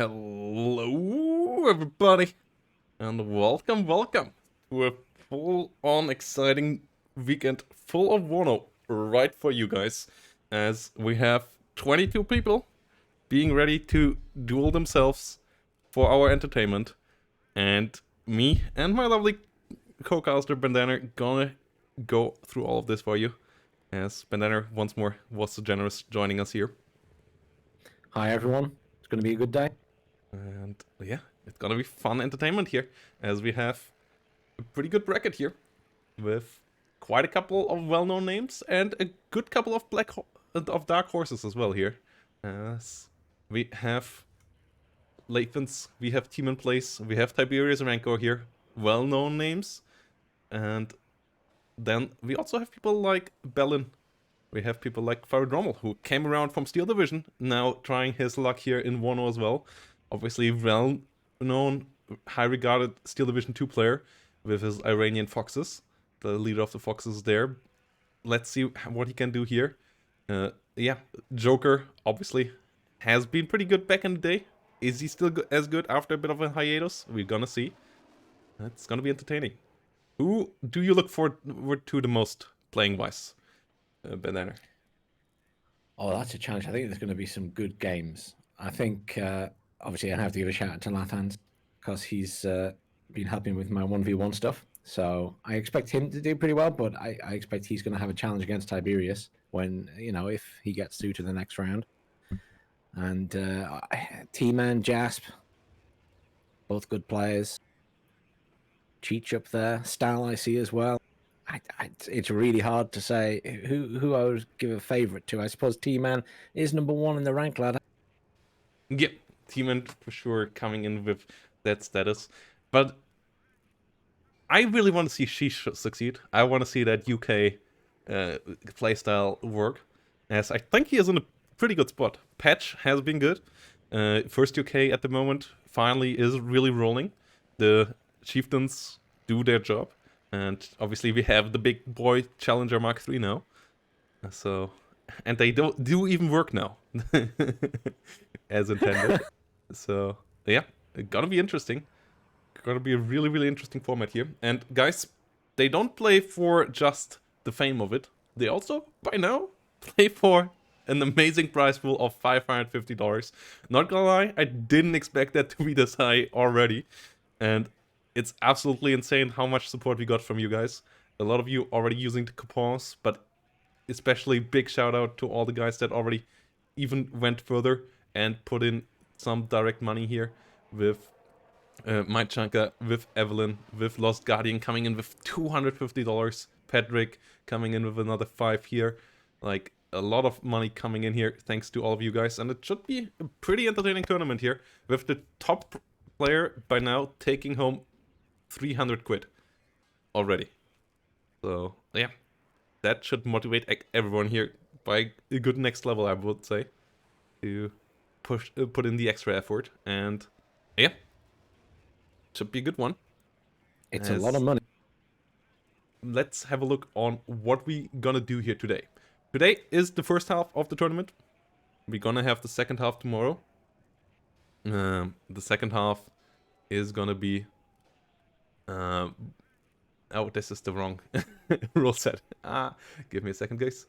Hello, everybody, and welcome to a full-on exciting weekend full of WARNO right for you guys, as we have 22 people being ready to duel themselves for our entertainment, and me and my lovely co-caster Bandana gonna go through all of this for you, as Bandana once more was so generous joining us here. Hi everyone, it's going to be a good day. And yeah, it's gonna be fun entertainment here, as we have a pretty good bracket here, with quite a couple of well-known names and a good couple of dark horses as well here. As we have Lathans, we have Tmanplays, we have Tiberius and Rancor here, well-known names, and then we also have people like Bellen. We have people like Ro8, who came around from Steel Division, now trying his luck here in WARNO as well. Obviously well-known, high-regarded Steel Division 2 player with his Iranian Foxes, the leader of the Foxes there. Let's see what he can do here. Yeah, Joker, obviously, has been pretty good back in the day. Is he still as good after a bit of a hiatus? We're gonna see. It's gonna be entertaining. Who do you look forward to the most, playing-wise, Bandana? Oh, that's a challenge. I think there's going to be some good games. I think, obviously, I have to give a shout out to Lathans because he's been helping with my 1v1 stuff. So I expect him to do pretty well, but I expect he's going to have a challenge against Tiberius when, if he gets through to the next round. And T-Man, Jasp, both good players. Cheech up there. Stal I see as well. It's really hard to say who I would give a favourite to. I suppose T-Man is number one in the rank ladder. Yeah, T-Man for sure coming in with that status. But I really want to see Sheesh succeed. I want to see that UK playstyle work, as I think he is in a pretty good spot. Patch has been good. First UK at the moment finally is really rolling. The chieftains do their job. And obviously we have the big boy Challenger Mark III now. So, and they do even work now. As intended. So, yeah, it's gonna be interesting. Gonna be a really, really interesting format here. And guys, they don't play for just the fame of it. They also, by now, play for an amazing prize pool of $550. Not gonna lie, I didn't expect that to be this high already. And it's absolutely insane how much support we got from you guys. A lot of you already using the coupons, but especially big shout out to all the guys that already even went further and put in some direct money here, with My Chunka, with Evelyn, with Lost Guardian coming in with $250, Patrick coming in with another 5 here. Like, a lot of money coming in here thanks to all of you guys, and it should be a pretty entertaining tournament here, with the top player by now taking home 300 quid already. So yeah, that should motivate everyone here by a good next level, I would say, to put in the extra effort. And yeah, should be a good one. It's a lot of money. Let's have a look on what we gonna do here today. Today is the first half of the tournament. We're gonna have the second half tomorrow. The second half is gonna be oh, this is the wrong rule set. Give me a second, guys.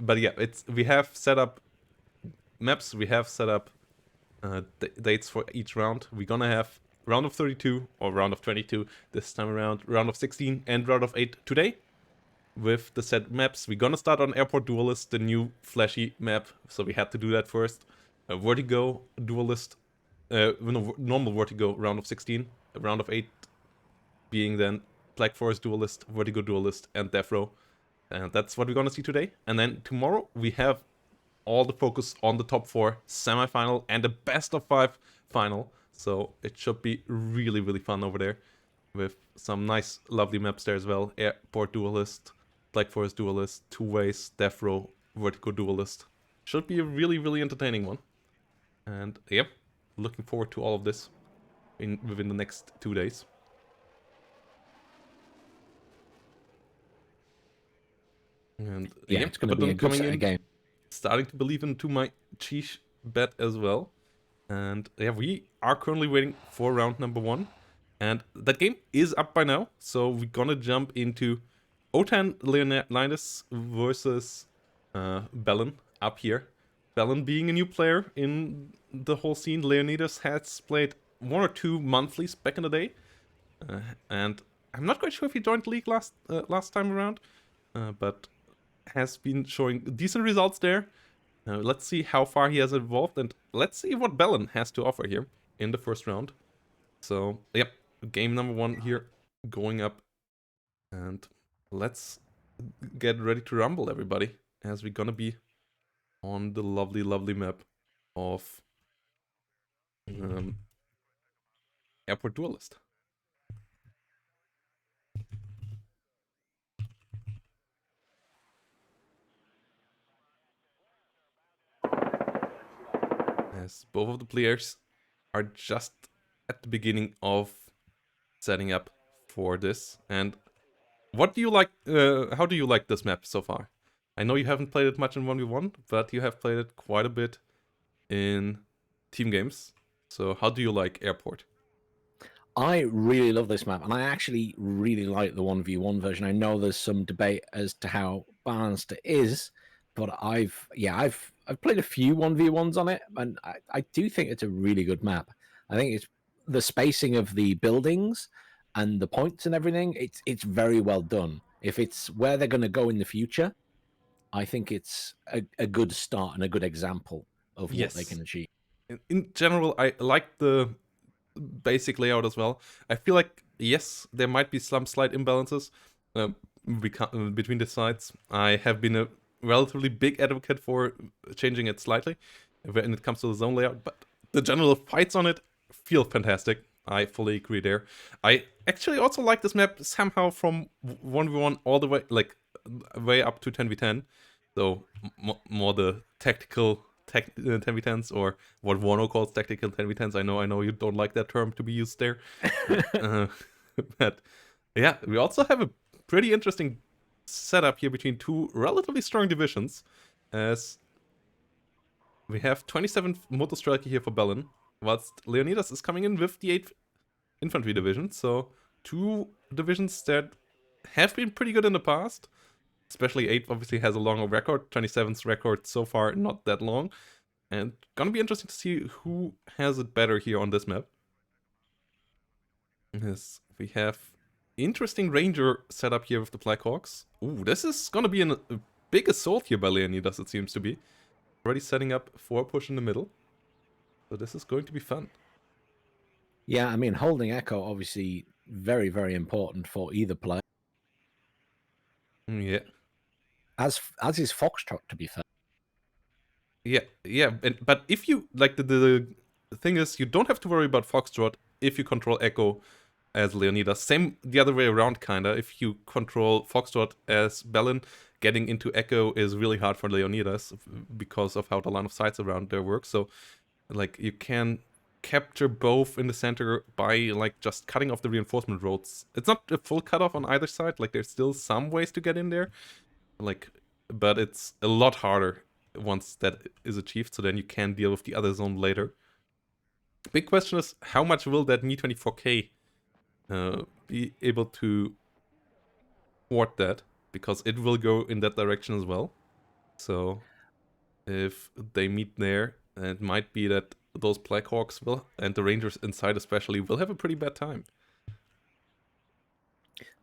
But yeah, we have set up maps. We have set up dates for each round. We're gonna have round of 32 or round of 22 this time around, round of 16 and round of 8 today with the set maps. We're gonna start on Airport Duelist, the new flashy map. So we had to do that first. Vertigo Duelist, normal Vertigo round of 16, round of 8 being then Black Forest Duelist, Vertigo Duelist, and Death Row. And that's what we're gonna see today. And then tomorrow we have all the focus on the top 4 semi-final and the best of 5 final. So it should be really, really fun over there, with some nice, lovely maps there as well. Airport Duelist, Black Forest Duelist, Two Ways, Death Row, Vertigo Duelist. Should be a really, really entertaining one. And yep, looking forward to all of this within the next 2 days. And yeah, it's going to be a good set of game. Starting to believe into my Cheech bet as well. And yeah, we are currently waiting for round number 1. And that game is up by now, so we're gonna jump into O10 Leonidas versus Bellen up here. Bellen being a new player in the whole scene. Leonidas has played 1 or 2 monthlies back in the day. And I'm not quite sure if he joined the league last time around, but has been showing decent results there. Let's see how far he has evolved, and let's see what Bellen has to offer here in the first round. So, yep, game number 1 here going up, and let's get ready to rumble, everybody, as we're gonna be on the lovely, lovely map of Airport Duelist. As both of the players are just at the beginning of setting up for this. And what do you like? How do you like this map so far? I know you haven't played it much in 1v1, but you have played it quite a bit in team games. So how do you like Airport? I really love this map, and I actually really like the 1v1 version. I know there's some debate as to how balanced it is, but I've played a few 1v1s on it, and I do think it's a really good map. I think it's the spacing of the buildings and the points and everything, it's very well done. If it's where they're going to go in the future, I think it's a good start and a good example of what they can achieve. In general, I like the basic layout as well. I feel like, yes, there might be some slight imbalances between the sides. I have been a relatively big advocate for changing it slightly when it comes to the zone layout, but the general fights on it feel fantastic. I fully agree there. I actually also like this map somehow from 1v1 all the way, like, way up to 10v10. So more the tactical 10v10s, or what WARNO calls tactical 10v10s. I know you don't like that term to be used there. But yeah, we also have a pretty interesting setup here between 2 relatively strong divisions, as we have 27th Motor Striker here for Bellen, whilst Leonidas is coming in with the 8th Infantry Division. So 2 divisions that have been pretty good in the past. Especially 8th obviously has a longer record. 27th's record so far not that long. And gonna be interesting to see who has it better here on this map. Yes, we have interesting Ranger setup here with the Blackhawks. Ooh, this is gonna be a big assault here by Leonidas, it seems to be. Already setting up for a push in the middle. So this is going to be fun. Yeah, I mean, holding Echo, obviously very, very important for either player. Yeah. As is Foxtrot, to be fair. Yeah, but if you, like, the thing is, you don't have to worry about Foxtrot if you control Echo as Leonidas. Same the other way around, kinda. If you control Foxtrot as Bellen, getting into Echo is really hard for Leonidas because of how the line of sights around there works. So, like, you can capture both in the center by, like, just cutting off the reinforcement roads. It's not a full cutoff on either side. Like, there's still some ways to get in there. Like, but it's a lot harder once that is achieved, so then you can deal with the other zone later. Big question is, how much will that Mi-24K be able to thwart that? Because it will go in that direction as well. So if they meet there, it might be that those Blackhawks will, and the Rangers inside especially, will have a pretty bad time.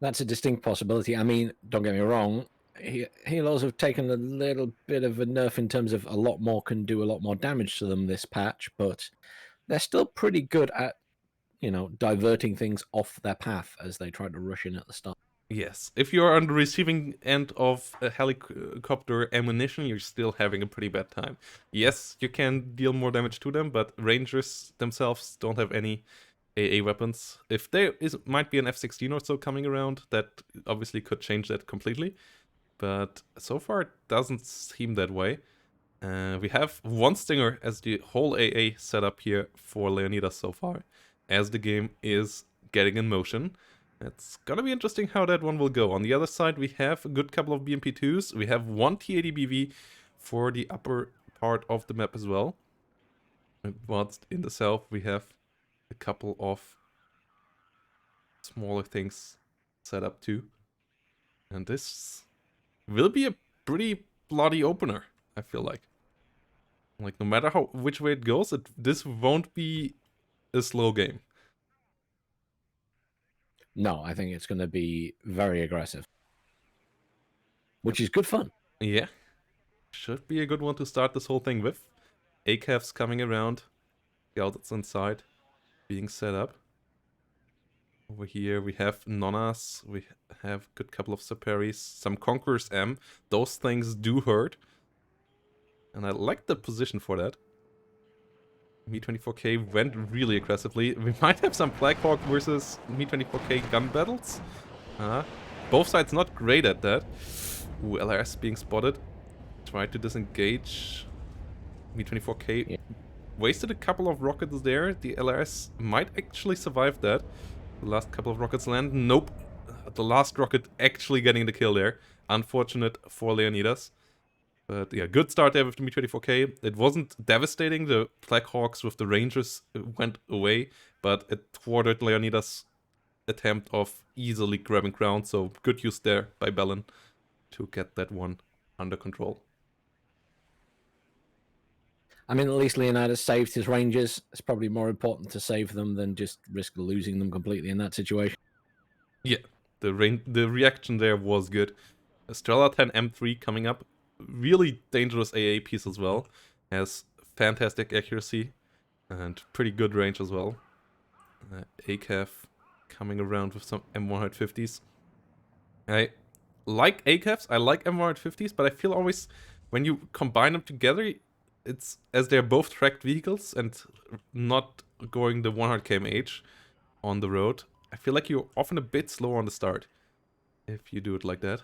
That's a distinct possibility. I mean, don't get me wrong, Helos have taken a little bit of a nerf in terms of a lot more can do a lot more damage to them this patch, but they're still pretty good at, you know, diverting things off their path as they try to rush in at the start. Yes, if you're on the receiving end of a helicopter ammunition, you're still having a pretty bad time. Yes, you can deal more damage to them, but Rangers themselves don't have any AA weapons. If there might be an F-16 or so coming around, that obviously could change that completely. But so far, it doesn't seem that way. We have one Stinger as the whole AA setup here for Leonidas so far, as the game is getting in motion. It's gonna be interesting how that one will go. On the other side, we have a good couple of BMP2s. We have one T-80BV for the upper part of the map as well. Whilst in the south we have a couple of smaller things set up too. And this will be a pretty bloody opener, I feel like. Like, no matter which way it goes, this won't be a slow game. No, I think it's going to be very aggressive, which is good fun. Yeah. Should be a good one to start this whole thing with. ACAFs coming around. Scouts inside. Being set up. Over here we have Nonnas. We have a good couple of Siperis. Some Conquerors M. Those things do hurt. And I like the position for that. Me-24K went really aggressively. We might have some Blackhawk versus Me-24K gun battles. Both sides not great at that. Ooh, LRS being spotted. Tried to disengage. Me-24K wasted a couple of rockets there. The LRS might actually survive that. The last couple of rockets land. Nope. The last rocket actually getting the kill there. Unfortunate for Leonidas. But yeah, good start there with the Me-24K. It wasn't devastating. The Blackhawks with the Rangers went away, but it thwarted Leonidas' attempt of easily grabbing ground. So good use there by Bellen to get that one under control. I mean, at least Leonidas saved his Rangers. It's probably more important to save them than just risk losing them completely in that situation. Yeah, the reaction there was good. Estrella 10 M3 coming up. Really dangerous AA piece as well. Has fantastic accuracy and pretty good range as well. ACAF coming around with some M150s. I like ACAFs, I like M150s, but I feel always when you combine them together, it's as they're both tracked vehicles and not going the 100 km/h on the road. I feel like you're often a bit slower on the start if you do it like that.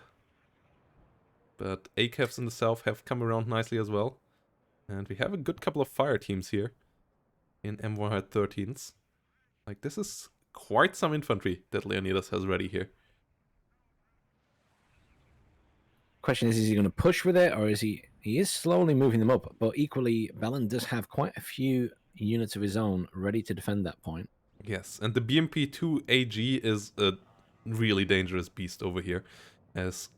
But ACAFs in the south have come around nicely as well. And we have a good couple of fire teams here in M113s. Like, this is quite some infantry that Leonidas has ready here. Question is he going to push with it, or is he is slowly moving them up? But equally, Bellen does have quite a few units of his own ready to defend that point. Yes, and the BMP-2 AG is a really dangerous beast over here, as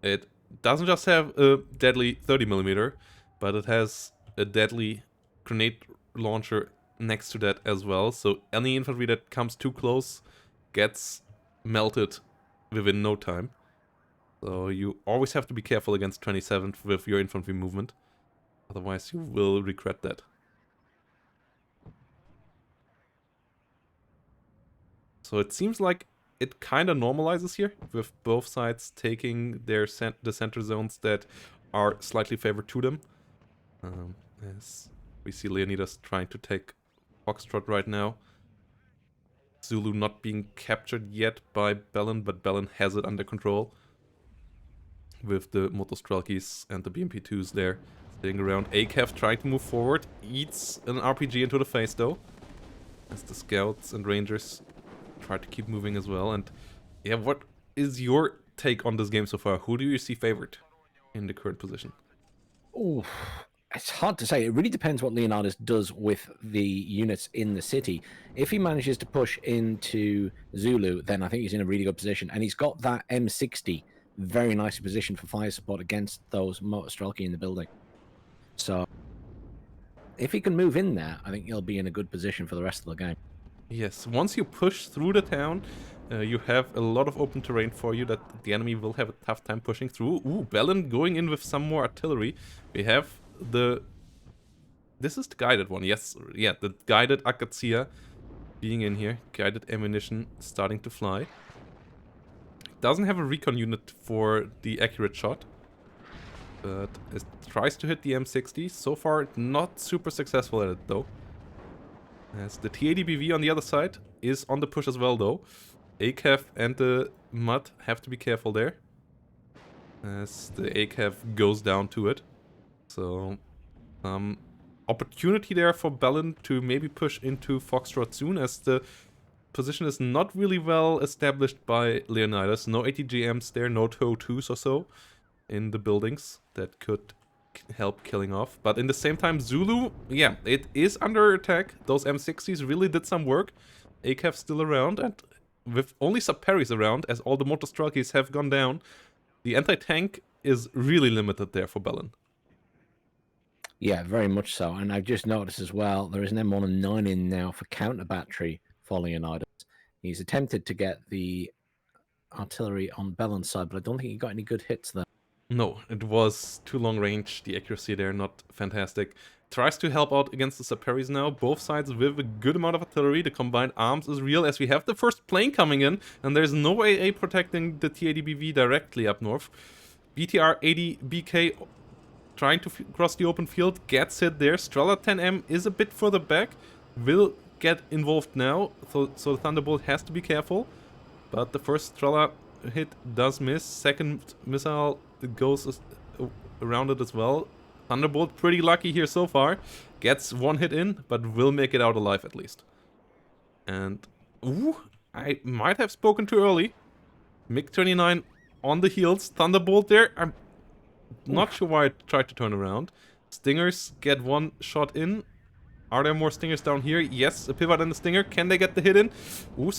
it doesn't just have a deadly 30mm, but it has a deadly grenade launcher next to that as well. So any infantry that comes too close gets melted within no time. So you always have to be careful against 27th with your infantry movement. Otherwise you will regret that. So it seems like it kind of normalizes here, with both sides taking their the center zones that are slightly favored to them. As we see Leonidas trying to take Foxtrot right now. Zulu not being captured yet by Bellen, but Bellen has it under control. With the Motostrelkis and the BMP-2s there staying around. ACAF trying to move forward. Eats an RPG into the face though. As the scouts and rangers try to keep moving as well. And yeah, what is your take on this game so far? Who do you see favored in the current position? Oh, it's hard to say. It really depends what Leonidas does with the units in the city. If he manages to push into Zulu, then I think he's in a really good position. And he's got that M60 very nicely positioned for fire support against those Motostrelki in the building. So if he can move in there, I think he'll be in a good position for the rest of the game. Yes, once you push through the town, you have a lot of open terrain for you that the enemy will have a tough time pushing through. Ooh, Bellen going in with some more artillery. We have the... This is the guided one, yes. Yeah, the guided Akatsia being in here. Guided ammunition starting to fly. Doesn't have a recon unit for the accurate shot. But it tries to hit the M60. So far, not super successful at it, though. As the TADBV on the other side is on the push as well, though. ACAF and the MUD have to be careful there. As the ACAF goes down to it. So, opportunity there for Bellen to maybe push into Foxtrot soon, as the position is not really well established by Leonidas. No ATGMs there, no Ro2s or so in the buildings that could help killing off. But in the same time, Zulu, yeah, it is under attack. Those M60s really did some work. ACAF still around, and with only Sibirjaks around, as all the Mortar Strelkies have gone down, the anti-tank is really limited there for Bellen. Yeah, very much so. And I've just noticed as well, there is an M109 in now for counter battery for Leonidas. He's attempted to get the artillery on Bellen's side, but I don't think he got any good hits there. No, it was too long range. The accuracy there, not fantastic. Tries to help out against the Sibirjaks now. Both sides with a good amount of artillery. The combined arms is real as we have the first plane coming in. And there's no AA protecting the TADBV directly up north. BTR 80 BK trying to cross the open field. Gets hit there. Strela 10M is a bit further back. Will get involved now. So the Thunderbolt has to be careful. But the first Strela hit does miss. Second missile goes around it as well. Thunderbolt pretty lucky here so far. Gets one hit in, but will make it out alive at least. And, ooh, I might have spoken too early. MiG-29 on the heels. Thunderbolt there. I'm not sure why I tried to turn around. Stingers get one shot in. Are there more Stingers down here? Yes, a pivot and a Stinger. Can they get the hit in? Ooh,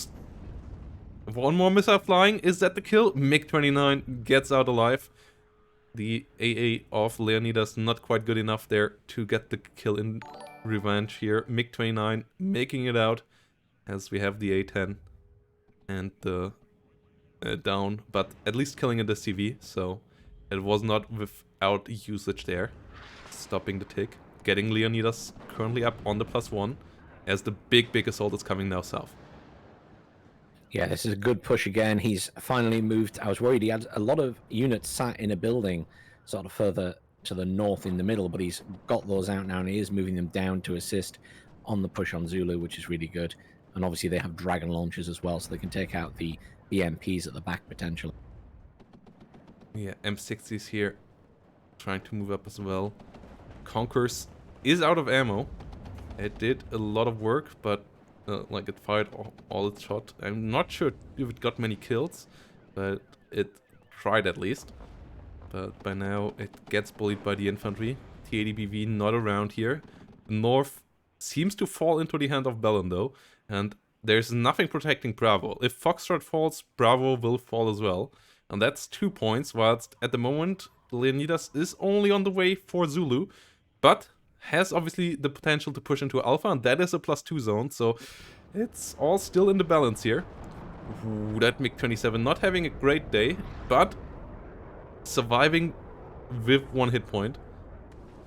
one more missile flying. Is that the kill? MiG-29 gets out alive. The AA of Leonidas not quite good enough there to get the kill in revenge here. MiG-29 making it out as we have the A-10 and the down, but at least killing in the CV, so it was not without usage there. Stopping the tick. Getting Leonidas currently up on the +1 as the big assault is coming now south. Yeah, this is a good push again. He's finally moved. I was worried he had a lot of units sat in a building sort of further to the north in the middle, but he's got those out now and he is moving them down to assist on the push on Zulu, which is really good. And obviously they have Dragon launchers as well, so they can take out the EMPs at the back potentially. Yeah, M60s here trying to move up as well. Conquerors is out of ammo. It did a lot of work, but like it fired all its shot. I'm not sure if it got many kills, but it tried at least. But by now it gets bullied by the infantry. TADBV not around here. North seems to fall into the hand of Bellen though, and there's nothing protecting Bravo. If Foxtrot falls, Bravo will fall as well. And that's 2 points, whilst at the moment Leonidas is only on the way for Zulu, but has obviously the potential to push into Alpha, and that is a +2 zone, so it's all still in the balance here. Ooh, that MiG-27 not having a great day, but surviving with 1 hit point.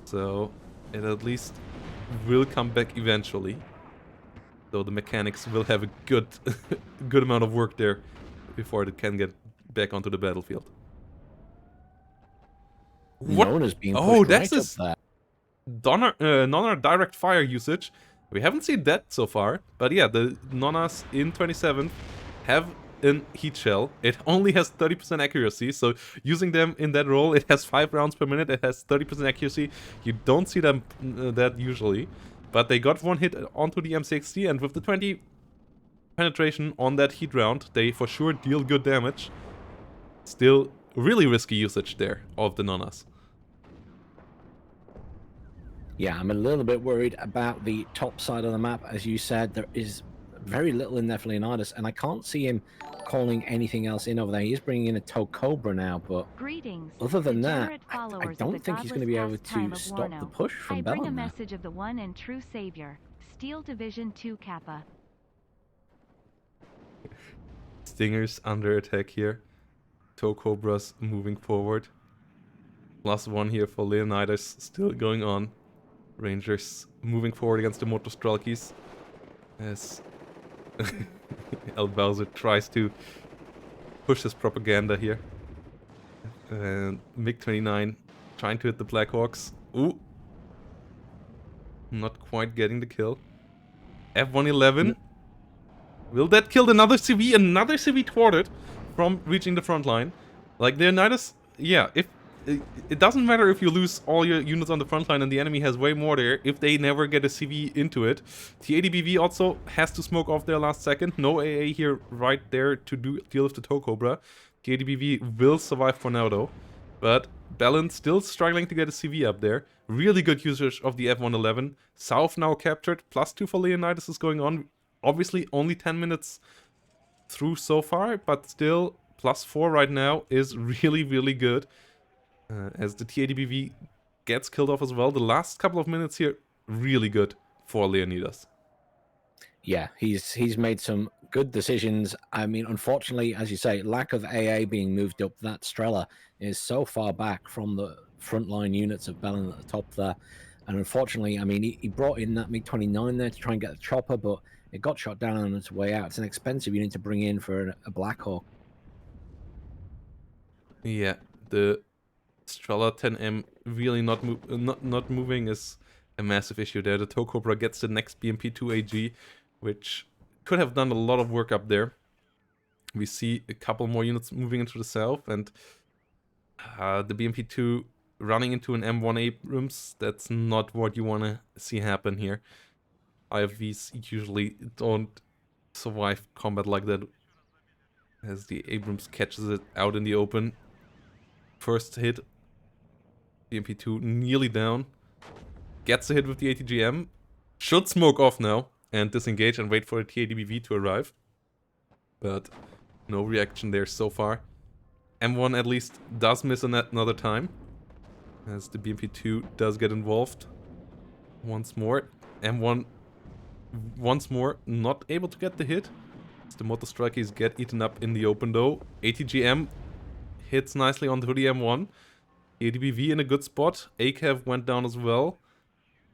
So it at least will come back eventually. Though the mechanics will have a good good amount of work there before it can get back onto the battlefield. What? Nona's being pushed Oh, that's right his up there. Nonna direct fire usage. We haven't seen that so far, but yeah, the Nonnas in 27 have a heat shell. It only has 30% accuracy, so using them in that role, it has 5 rounds per minute, it has 30% accuracy. You don't see them that usually, but they got 1 hit onto the M60, and with the 20 penetration on that heat round, they for sure deal good damage. Still really risky usage there of the Nonnas. Yeah, I'm a little bit worried about the top side of the map. As you said, there is very little in there for Leonidas, and I can't see him calling anything else in over there. He is bringing in a tow Cobra now, but other than that, I don't think he's going to be able to stop the push from Bellen. I bring a message of the one and true savior, Steel Division 2 Kappa. Stingers under attack here. Tow Cobras moving forward. +1 here for Leonidas still going on. Rangers moving forward against the Mortar Strelkies as El Bowser tries to push his propaganda here. And MiG-29 trying to hit the Blackhawks. Ooh. Not quite getting the kill. F-111. Will that kill another CV? Another CV thwarted from reaching the front line. Like, Leonidas, yeah, if it doesn't matter if you lose all your units on the front line and the enemy has way more there, if they never get a CV into it. TADBV also has to smoke off their last second. No AA here right there to deal with the tow Cobra. TADBV will survive for now though. But Bellen still struggling to get a CV up there. Really good usage of the F111. South now captured. +2 for Leonidas is going on. Obviously only 10 minutes through so far, but still +4 right now is really, really good. As the T80BV gets killed off as well. The last couple of minutes here, really good for Leonidas. Yeah, he's made some good decisions. I mean, unfortunately, as you say, lack of AA being moved up, that Strela is so far back from the frontline units of Bellen at the top there. And unfortunately, I mean, he brought in that MiG-29 there to try and get the chopper, but it got shot down on its way out. It's an expensive unit to bring in for a Black Hawk. Yeah, the Strela 10M really not moving is a massive issue there. The Tokobra gets the next BMP-2 AG, which could have done a lot of work up there. We see a couple more units moving into the south, and the BMP-2 running into an M1 Abrams. That's not what you want to see happen here. IFVs usually don't survive combat like that, as the Abrams catches it out in the open. First hit, BMP-2 nearly down. Gets a hit with the ATGM. Should smoke off now and disengage and wait for the T80BV to arrive. But no reaction there so far. M1 at least does miss another time, as the BMP-2 does get involved once more. M1 once more not able to get the hit. As the motor strikers get eaten up in the open though. ATGM hits nicely on the Hoodie M1. ADBV in a good spot. ACAV went down as well.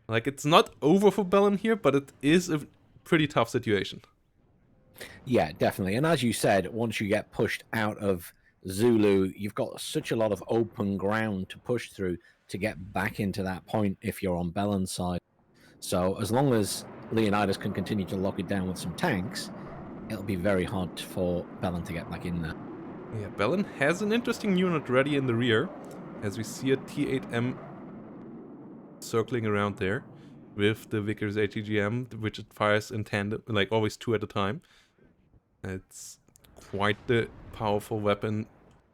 Like, it's not over for Bellen here, but it is a pretty tough situation. Yeah, definitely. And as you said, once you get pushed out of Zulu, you've got such a lot of open ground to push through to get back into that point if you're on Bellen's side. So as long as Leonidas can continue to lock it down with some tanks, it'll be very hard for Bellen to get back in there. Yeah, Bellen has an interesting unit ready in the rear, as we see a T8M circling around there with the Vickers ATGM, which it fires in tandem, like always 2 at a time. It's quite the powerful weapon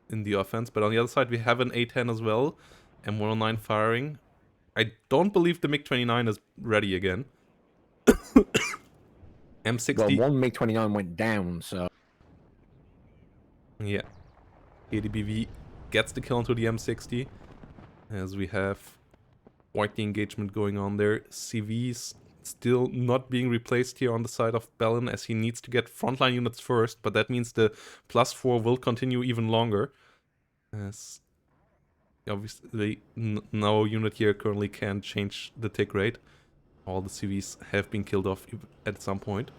in the offense, but on the other side we have an A10 as well, M109 firing. I don't believe the MiG-29 is ready again. M60... Well, one MiG-29 went down, so... Yeah. ADBV gets the kill onto the M60, as we have quite the engagement going on there. CV's still not being replaced here on the side of Bellen, as he needs to get frontline units first, but that means the +4 will continue even longer, as obviously no unit here currently can change the tick rate. All the CVs have been killed off at some point.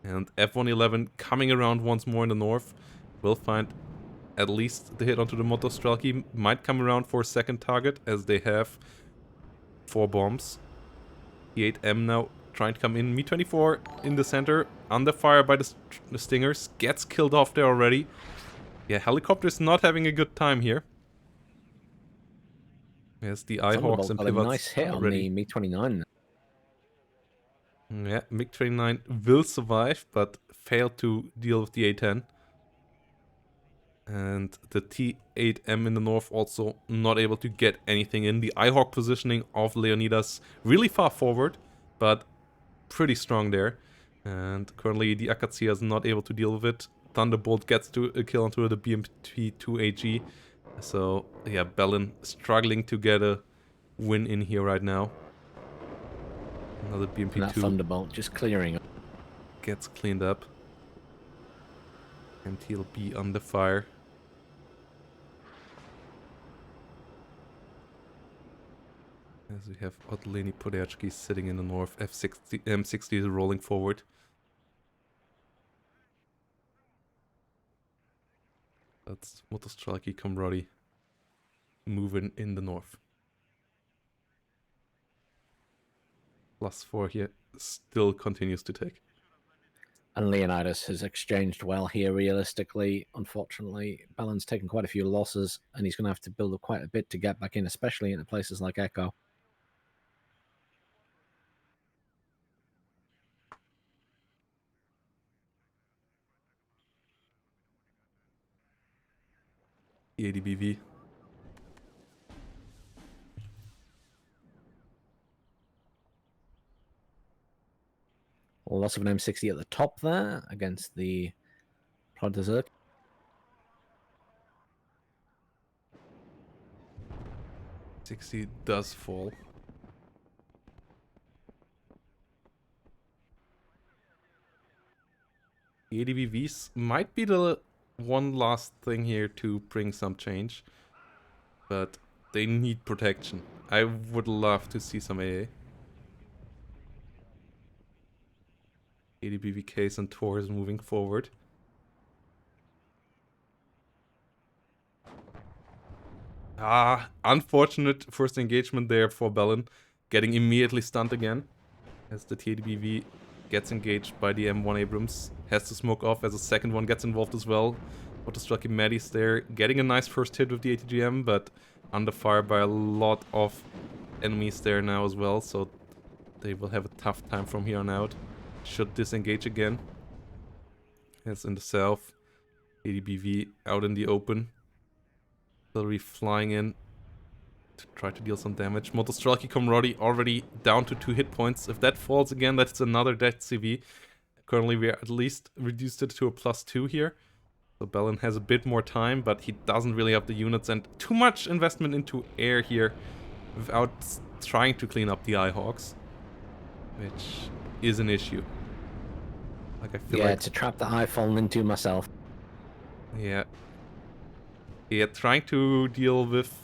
And F111 coming around once more in the north will find at least the hit onto the Motostrelki. Might come around for a second target, as they have 4 bombs. The 8M now trying to come in. Mi-24 in the center, under fire by the Stingers. Gets killed off there already. Yeah, helicopter's not having a good time here. Yes, the Eyehawks and pivots a nice hit on the MiG-29. Yeah, MiG-29 will survive, but failed to deal with the A-10. And the T-8M in the north also not able to get anything in. The Eyehawk positioning of Leonidas really far forward, but pretty strong there. And currently the Akatsuya is not able to deal with it. Thunderbolt gets to a kill onto the BMP-2 AG. So yeah, Bellen struggling to get a win in here right now. Another BMP-2. And that Thunderbolt just clearing up. Gets cleaned up. And he'll be under fire. As we have Ottolini Podechki sitting in the north. M60 is rolling forward. That's Motostrelki Comrade moving in the north. +4 here still continues to take. And Leonidas has exchanged well here, realistically. Unfortunately, Bellen's taken quite a few losses, and he's going to have to build up quite a bit to get back in, especially in places like Echo. The ADBV Lots of an M60 at the top there against the Prod Desert. .60 does fall. The ADVVs might be the one last thing here to bring some change, but they need protection. I would love to see some AA. ADBVKs and Tors moving forward. Unfortunate first engagement there for Bellen, getting immediately stunned again as the TADBV gets engaged by the M1 Abrams. Has to smoke off as a second one gets involved as well. Autostrucky Maddie's there, getting a nice first hit with the ATGM, but under fire by a lot of enemies there now as well, so they will have a tough time from here on out. Should disengage again. As in the south, ADBV out in the open. Artillery flying in to try to deal some damage. Motostrelki Komrodi already down to 2 hit points. If that falls again, that's another dead CV. Currently we are at least reduced it to a +2 here. So Bellen has a bit more time, but he doesn't really have the units, and too much investment into air here without trying to clean up the Eyehawks, which is an issue. Like I feel like to trap that I've fallen into myself. Yeah, trying to deal with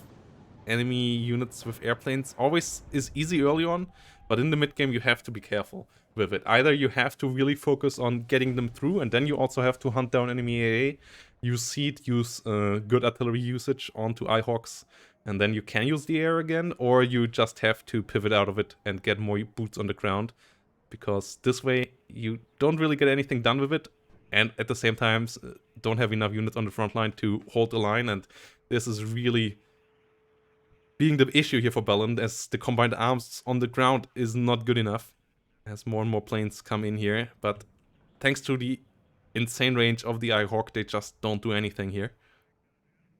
enemy units with airplanes always is easy early on, but in the mid game you have to be careful with it. Either you have to really focus on getting them through, and then you also have to hunt down enemy AA, use seed, use good artillery usage onto Eyehawks, and then you can use the air again, or you just have to pivot out of it and get more boots on the ground, because this way you don't really get anything done with it, and at the same time don't have enough units on the front line to hold the line, and this is really being the issue here for Bellen, as the combined arms on the ground is not good enough, as more and more planes come in here, but thanks to the insane range of the Eyehawk, they just don't do anything here.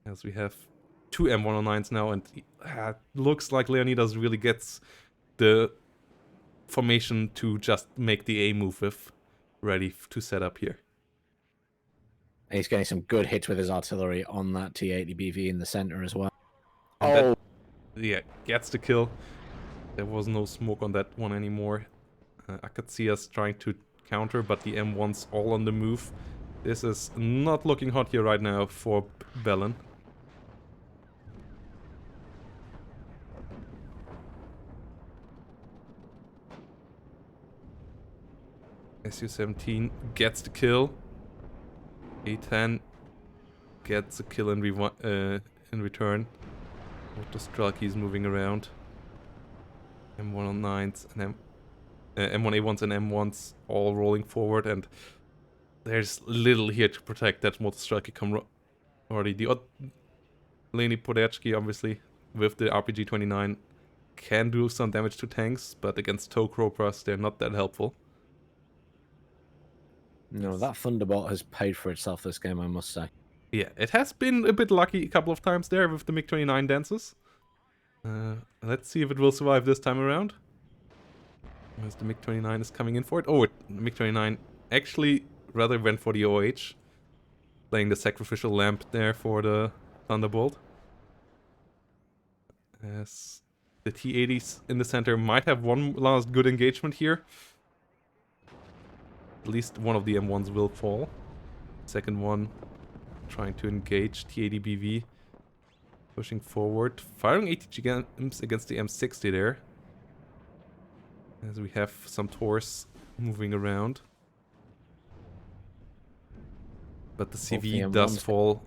As we have 2 M109s now, and looks like Leonidas really gets the formation to just make the A move with, ready to set up here. And he's getting some good hits with his artillery on that T80BV in the center as well. And that, gets the kill. There was no smoke on that one anymore. I could see us trying to counter, but the M1's all on the move. This is not looking hot here right now for Bellen. Su-17 gets the kill. A-10 gets a kill in return. Autostrelki is moving around. M109s and M1A1s and M1s all rolling forward, and there's little here to protect that Motostrelki already. The Leni Podechki, obviously, with the RPG-29, can do some damage to tanks, but against tow Cobras, they're not that helpful. No, that Thunderbolt has paid for itself this game, I must say. Yeah, it has been a bit lucky a couple of times there with the MiG-29 dances. Let's see if it will survive this time around. As the MiG-29 is coming in for it. Oh, the MiG-29 actually rather went for the OH. Playing the sacrificial lamp there for the Thunderbolt. As the T-80s in the center might have one last good engagement here. At least one of the M1s will fall. Second one trying to engage T-80BV. Pushing forward. Firing ATGMs against the M60 there. As we have some Tors moving around. But the CV does fall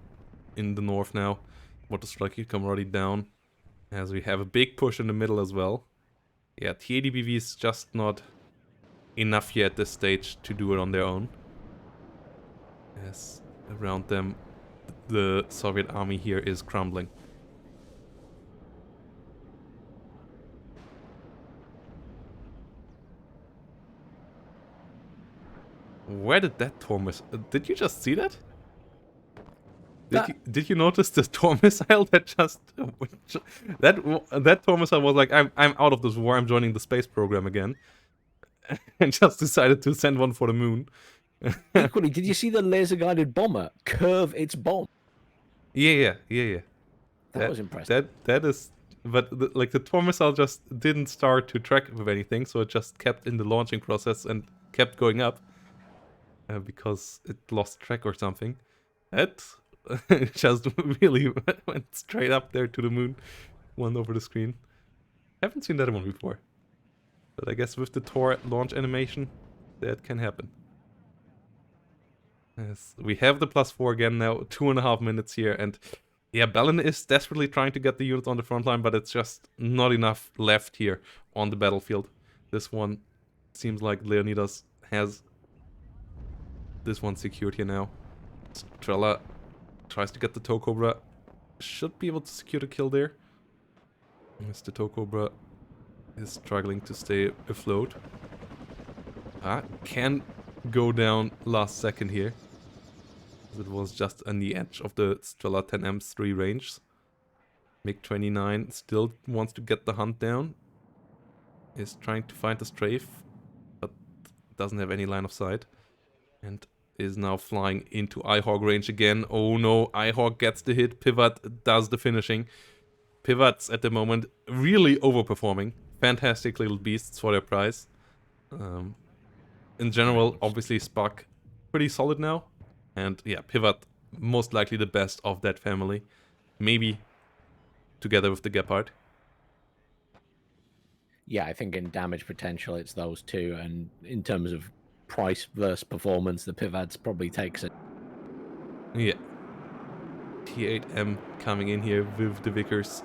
in the north now. Motostrelki come already down. As we have a big push in the middle as well. Yeah, T-80BV is just not enough yet at this stage to do it on their own. As around them, the Soviet army here is crumbling. Where did that Tor missile... Did you just see that? Did you notice the Tor missile that just... that Tor missile was like, I'm out of this war, I'm joining the space program again. and just decided to send one for the moon. Equally, did you see the laser-guided bomber curve its bomb? Yeah. That was impressive. That is, but like the Tor missile just didn't start to track with anything, so it just kept in the launching process and kept going up because it lost track or something. That just really went straight up there to the moon, one over the screen. Haven't seen that one before, but I guess with the Tor launch animation, that can happen. Yes, we have the +4 again now, 2.5 minutes here, and yeah, Bellen is desperately trying to get the units on the front line, but it's just not enough left here on the battlefield. This one seems like Leonidas has this one secured here now. Strela tries to get the Toe Cobra. Should be able to secure the kill there. As the Toe Cobra is struggling to stay afloat. Can go down last second here. It was just on the edge of the Strela 10M's 3 range. MiG-29 still wants to get the hunt down. Is trying to find the strafe, but doesn't have any line of sight. And is now flying into iHawk range again. Oh no, iHawk gets the hit. Pivot does the finishing. Pivots at the moment really overperforming. Fantastic little beasts for their price. In general, obviously Spock pretty solid now. And yeah, Pivot most likely the best of that family. Maybe together with the Gepard. Yeah, I think in damage potential, it's those two. And in terms of price versus performance, the Pivads probably takes it. Yeah. T8M coming in here with the Vickers.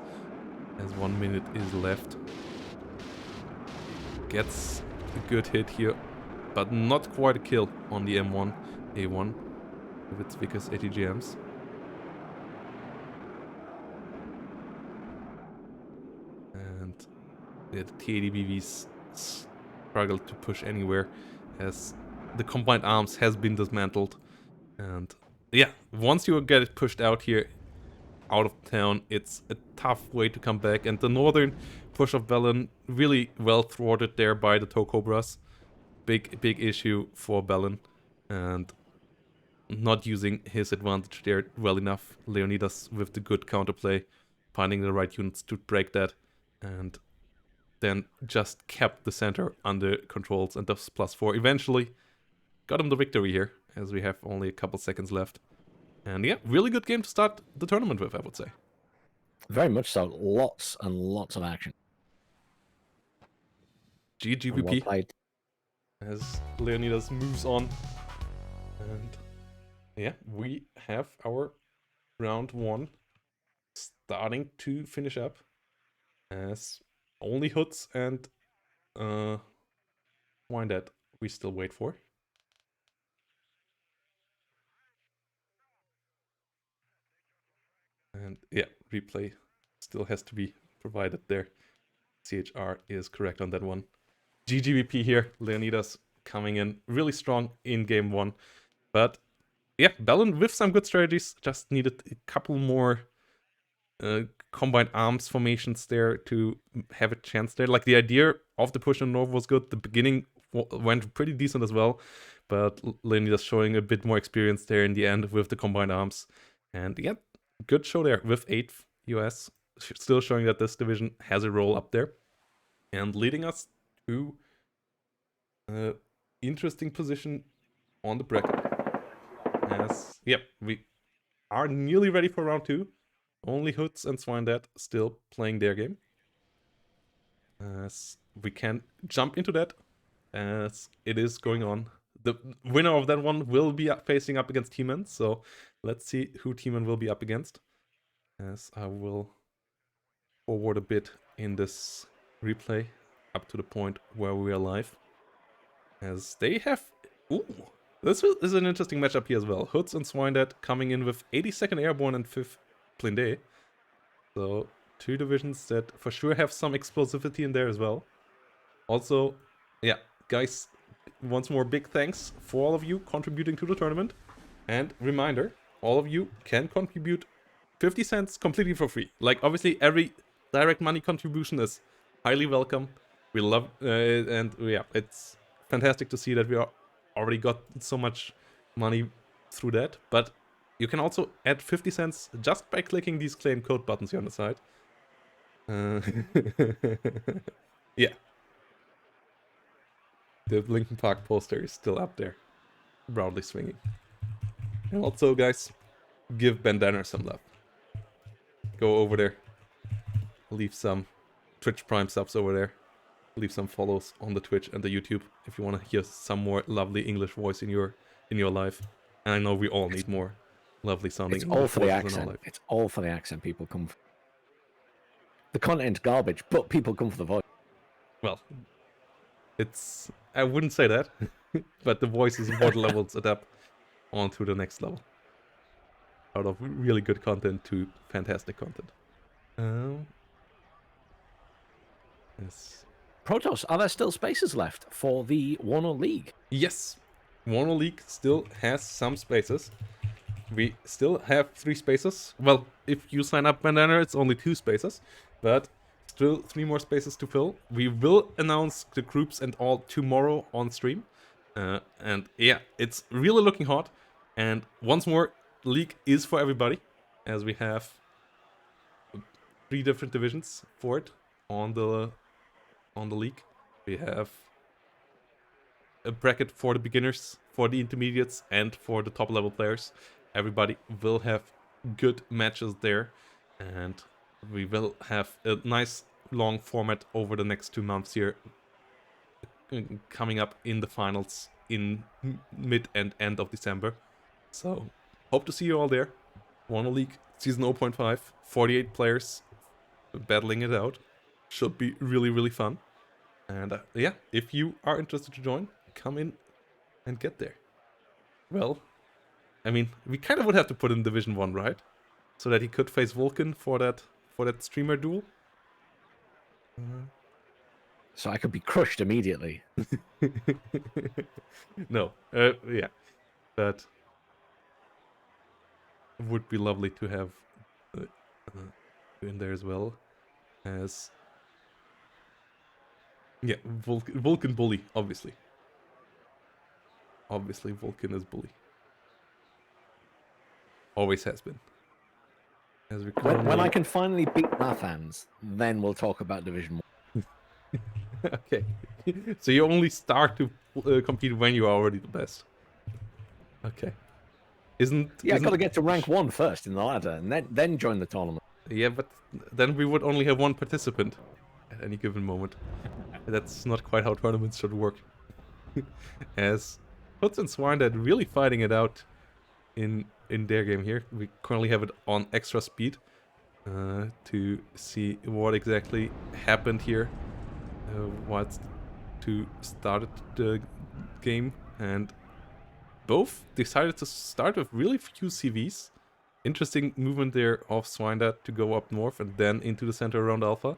As 1 minute is left. Gets a good hit here. But not quite a kill on the M1, A1. With its Vickers ATGMs. And yeah, the T80BVs struggle to push anywhere as the combined arms has been dismantled. And yeah, once you get it pushed out here, out of town, it's a tough way to come back. And the northern push of Bellen really well thwarted there by the Toe Cobras. Big issue for Bellen. And not using his advantage there well enough. Leonidas with the good counterplay, finding the right units to break that, and then just kept the center under controls and thus +4. Eventually got him the victory here, as we have only a couple seconds left. And yeah, really good game to start the tournament with, I would say. Very much so. Lots and lots of action. GGVP Well played. as Leonidas moves on. And yeah, we have our round 1 starting to finish up. As only Hoodz and Swinedad we still wait for. And yeah, replay still has to be provided there. CHR is correct on that one. GGVP here, Leonidas coming in really strong in game 1. But yeah, Bellen with some good strategies, just needed a couple more combined arms formations there to have a chance there. Like the idea of the push on north was good. The beginning went pretty decent as well, but Leonidas showing a bit more experience there in the end with the combined arms. And yeah, good show there with 8th US, still showing that this division has a role up there. And leading us to interesting position on the bracket. As yep, we are nearly ready for round 2. Only Hoodz and Swinedad still playing their game. As we can jump into that as it is going on. The winner of that one will be facing up against T-Man, so let's see who T-Man will be up against. As I will forward a bit in this replay up to the point where we are live. As they have... Ooh! This is an interesting matchup here as well. Hoodz and Swinedad coming in with 82nd Airborne and 5th Blindé. So, 2 divisions that for sure have some explosivity in there as well. Also, yeah, guys, once more big thanks for all of you contributing to the tournament. And reminder, all of you can contribute 50 cents completely for free. Like, obviously, every direct money contribution is highly welcome. We love, and yeah, it's fantastic to see that we already got so much money through that. But you can also add 50 cents just by clicking these claim code buttons here on the side. Yeah. The Linkin Park poster is still up there, proudly swinging. And also, guys, give Bandana some love. Go over there, leave some Twitch Prime subs over there, leave some follows on the Twitch and the YouTube if you want to hear some more lovely English voice in your life. And I know we all need more lovely sounding It's English all for the voices in our accent. life. It's all for the accent. People come. The content's garbage, but people come for the voice. Well, I wouldn't say that, but the voice is what levels it up onto the next level. Out of really good content to fantastic content. Yes. Protoss, are there still spaces left for the WARNO League? Yes, WARNO League still has some spaces. We still have 3 spaces. Well, if you sign up Bandana, it's only 2 spaces, but still 3 more spaces to fill. We will announce the groups and all tomorrow on stream. And yeah, it's really looking hot. And once more, League is for everybody, as we have 3 different divisions for it on the League. We have a bracket for the beginners, for the intermediates, and for the top level players. Everybody will have good matches there, and we will have a nice long format over the next 2 months here, coming up in the finals in mid and end of December. So hope to see you all there. WARNO League Season 0.5, 48 players battling it out. Should be really, really fun. And yeah, if you are interested to join, come in and get there. Well, I mean, we kind of would have to put in Division 1, right? So that he could face Vulcan for that streamer duel. So I could be crushed immediately. No, yeah, but it would be lovely to have in there as well as yeah, Vulcan bully, obviously. Obviously, Vulcan is bully. Always has been. As we When I can finally beat Lathans, then we'll talk about Division 1. Okay. So you only start to compete when you are already the best. Okay. Yeah, I got to get to rank 1 first in the ladder, and then join the tournament. Yeah, but then we would only have 1 participant at any given moment. That's not quite how tournaments should work. As Hoodz and Swinedad really fighting it out in their game here. We currently have it on extra speed to see what exactly happened here. What's to start the game, and both decided to start with really few CVs. Interesting movement there of Swinedad to go up north and then into the center around Alpha.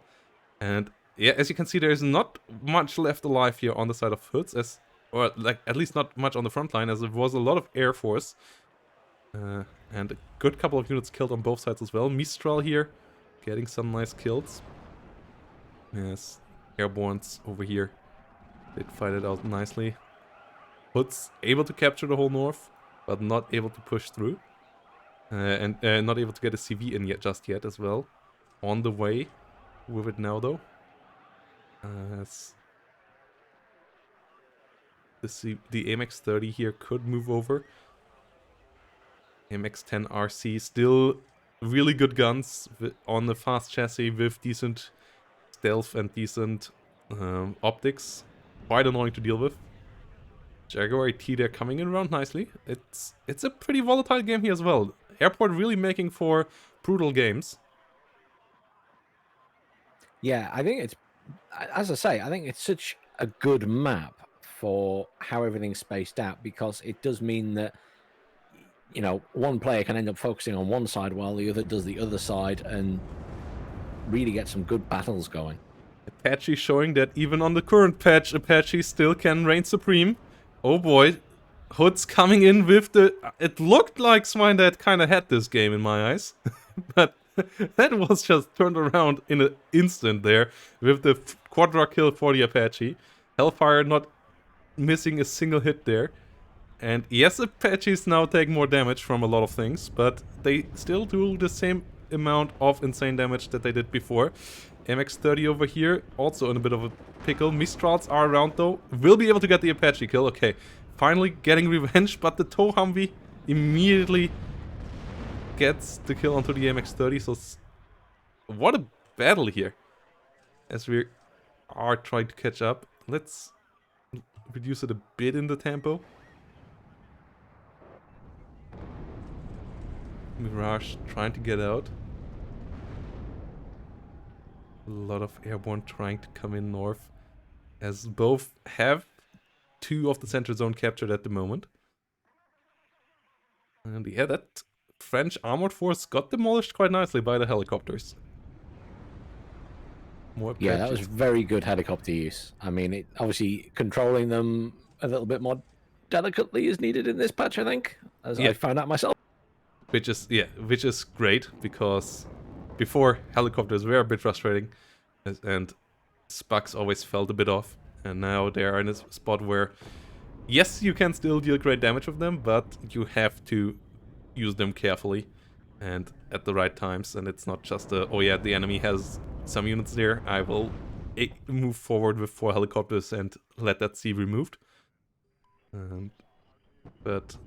And yeah, as you can see, there's not much left alive here on the side of Hoodz, or like at least not much on the front line, as it was a lot of Air Force. And a good couple of units killed on both sides as well. Mistral here, getting some nice kills. Yes, Airbornes over here did fight it out nicely. Hoodz able to capture the whole north, but not able to push through. And not able to get a CV in just yet as well. On the way with it now though. The AMX-30 here could move over. AMX-10 RC still really good guns on the fast chassis with decent stealth and decent optics. Quite annoying to deal with. Jaguar AT there coming in around nicely. It's a pretty volatile game here as well. Airport really making for brutal games. Yeah, I think it's, as I say, I think it's such a good map for how everything's spaced out, because it does mean that, you know, one player can end up focusing on one side while the other does the other side and really get some good battles going. Apache showing that even on the current patch, Apache still can reign supreme. Oh boy, Hoodz coming in with the... It looked like Swinedad kind of had this game in my eyes, but that was just turned around in an instant there with the quadra kill for the Apache. Hellfire not missing a single hit there. And yes, Apaches now take more damage from a lot of things, but they still do the same amount of insane damage that they did before. MX-30 over here, also in a bit of a pickle. Mistrals are around though. Will be able to get the Apache kill. Okay, finally getting revenge, but the tow Humvee immediately gets the kill onto the MX-30. So what a battle here. As we are trying to catch up. Let's reduce it a bit in the tempo. Mirage trying to get out. A lot of airborne trying to come in north, as both have 2 of the center zone captured at the moment. And yeah, that French armored force got demolished quite nicely by the helicopters. More Yeah, that was Apaches. very good helicopter use. I mean, obviously controlling them a little bit more delicately is needed in this patch, I think, as Yeah. I found out myself. Which is great, because before helicopters were a bit frustrating and Spucks always felt a bit off, and now they are in a spot where yes, you can still deal great damage with them, but you have to use them carefully and at the right times, and it's not just oh yeah, the enemy has some units there, I will move forward with 4 helicopters and let that sea removed. But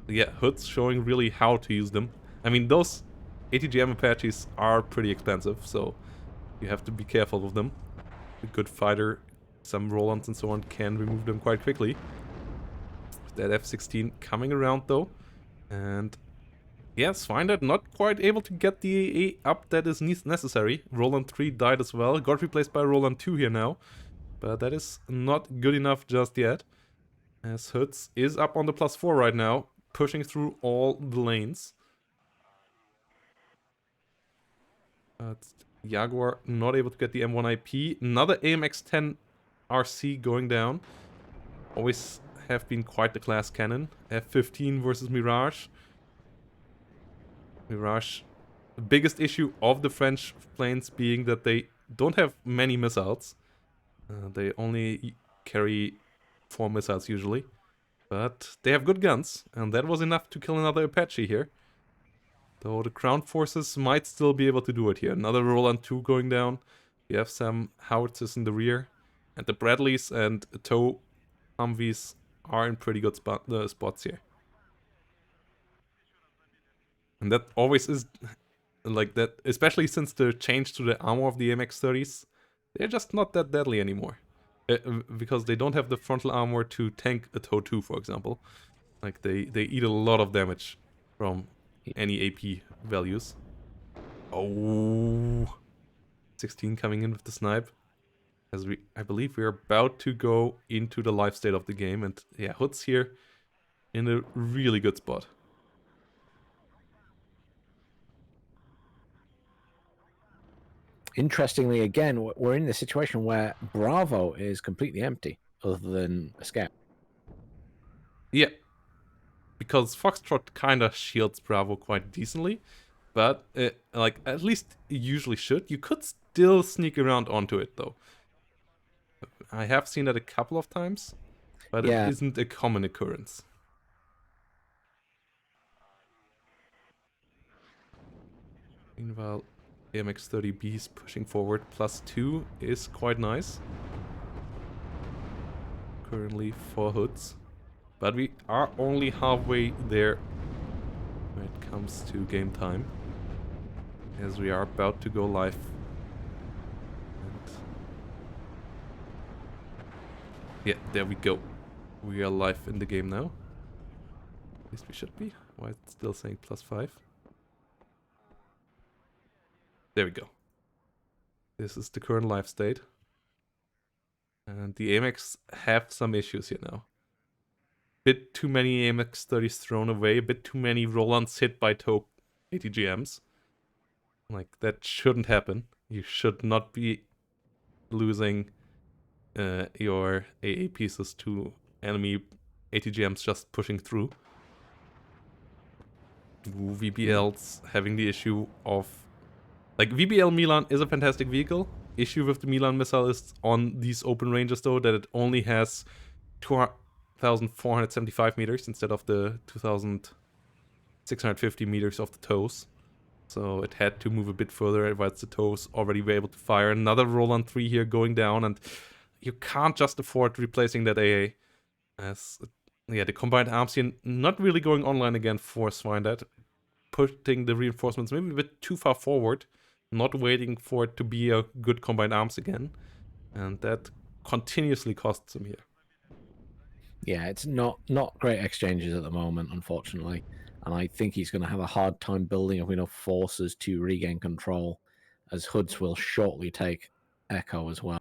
yeah, Hoodz showing really how to use them. I mean, those ATGM Apaches are pretty expensive, so you have to be careful with them. A good fighter, some roll-ons and so on, can remove them quite quickly. That F-16 coming around though, and yeah, Swinedad not quite able to get the AA up that is necessary. Roland 3 died as well, got replaced by Roland 2 here now, but that is not good enough just yet. As Hoodz is up on the +4 right now, pushing through all the lanes. But Jaguar not able to get the M1 IP. Another AMX-10 RC going down. Always have been quite the class cannon. F-15 versus Mirage. Mirage, the biggest issue of the French planes being that they don't have many missiles. They only carry 4 missiles usually. But they have good guns, and that was enough to kill another Apache here. Though the ground forces might still be able to do it here. Another Roland 2 going down. We have some howitzers in the rear. And the Bradleys and tow Humvees are in pretty good spots here. And that always is like that, especially since the change to the armor of the MX-30s. They're just not that deadly anymore. Because they don't have the frontal armor to tank a tow 2, for example. Like, they eat a lot of damage from any AP values. Oh, 16 coming in with the snipe. As I believe we're about to go into the life state of the game. And yeah, Hoodz here in a really good spot. Interestingly, again, we're in the situation where Bravo is completely empty, other than a scout. Yeah, because Foxtrot kind of shields Bravo quite decently, but like at least you usually should. You could still sneak around onto it though. I have seen that a couple of times, but Yeah. it isn't a common occurrence. Meanwhile, AMX-30B is pushing forward. +2 is quite nice. Currently 4 Hoodz. But we are only halfway there when it comes to game time. As we are about to go live. And yeah, there we go. We are live in the game now. At least we should be. Why is it still saying +5? There we go. This is the current live state. And the AMX have some issues here now. Bit too many AMX-30s thrown away, a bit too many Rolands hit by tow ATGMs. Like, that shouldn't happen. You should not be losing your AA pieces to enemy ATGMs just pushing through. VBL's having the issue of... Like, VBL Milan is a fantastic vehicle. Issue with the Milan missile is on these open ranges, though, that it only has 2,475 meters instead of the 2,650 meters of the toes. So it had to move a bit further, whilst the toes already were able to fire. Another Roland 3 here going down, and you can't just afford replacing that AA. As yeah, the combined arms here not really going online again for Swinedad, putting the reinforcements maybe a bit too far forward, not waiting for it to be a good combined arms again, and that continuously costs him here. Yeah, it's not great exchanges at the moment, unfortunately, and I think he's going to have a hard time building up enough forces to regain control, as Hoodz will shortly take Echo as well.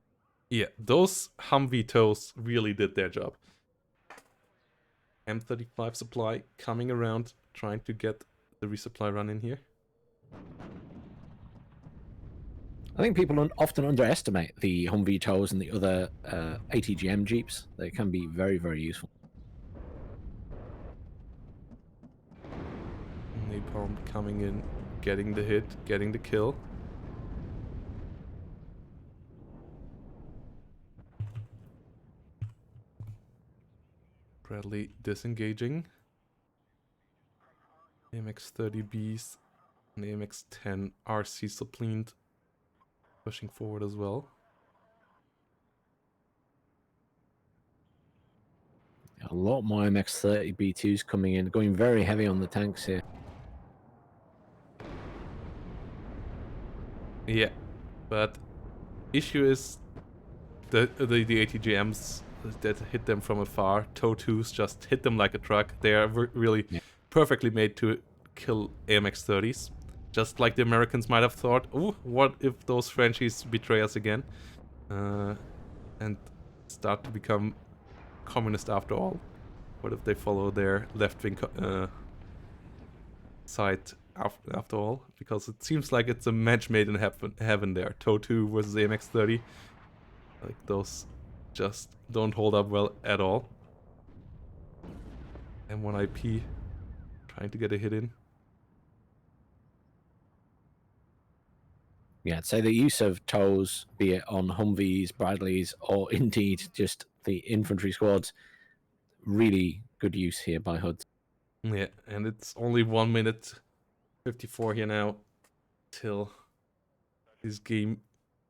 Yeah, those Humvee toes really did their job. M35 supply coming around, trying to get the resupply run in here. I think people often underestimate the Humvee tows and the other ATGM Jeeps. They can be very, very useful. Napalm coming in, getting the hit, getting the kill. Bradley disengaging. AMX-30Bs and AMX-10 RC supplaned, pushing forward as well. A lot more MX-30 B2s coming in, going very heavy on the tanks here. Yeah, but issue is the ATGMs that hit them from afar. Tow 2s just hit them like a truck. They are really perfectly made to kill AMX-30s. Just like the Americans might have thought, oh, what if those Frenchies betray us again? And start to become communist after all. What if they follow their left-wing side after all? Because it seems like it's a match made in heaven there. Tow 2 versus AMX-30. Like, those just don't hold up well at all. M1 IP trying to get a hit in. Yeah, I'd say the use of tows, be it on Humvees, Bradleys, or indeed just the infantry squads, really good use here by Hoodz. Yeah, and it's only 1 minute 54 here now till this game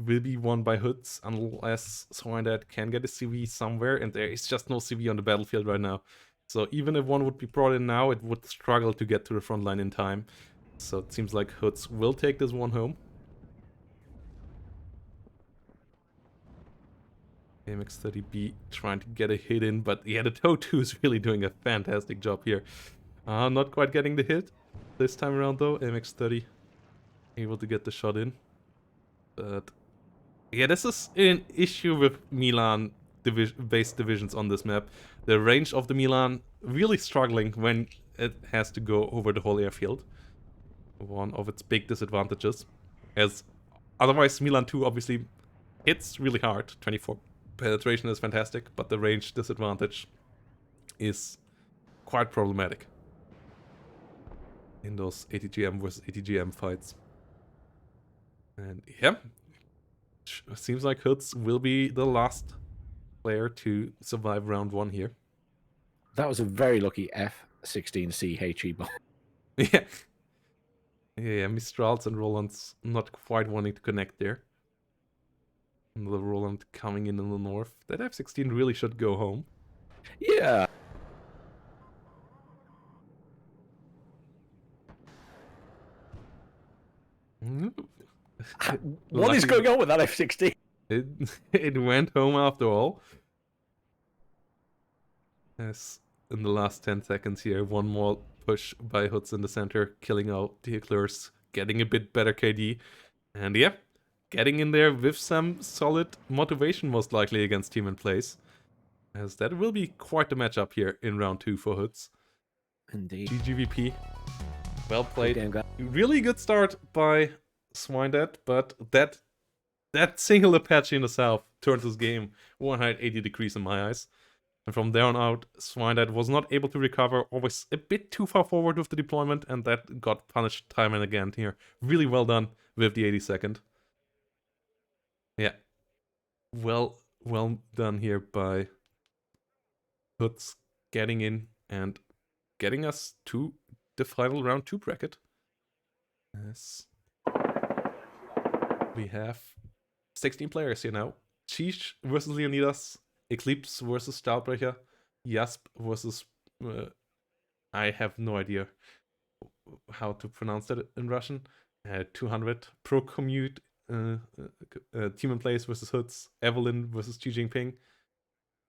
will be won by Hoodz, unless Swinedad can get a CV somewhere, and there is just no CV on the battlefield right now. So even if one would be brought in now, it would struggle to get to the front line in time. So it seems like Hoodz will take this one home. AMX-30B trying to get a hit in, but yeah, the Tow 2 is really doing a fantastic job here. Not quite getting the hit this time around though. AMX-30 able to get the shot in. But yeah, this is an issue with Milan based divisions on this map. The range of the Milan really struggling when it has to go over the whole airfield. One of its big disadvantages. As otherwise Milan 2 obviously hits really hard. 24 penetration is fantastic, but the range disadvantage is quite problematic in those ATGM versus ATGM fights. And yeah, seems like Hoodz will be the last player to survive round 1 here. That was a very lucky F-16C HE bomb. Yeah. Yeah, Mistrals and Rolands not quite wanting to connect there. Another Roland coming in the north. That F-16 really should go home. Yeah. What is going on with that F-16? It went home after all. As in the last 10 seconds here, one more push by Hoodz in the center, killing out the Eclairs, getting a bit better KD. And yeah, getting in there with some solid motivation most likely against Tmanplays. As that will be quite the matchup here in round 2 for Hoodz. Indeed. GGVP. Well played. Good game, Really good start by Swinedad, but that single Apache in the south turned this game 180 degrees in my eyes. And from there on out, Swinedad was not able to recover, always a bit too far forward with the deployment, and that got punished time and again here. Really well done with the 82nd. Yeah. Well done here by Hoodz, getting in and getting us to the final round 2 bracket. Yes. We have 16 players here now. Cheech versus Leonidas, Eclipse versus Stahlbrecher, Jasp versus... I have no idea how to pronounce that in Russian. 200, Pro Commute, Tmanplays versus Hoodz, Evelyn versus Xi Jinping,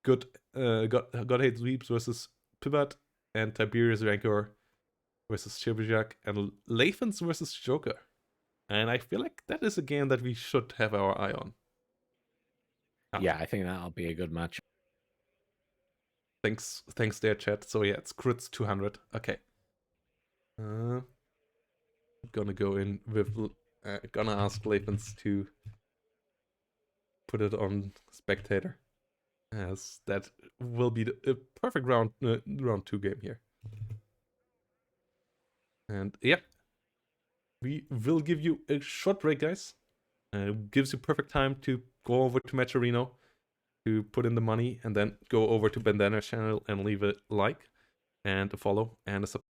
God Hates Weeps versus Pivot, and Tiberius Rancor versus Sibirjak, and Lathans versus Joker. And I feel like that is a game that we should have our eye on. Yeah, I think that'll be a good match. Thanks there, chat. So yeah, it's Crits 200. Okay. Gonna go in with... gonna ask Lathans to put it on spectator, as that will be a perfect round 2 game here. And yeah, we will give you a short break, guys. Gives you perfect time to go over to Matcherino to put in the money, and then go over to Bandana's channel and leave a like and a follow and a subscribe.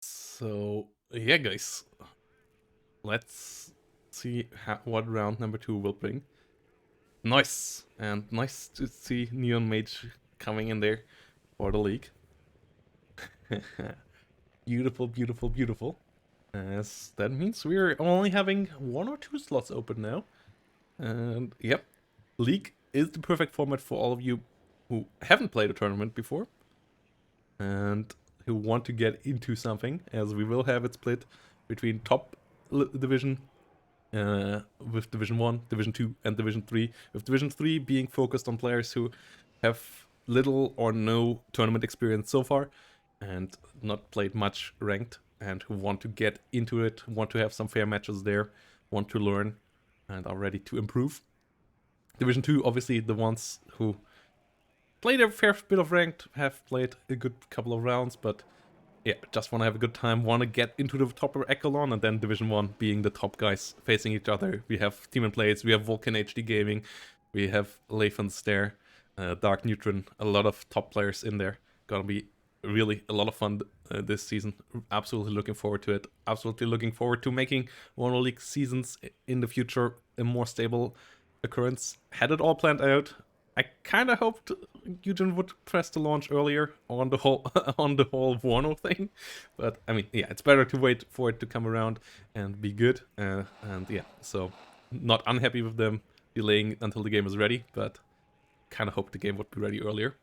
So yeah, guys, let's see what round number 2 will bring. Nice, and nice to see Neon Mage coming in there for the league. Beautiful, beautiful, beautiful. As that means we're only having 1 or 2 slots open now. And yep, League is the perfect format for all of you who haven't played a tournament before and who want to get into something, as we will have it split between top division with Division 1, Division 2, and Division 3, with Division 3 being focused on players who have little or no tournament experience so far and not played much ranked, and who want to get into it, want to have some fair matches there, want to learn, and are ready to improve. Division 2, obviously the ones who played a fair bit of ranked, have played a good couple of rounds, but yeah, just want to have a good time, want to get into the top echelon. And then Division 1 being the top guys facing each other. We have Tmanplays, we have Vulcan HD Gaming, we have Lathans there, Dark Neutron, a lot of top players in there. Gonna be really a lot of fun this season. Absolutely looking forward to it. Absolutely looking forward to making WARNO League seasons in the future a more stable occurrence. Had it all planned out. I kind of hoped Eugen would press the launch earlier on the whole WARNO thing, but I mean, yeah, it's better to wait for it to come around and be good. And yeah, so not unhappy with them delaying until the game is ready, but kind of hope the game would be ready earlier.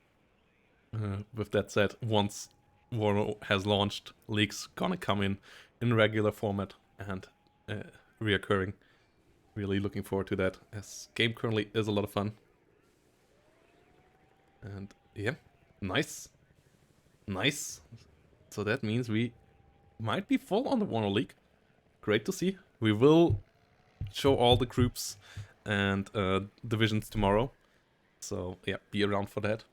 With that said, once WARNO has launched, leagues gonna come in regular format and reoccurring. Really looking forward to that, as game currently is a lot of fun. And yeah, nice. Nice. So that means we might be full on the WARNO League. Great to see. We will show all the groups and divisions tomorrow. So yeah, be around for that.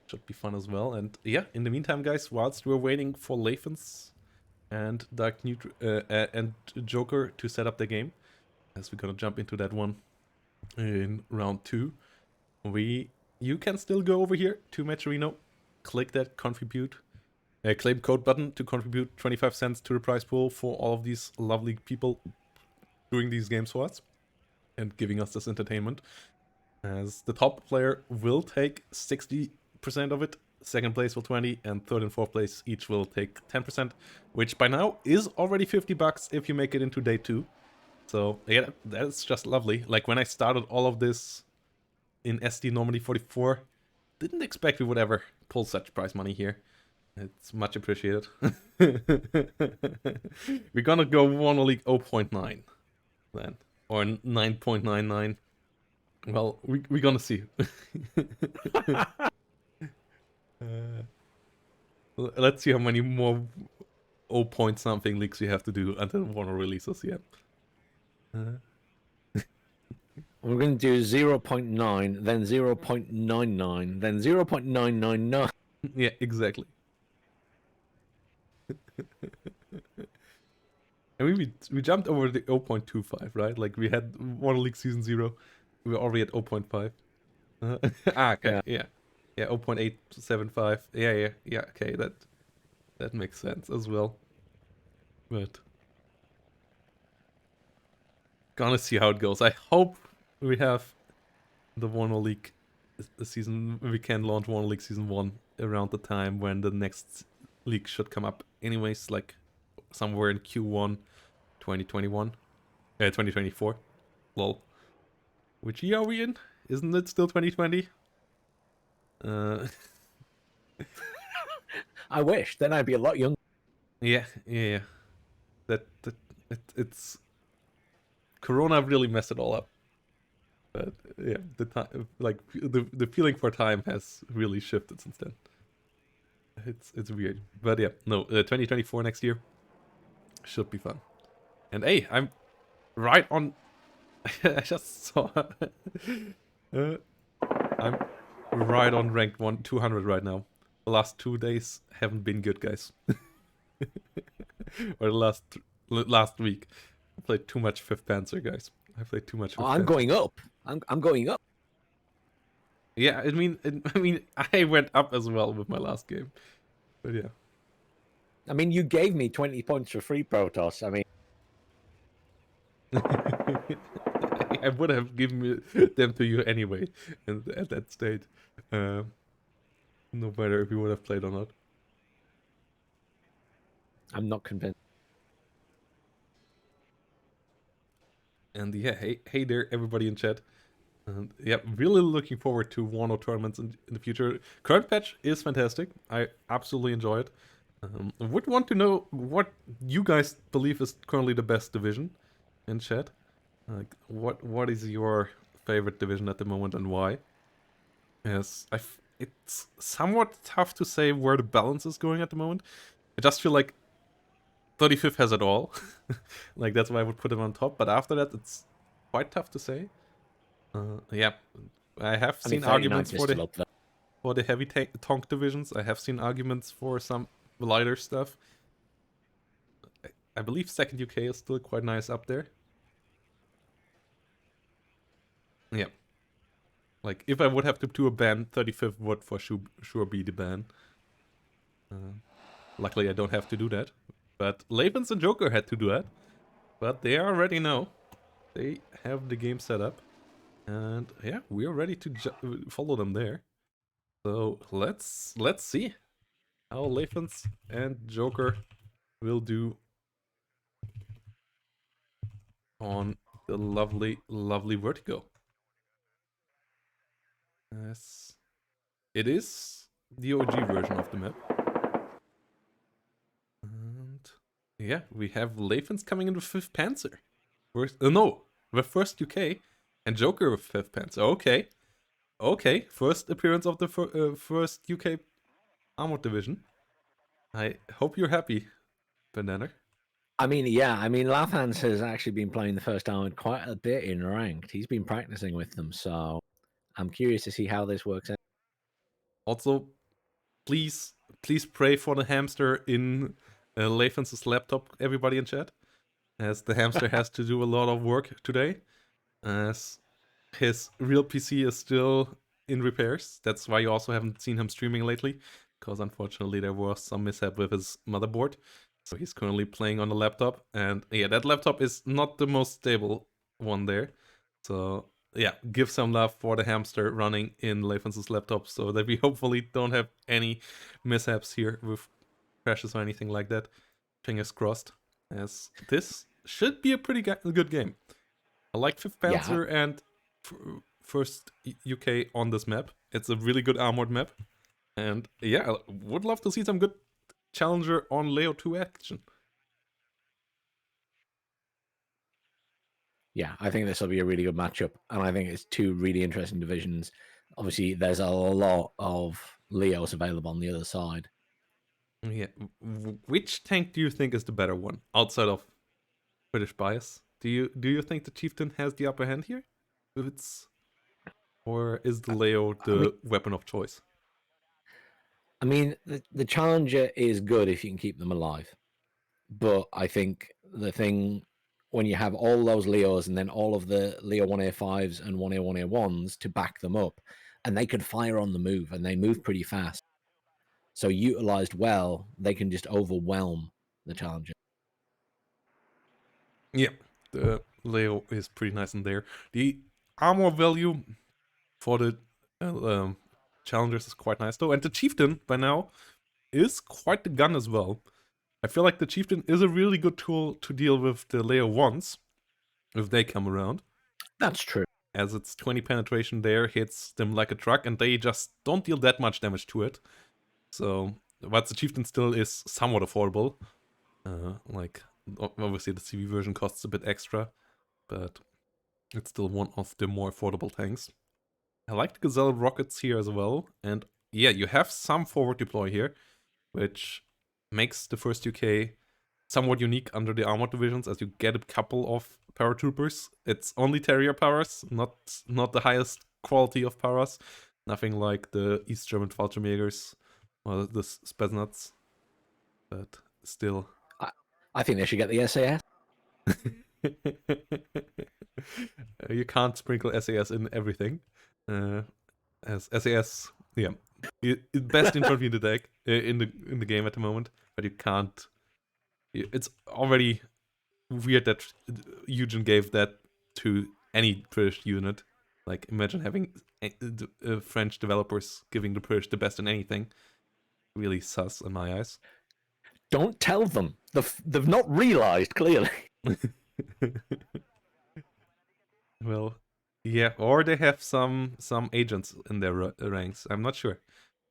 Should be fun as well. And yeah, in the meantime, guys, whilst we're waiting for Lathans and and Joker to set up the game, as we're gonna jump into that one in round 2, you can still go over here to Matcherino, click that contribute, claim code button to contribute 25 cents to the prize pool for all of these lovely people doing these games for us and giving us this entertainment. As the top player will take 60% of it, second place will 20, and third and fourth place each will take 10%, which by now is already $50 if you make it into day 2. So yeah, that's just lovely. Like when I started all of this in SD Normandy 44, didn't expect we would ever pull such prize money here. It's much appreciated. We're gonna go WARNO League 0.9 then, or 9.99. Well, we're gonna see. Let's see how many more 0 point something leagues we have to do until WARNO releases. Yeah. We're going to do 0.9, then 0.99, then 0.999. Yeah, exactly. I mean, we jumped over the 0.25, right? Like, we had Warner League Season 0. We were already at 0.5. Okay, yeah. Yeah, 0.875. Yeah, okay, that makes sense as well. But gonna see how it goes. I hope we have the Warner League season, we can launch Warner League Season 1 around the time when the next league should come up anyways, like somewhere in Q1 2021. 2024. Lol. Which year are we in? Isn't it still 2020? I wish. Then I'd be a lot younger. Yeah. It's Corona really messed it all up. But yeah, the time, like the feeling for time has really shifted since then. It's weird, but yeah, no, 2024 next year should be fun. And hey, I'm right on. I just saw. I'm right on ranked 200 right now. The last 2 days haven't been good, guys. Or the last week, I played too much 5th Panzer, guys. I played too much. I'm going up. I'm going up. Yeah, I mean, I went up as well with my last game, but yeah. I mean, you gave me 20 points for free Protoss. I mean, I would have given them to you anyway, and at that state, no matter if you would have played or not. I'm not convinced. And yeah, hey there, everybody in chat. And yeah, really looking forward to WARNO tournaments in the future. Current patch is fantastic. I absolutely enjoy it. Would want to know what you guys believe is currently the best division in chat. Like, what is your favorite division at the moment and why? Yes, it's somewhat tough to say where the balance is going at the moment. I just feel like 35th has it all. Like, that's why I would put him on top. But after that, it's quite tough to say. Yeah, I have seen arguments for the heavy tonk divisions. I have seen arguments for some lighter stuff. I believe 2nd UK is still quite nice up there. Yeah. Like, if I would have to do a ban, 35th would for sure be the ban. Luckily, I don't have to do that. But Lathans and Joker had to do that. But they already know. They have the game set up. And yeah, we are ready to follow them there. So let's see how Lathans and Joker will do on the lovely Vertigo. Yes, it is the OG version of the map. And yeah, we have Lathans coming in with 5th Panzer. With 1st UK and Joker with 5th Panzer. Okay, first appearance of the 1st UK Armored Division. I hope you're happy, Banana. I mean, yeah. I mean, Lathans has actually been playing the 1st Armored quite a bit in ranked. He's been practicing with them, so I'm curious to see how this works out. Also, please pray for the hamster in Lathans' laptop, everybody in chat, as the hamster has to do a lot of work today, as his real PC is still in repairs. That's why you also haven't seen him streaming lately, because unfortunately there was some mishap with his motherboard. So he's currently playing on the laptop, and yeah, that laptop is not the most stable one there. So yeah, give some love for the hamster running in Lathans' laptop so that we hopefully don't have any mishaps here with crashes or anything like that. Fingers crossed, as this should be a pretty good game. I like 5th Panzer and 1st UK on this map. It's a really good armored map. And yeah, I would love to see some good Challenger on Leo 2 action. Yeah, I think this will be a really good matchup, and I think it's 2 really interesting divisions. Obviously, there's a lot of Leos available on the other side. Yeah, which tank do you think is the better one outside of British bias? Do you think the Chieftain has the upper hand here, or is the Leo the weapon of choice? I mean, the Challenger is good if you can keep them alive. But I think the thing, when you have all those Leos and then all of the Leo 1A5s and 1A1A1s to back them up, and they can fire on the move, and they move pretty fast. So utilized well, they can just overwhelm the challenger. Yeah, the Leo is pretty nice in there. The armor value for the challengers is quite nice though, and the chieftain by now is quite the gun as well. I feel like the chieftain is a really good tool to deal with the Leo 1s if they come around, That's true. as its 20 penetration there hits them like a truck, and they just don't deal that much damage to it. So, but the chieftain still is somewhat affordable. Like, obviously the CV version costs a bit extra, but it's still one of the more affordable tanks. I like the Gazelle rockets here as well, and yeah, you have some forward deploy here, which makes the first UK somewhat unique under the armored divisions, as you get a couple of paratroopers. It's only Terrier powers, not the highest quality of powers. Nothing like the East German Fallschirmjägers or the Spetsnaz, but still. I think they should get the SAS. You can't sprinkle SAS in everything. As SAS, yeah, best infantry in the deck in the game at the moment, but you can't. It's already weird that Eugen gave that to any British unit. Like, imagine having French developers giving the British the best in anything. Really sus in my eyes. Don't tell them. They've not realized, clearly. Well, yeah, or they have some agents in their ranks. I'm not sure.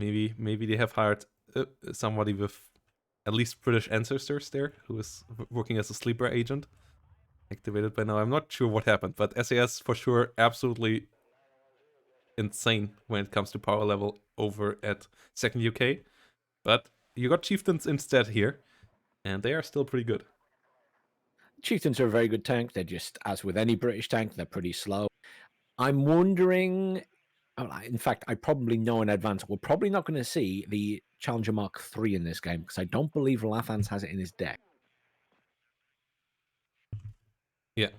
Maybe they have hired somebody with at least British ancestors there, who is working as a sleeper agent, activated by now. I'm not sure what happened, but SAS for sure absolutely insane when it comes to power level over at 2nd UK. But you got chieftains instead here, and they are still pretty good. Chieftains are a very good tank. They're just, as with any British tank, they're pretty slow. I'm wondering, in fact, I probably know in advance, we're probably not going to see the Challenger Mark III in this game, because I don't believe Lathans has it in his deck. Yeah.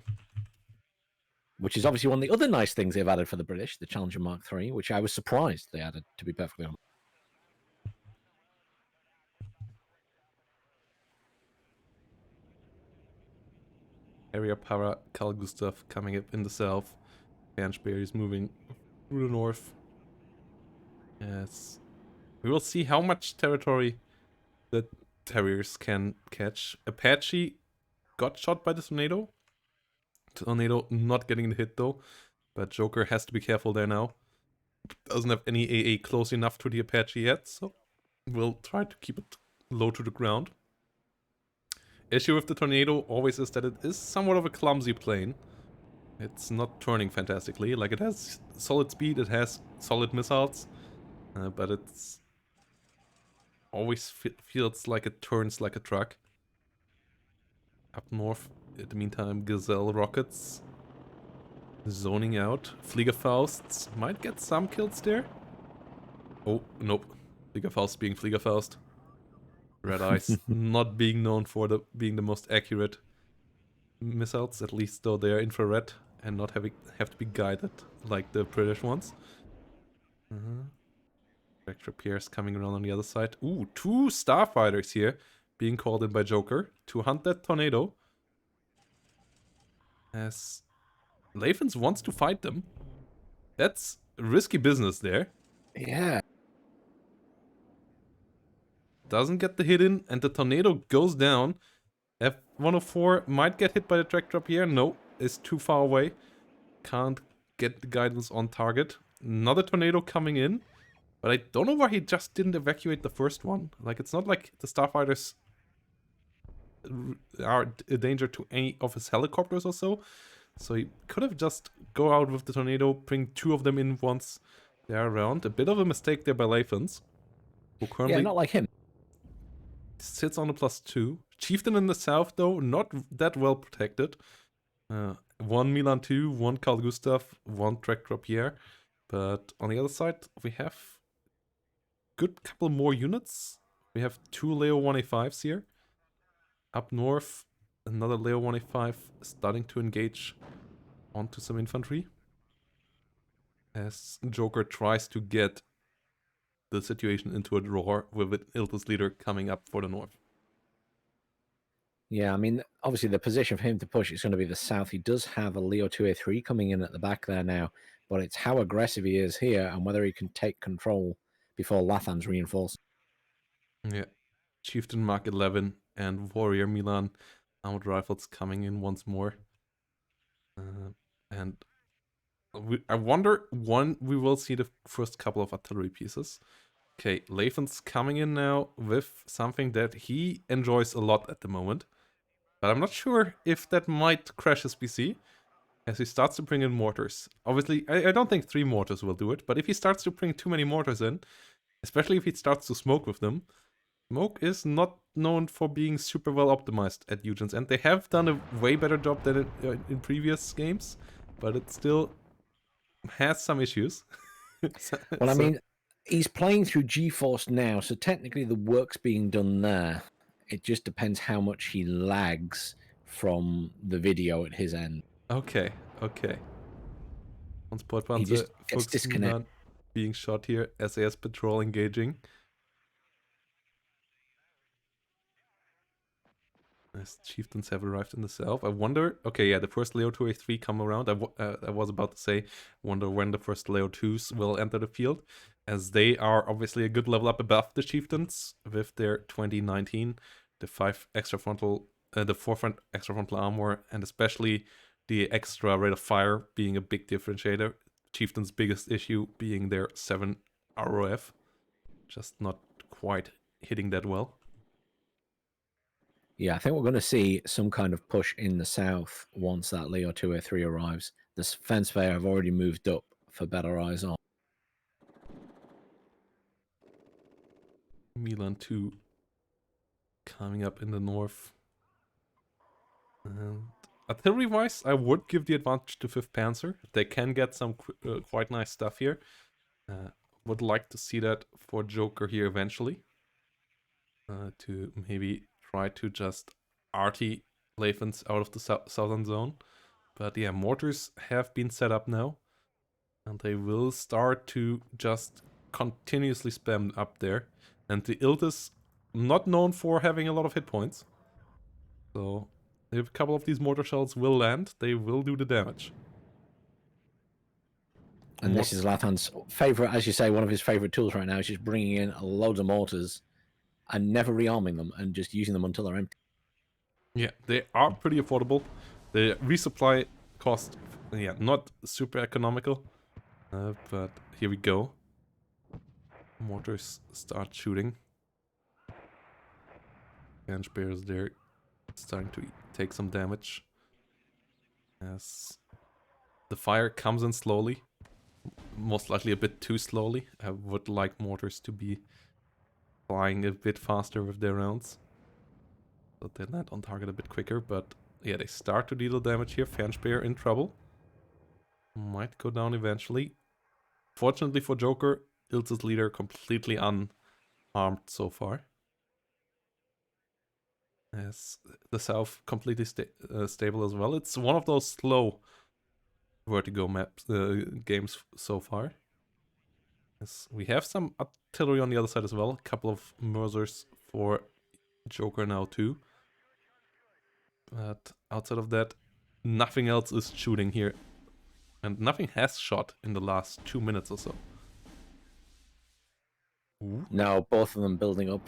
Which is obviously one of the other nice things they've added for the British, the Challenger Mark III, which I was surprised they added, to be perfectly honest. Area Para, Carl Gustav coming up in the south. Banchberry is moving through the north. Yes. We will see how much territory the Terriers can catch. Apache got shot by the tornado. Tornado not getting the hit though. But Joker has to be careful there now. Doesn't have any AA close enough to the Apache yet, so we'll try to keep it low to the ground. Issue with the tornado always is that it is somewhat of a clumsy plane. It's not turning fantastically. Like, it has solid speed, it has solid missiles, but it's always feels like it turns like a truck. Up north, in the meantime, Gazelle rockets zoning out. Fliegerfausts might get some kills there. Oh, nope. Fliegerfaust being Fliegerfaust. Red Eyes not being known for being the most accurate missiles, at least though they are infrared and not have to be guided like the British ones. Vector Pierce coming around on the other side. Ooh, 2 starfighters here being called in by Joker to hunt that tornado. As Lathans wants to fight them. That's risky business there. Yeah. Doesn't get the hit in, and the tornado goes down. F-104 might get hit by the track drop here. No, is too far away. Can't get the guidance on target. Another tornado coming in. But I don't know why he just didn't evacuate the first one. Like, it's not like the starfighters are a danger to any of his helicopters or so. So he could have just go out with the tornado, bring 2 of them in once they're around. A bit of a mistake there by Lathans, who currently not like him. sits on a +2. Chieftain in the south, though, not that well protected. 1 Milan 2, 1 Carl Gustav, 1 Tractor Pierre. But on the other side, we have good couple more units. We have 2 Leo 1A5s here. Up north, another Leo 185 starting to engage onto some infantry. As Joker tries to get the situation into a draw with an Iltis leader coming up for the north. Yeah, I mean, obviously the position for him to push is going to be the south. He does have a Leo 2A3 coming in at the back there now, but it's how aggressive he is here and whether he can take control before Lathans reinforce. Yeah. Chieftain Mark 11 and Warrior Milan armored rifles coming in once more. And I wonder when we will see the first couple of artillery pieces. Okay, Lathans coming in now with something that he enjoys a lot at the moment. But I'm not sure if that might crash his PC as he starts to bring in mortars. Obviously, I don't think 3 mortars will do it, but if he starts to bring too many mortars in, especially if he starts to smoke with them, smoke is not known for being super well optimized at Eugen's end. They have done a way better job than in previous games, but it still has some issues. Well, I mean, he's playing through GeForce now, so technically the work's being done there. It just depends how much he lags from the video at his end. Okay. He just gets disconnected. Being shot here, SAS patrol engaging. As chieftains have arrived in the south. I wonder... Okay, yeah, the first Leo 2A3 come around. I was about to say, wonder when the first Leo 2s will enter the field, as they are obviously a good level up above the chieftains with their 2019, the 5 extra frontal, the 4 front extra frontal armor, and especially the extra rate of fire being a big differentiator. Chieftains' biggest issue being their 7 ROF, just not quite hitting that well. Yeah, I think we're going to see some kind of push in the south once that Leo 2A3 arrives. The fence fair have already moved up for better eyes on. Milan 2 coming up in the north. And artillery-wise, I would give the advantage to 5th Panzer. They can get some quite nice stuff here. Would like to see that for Joker here eventually. To maybe try to just arty Lathans out of the southern zone. But yeah, mortars have been set up now. And they will start to just continuously spam up there. And the Iltis, not known for having a lot of hit points. So if a couple of these mortar shells will land, they will do the damage. And this is Lathan's favorite, as you say, one of his favorite tools right now is just bringing in loads of mortars and never rearming them and just using them until they're empty. Yeah, they are pretty affordable. The resupply cost, yeah, not super economical. But here we go. Mortars start shooting. Bench bears there starting to take some damage. As the fire comes in slowly. Most likely a bit too slowly. I would like mortars to be flying a bit faster with their rounds. So they land on target a bit quicker, but yeah, they start to deal damage here. Fenspear in trouble. Might go down eventually. Fortunately for Joker, Iltis leader completely unharmed so far. As the south completely stable as well. It's one of those slow vertigo maps games so far. Yes, we have some artillery on the other side as well. A couple of Mersers for Joker now too. But outside of that, nothing else is shooting here. And nothing has shot in the last 2 minutes or so. Ooh. Now both of them building up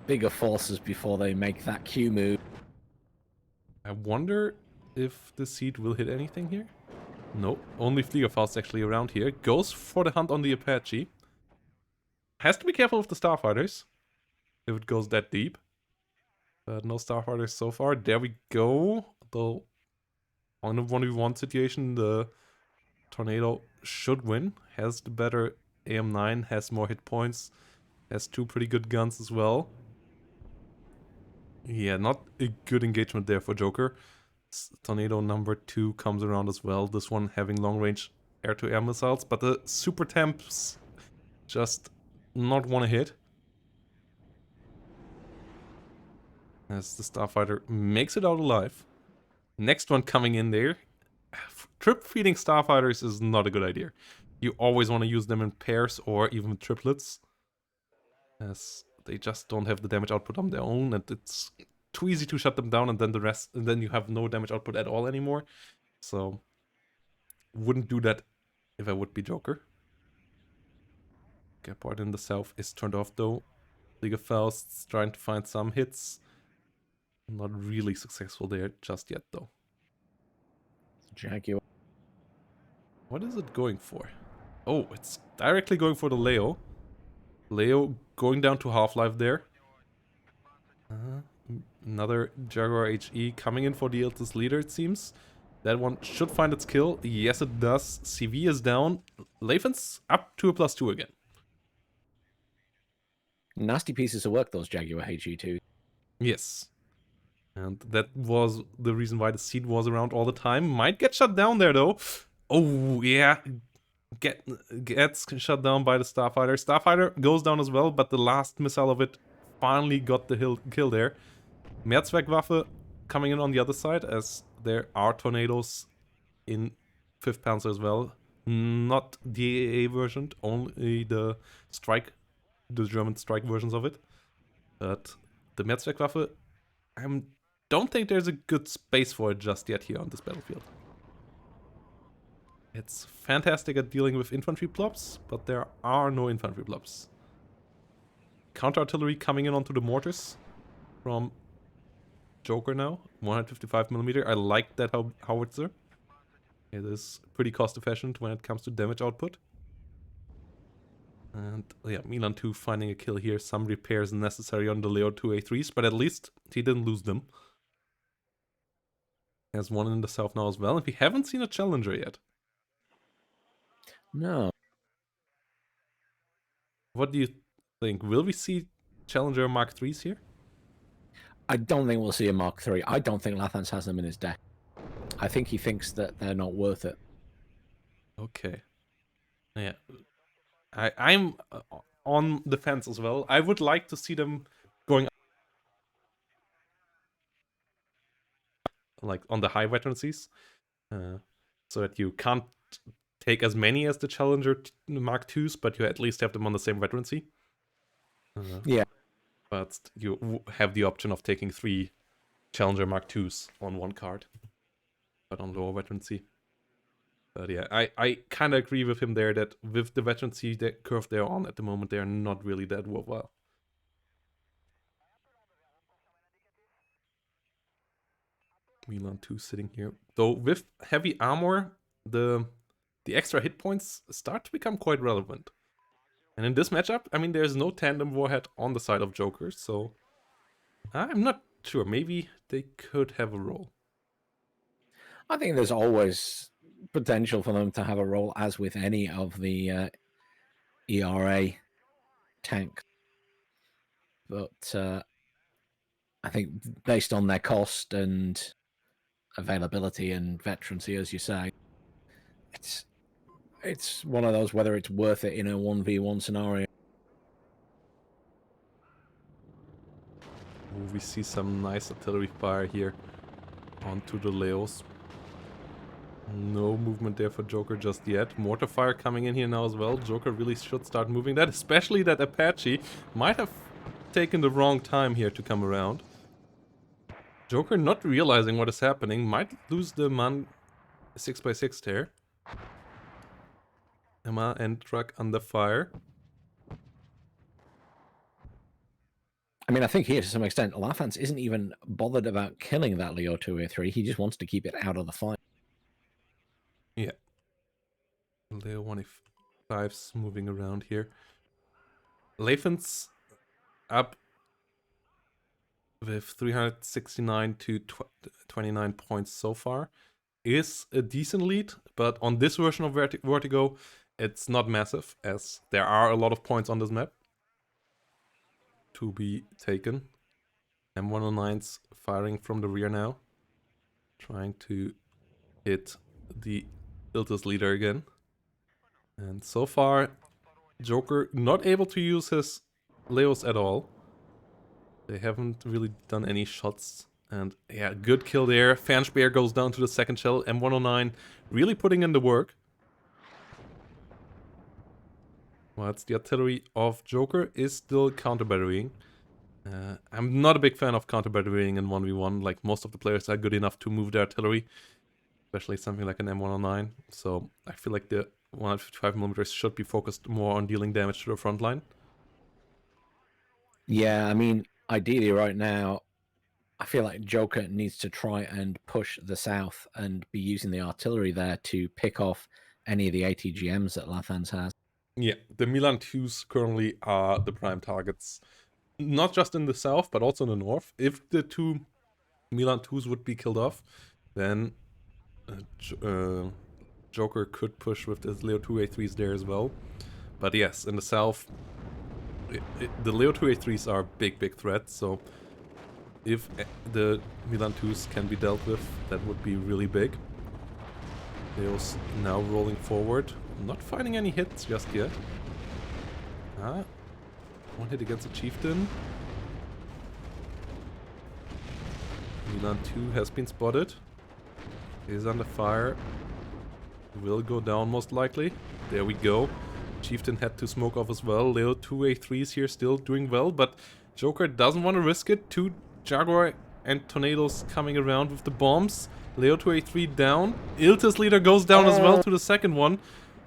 bigger forces before they make that Q move. I wonder if the seed will hit anything here. No, only Fliegerfaust actually around here. Goes for the hunt on the Apache. Has to be careful with the Starfighters if it goes that deep. But no Starfighters so far. There we go. Though on a 1v1 situation, the Tornado should win. Has the better AM9, has more hit points. Has 2 pretty good guns as well. Yeah, not a good engagement there for Joker. Tornado number 2 comes around as well. This one having long-range air-to-air missiles, but the super temps just not want to hit. as the Starfighter makes it out alive. Next one coming in there. Trip feeding Starfighters is not a good idea. You always want to use them in pairs or even triplets, as they just don't have the damage output on their own, and it's too easy to shut them down, and then you have no damage output at all anymore. So wouldn't do that if I would be Joker. Gepard in the south is turned off though. League of Fausts trying to find some hits. Not really successful there just yet though. Jaguar. What is it going for? Oh, it's directly going for the Leo. Leo going down to half-life there. Another Jaguar HE coming in for the Iltis leader, it seems. That one should find its kill. Yes, it does. CV is down. Lathans up to a +2 again. Nasty pieces of work, those Jaguar HE2. Yes. And that was the reason why the seed was around all the time. Might get shut down there, though. Oh, yeah. Gets shut down by the Starfighter. Starfighter goes down as well, but the last missile of it finally got the kill there. Mehrzweckwaffe coming in on the other side, as there are tornadoes in 5th Panzer as well. Not the AA version, only the German strike versions of it. But the Mehrzweckwaffe, I don't think there's a good space for it just yet here on this battlefield. It's fantastic at dealing with infantry plops, but there are no infantry plops. Counter-artillery coming in onto the mortars from Joker now. 155mm. I like that howitzer. It is pretty cost efficient when it comes to damage output. And yeah, Milan 2 finding a kill here. Some repairs necessary on the Leo 2A3s, but at least he didn't lose them. There's one in the south now as well, and we haven't seen a Challenger yet. No. What do you think? Will we see Challenger Mark 3s here? I don't think we'll see a Mark III. I don't think Lathans has them in his deck. I think he thinks that they're not worth it. Okay. Yeah. I'm on the fence as well. I would like to see them going like on the high veterancies, so that you can't take as many as the Challenger Mark IIs, but you at least have them on the same veterancy. Yeah. But you have the option of taking 3 Challenger Mark IIs on one card, but on lower veterancy. But yeah, I kind of agree with him there that with the veterancy curve they're on at the moment, they're not really that worthwhile. Milan 2 sitting here. Though with heavy armor, the extra hit points start to become quite relevant. And in this matchup, I mean, there's no tandem warhead on the side of Joker, so I'm not sure. Maybe they could have a role. I think there's always potential for them to have a role, as with any of the ERA tanks. But I think based on their cost and availability and veterancy, as you say, it's one of those whether it's worth it in a 1v1 scenario. We see some nice artillery fire here onto the Leos. No movement there for Joker just yet. Mortar fire coming in here now as well. Joker really should start moving that, especially that Apache might have taken the wrong time here to come around. Joker, not realizing what is happening, might lose the Man 6x6 there. Emma and truck under fire. I mean, I think here to some extent, Lathans isn't even bothered about killing that Leo 2A3. He just wants to keep it out of the fight. Yeah. Leo 1A5's moving around here. Lathans up with 369 to 29 points so far. Is a decent lead, but on this version of Vertigo, it's not massive, as there are a lot of points on this map to be taken. M109's firing from the rear now, trying to hit the Iltis leader again. And so far, Joker not able to use his Leos at all. They haven't really done any shots. And yeah, good kill there. Fanspeer goes down to the second shell. M109 really putting in the work. Whilst the artillery of Joker is still counter-batterying. I'm not a big fan of counter-batterying in 1v1. Like, most of the players are good enough to move their artillery. Especially something like an M109. So I feel like the 155mm should be focused more on dealing damage to the front line. Yeah, I mean, ideally right now, I feel like Joker needs to try and push the south and be using the artillery there to pick off any of the ATGMs that Lathans has. Yeah, the Milan 2s currently are the prime targets. Not just in the south, but also in the north. If the two Milan 2s would be killed off, then Joker could push with the Leo 2A3s there as well. But yes, in the south, the Leo 2A3s are big threats, so if the Milan 2s can be dealt with, that would be really big. Leo's now rolling forward, not finding any hits just yet. One hit against the Chieftain. Milan 2 has been spotted. Is under fire. Will go down most likely. There we go. Chieftain had to smoke off as well. Leo 2A3s here still doing well, but Joker doesn't want to risk it. Two Jaguar and Tornadoes coming around with the bombs. Leo 2A3 down. Iltis leader goes down as well to the second one.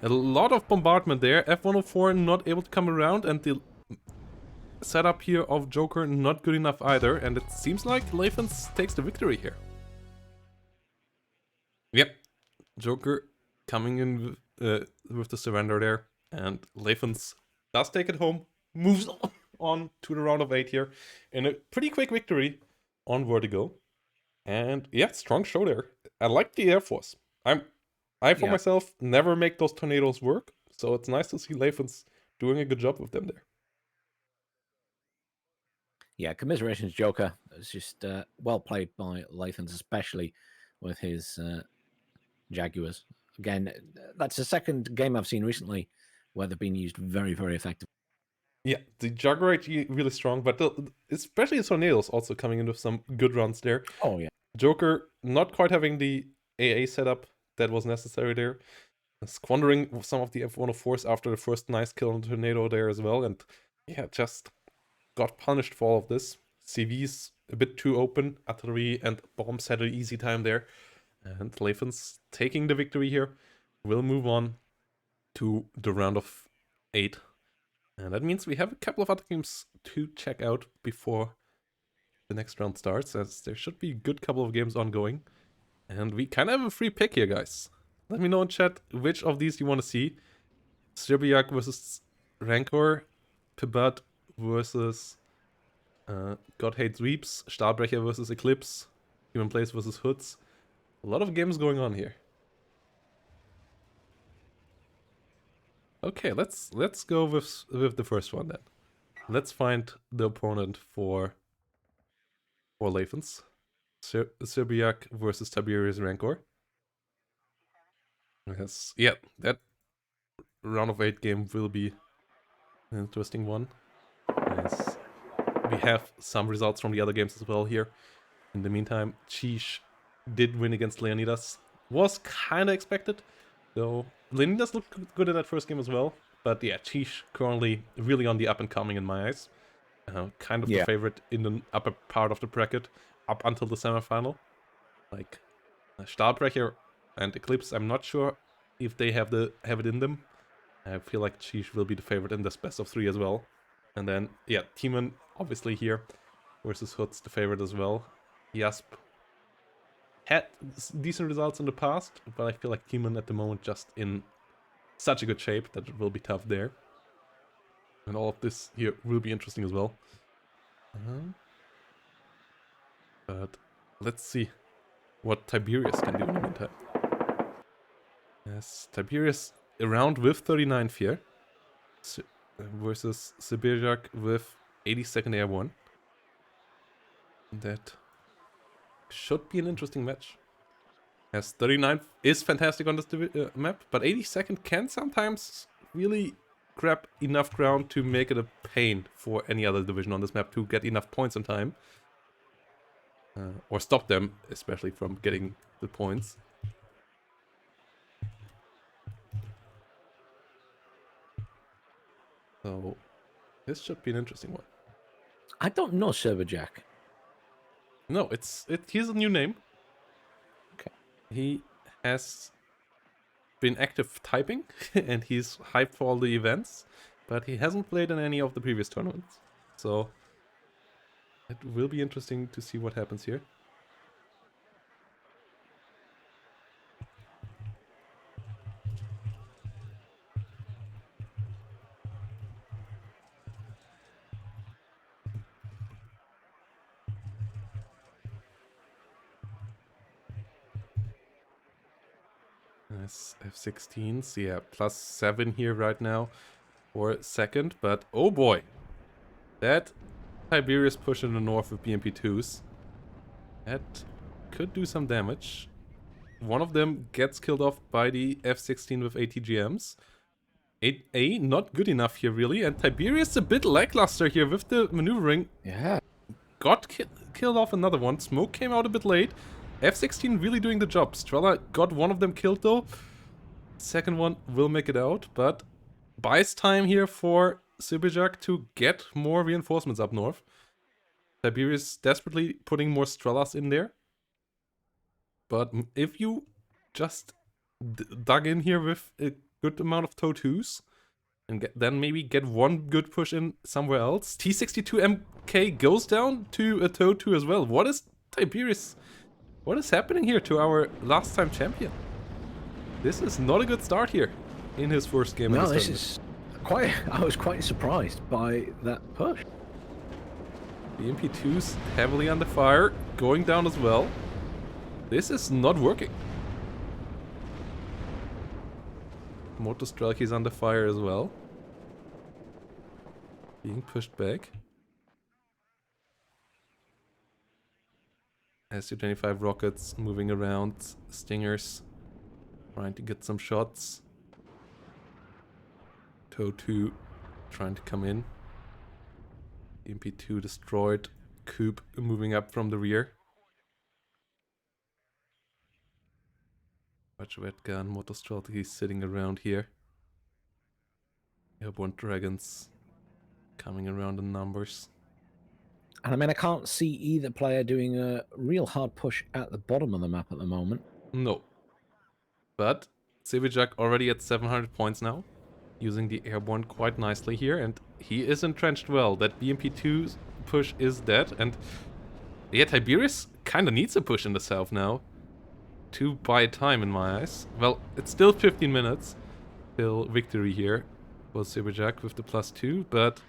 A lot of bombardment there. F104 not able to come around, and the setup here of Joker not good enough either. And it seems like Lathans takes the victory here. Yep. Joker coming in with the surrender there. And Lathans does take it home. Moves on to the round of 8 here. In a pretty quick victory on Vertigo. And yeah, strong show there. I like the Air Force. I for myself never make those tornadoes work. So it's nice to see Lathans doing a good job with them there. Yeah, commiserations, Joker. It's just well played by Lathans, especially with his Jaguars. Again, that's the second game I've seen recently where they've been used very effectively. Yeah, the Jaguar really strong, but especially the tornadoes also coming in with some good runs there. Oh, yeah. Joker not quite having the AA setup that was necessary there. Squandering some of the F104s after the first nice kill on the tornado there as well. And yeah, just got punished for all of this. CV's a bit too open. Artillery and bombs had an easy time there. And Lathans taking the victory here. Will move on to the round of 8. And that means we have a couple of other games to check out before the next round starts, as there should be a good couple of games ongoing. And we kind of have a free pick here, guys. Let me know in chat which of these you want to see. Sibirjak versus Rancor, Pibat versus God Hates Reaps, Starbrecher versus Eclipse, Tmanplays versus Hoodz. A lot of games going on here. Okay, let's go with the first one then. Let's find the opponent for Lathans. Sibirjak versus Tiberius Rancor. Yes, yeah, that round of 8 game will be an interesting one. Yes. We have some results from the other games as well here. In the meantime, Cheesh did win against Leonidas. Was kind of expected, though Leonidas looked good in that first game as well. But yeah, Cheesh currently really on the up and coming in my eyes. Kind of the favorite in the upper part of the bracket up until the semifinal. Like Starbrecher and Eclipse, I'm not sure if they have it in them. I feel like Cheesh will be the favorite in this best of 3 as well. And then, yeah, Timon obviously here versus Hoodz, the favorite as well. Jasp had decent results in the past, but I feel like Timon at the moment just in such a good shape that it will be tough there. And all of this here will be interesting as well. But let's see what Tiberius can do in the meantime. Yes, Tiberius around with 39 fear. Versus Sibirjak with 82nd Airborne. That should be an interesting match. As 39 is fantastic on this map, but 82nd can sometimes really grab enough ground to make it a pain for any other division on this map to get enough points in time. Or stop them, especially from getting the points. So, this should be an interesting one. I don't know Sibirjak. No, he's a new name. Okay. He has been active typing, and he's hyped for all the events, but he hasn't played in any of the previous tournaments. So, it will be interesting to see what happens here. Nice F-16s, yeah, +7 here right now for second, but oh boy, that Tiberius push in the north with BMP2s, that could do some damage. One of them gets killed off by the F-16 with ATGMs. 8A, not good enough here really, and Tiberius a bit lackluster here with the maneuvering. Yeah. Got killed off another one, smoke came out a bit late. F-16 really doing the job. Strela got one of them killed though. Second one will make it out, but buys time here for Sibirjak to get more reinforcements up north. Tiberius desperately putting more Strelas in there. But if you just dug in here with a good amount of TOW2s, and then maybe get one good push in somewhere else. T62MK goes down to a TOW2 as well. What is Tiberius? What is happening here to our last time champion? This is not a good start here in his first game. No, this is quite... I was quite surprised by that push. The MP2's heavily under fire, going down as well. This is not working. Motostrelk is under fire as well. Being pushed back. Su-25 rockets moving around. Stingers trying to get some shots. TOW2 trying to come in. MP2 destroyed. Coop moving up from the rear. Watch Red Gun, Motostrelk, he's sitting around here. Airborne Dragons coming around in numbers. And I mean, I can't see either player doing a real hard push at the bottom of the map at the moment. No. But Sibirjak already at 700 points now, using the airborne quite nicely here, and he is entrenched well. That BMP2 push is dead, and yeah, Tiberius kind of needs a push in the south now to buy time in my eyes. Well, it's still 15 minutes till victory here for Sibirjak with the +2, but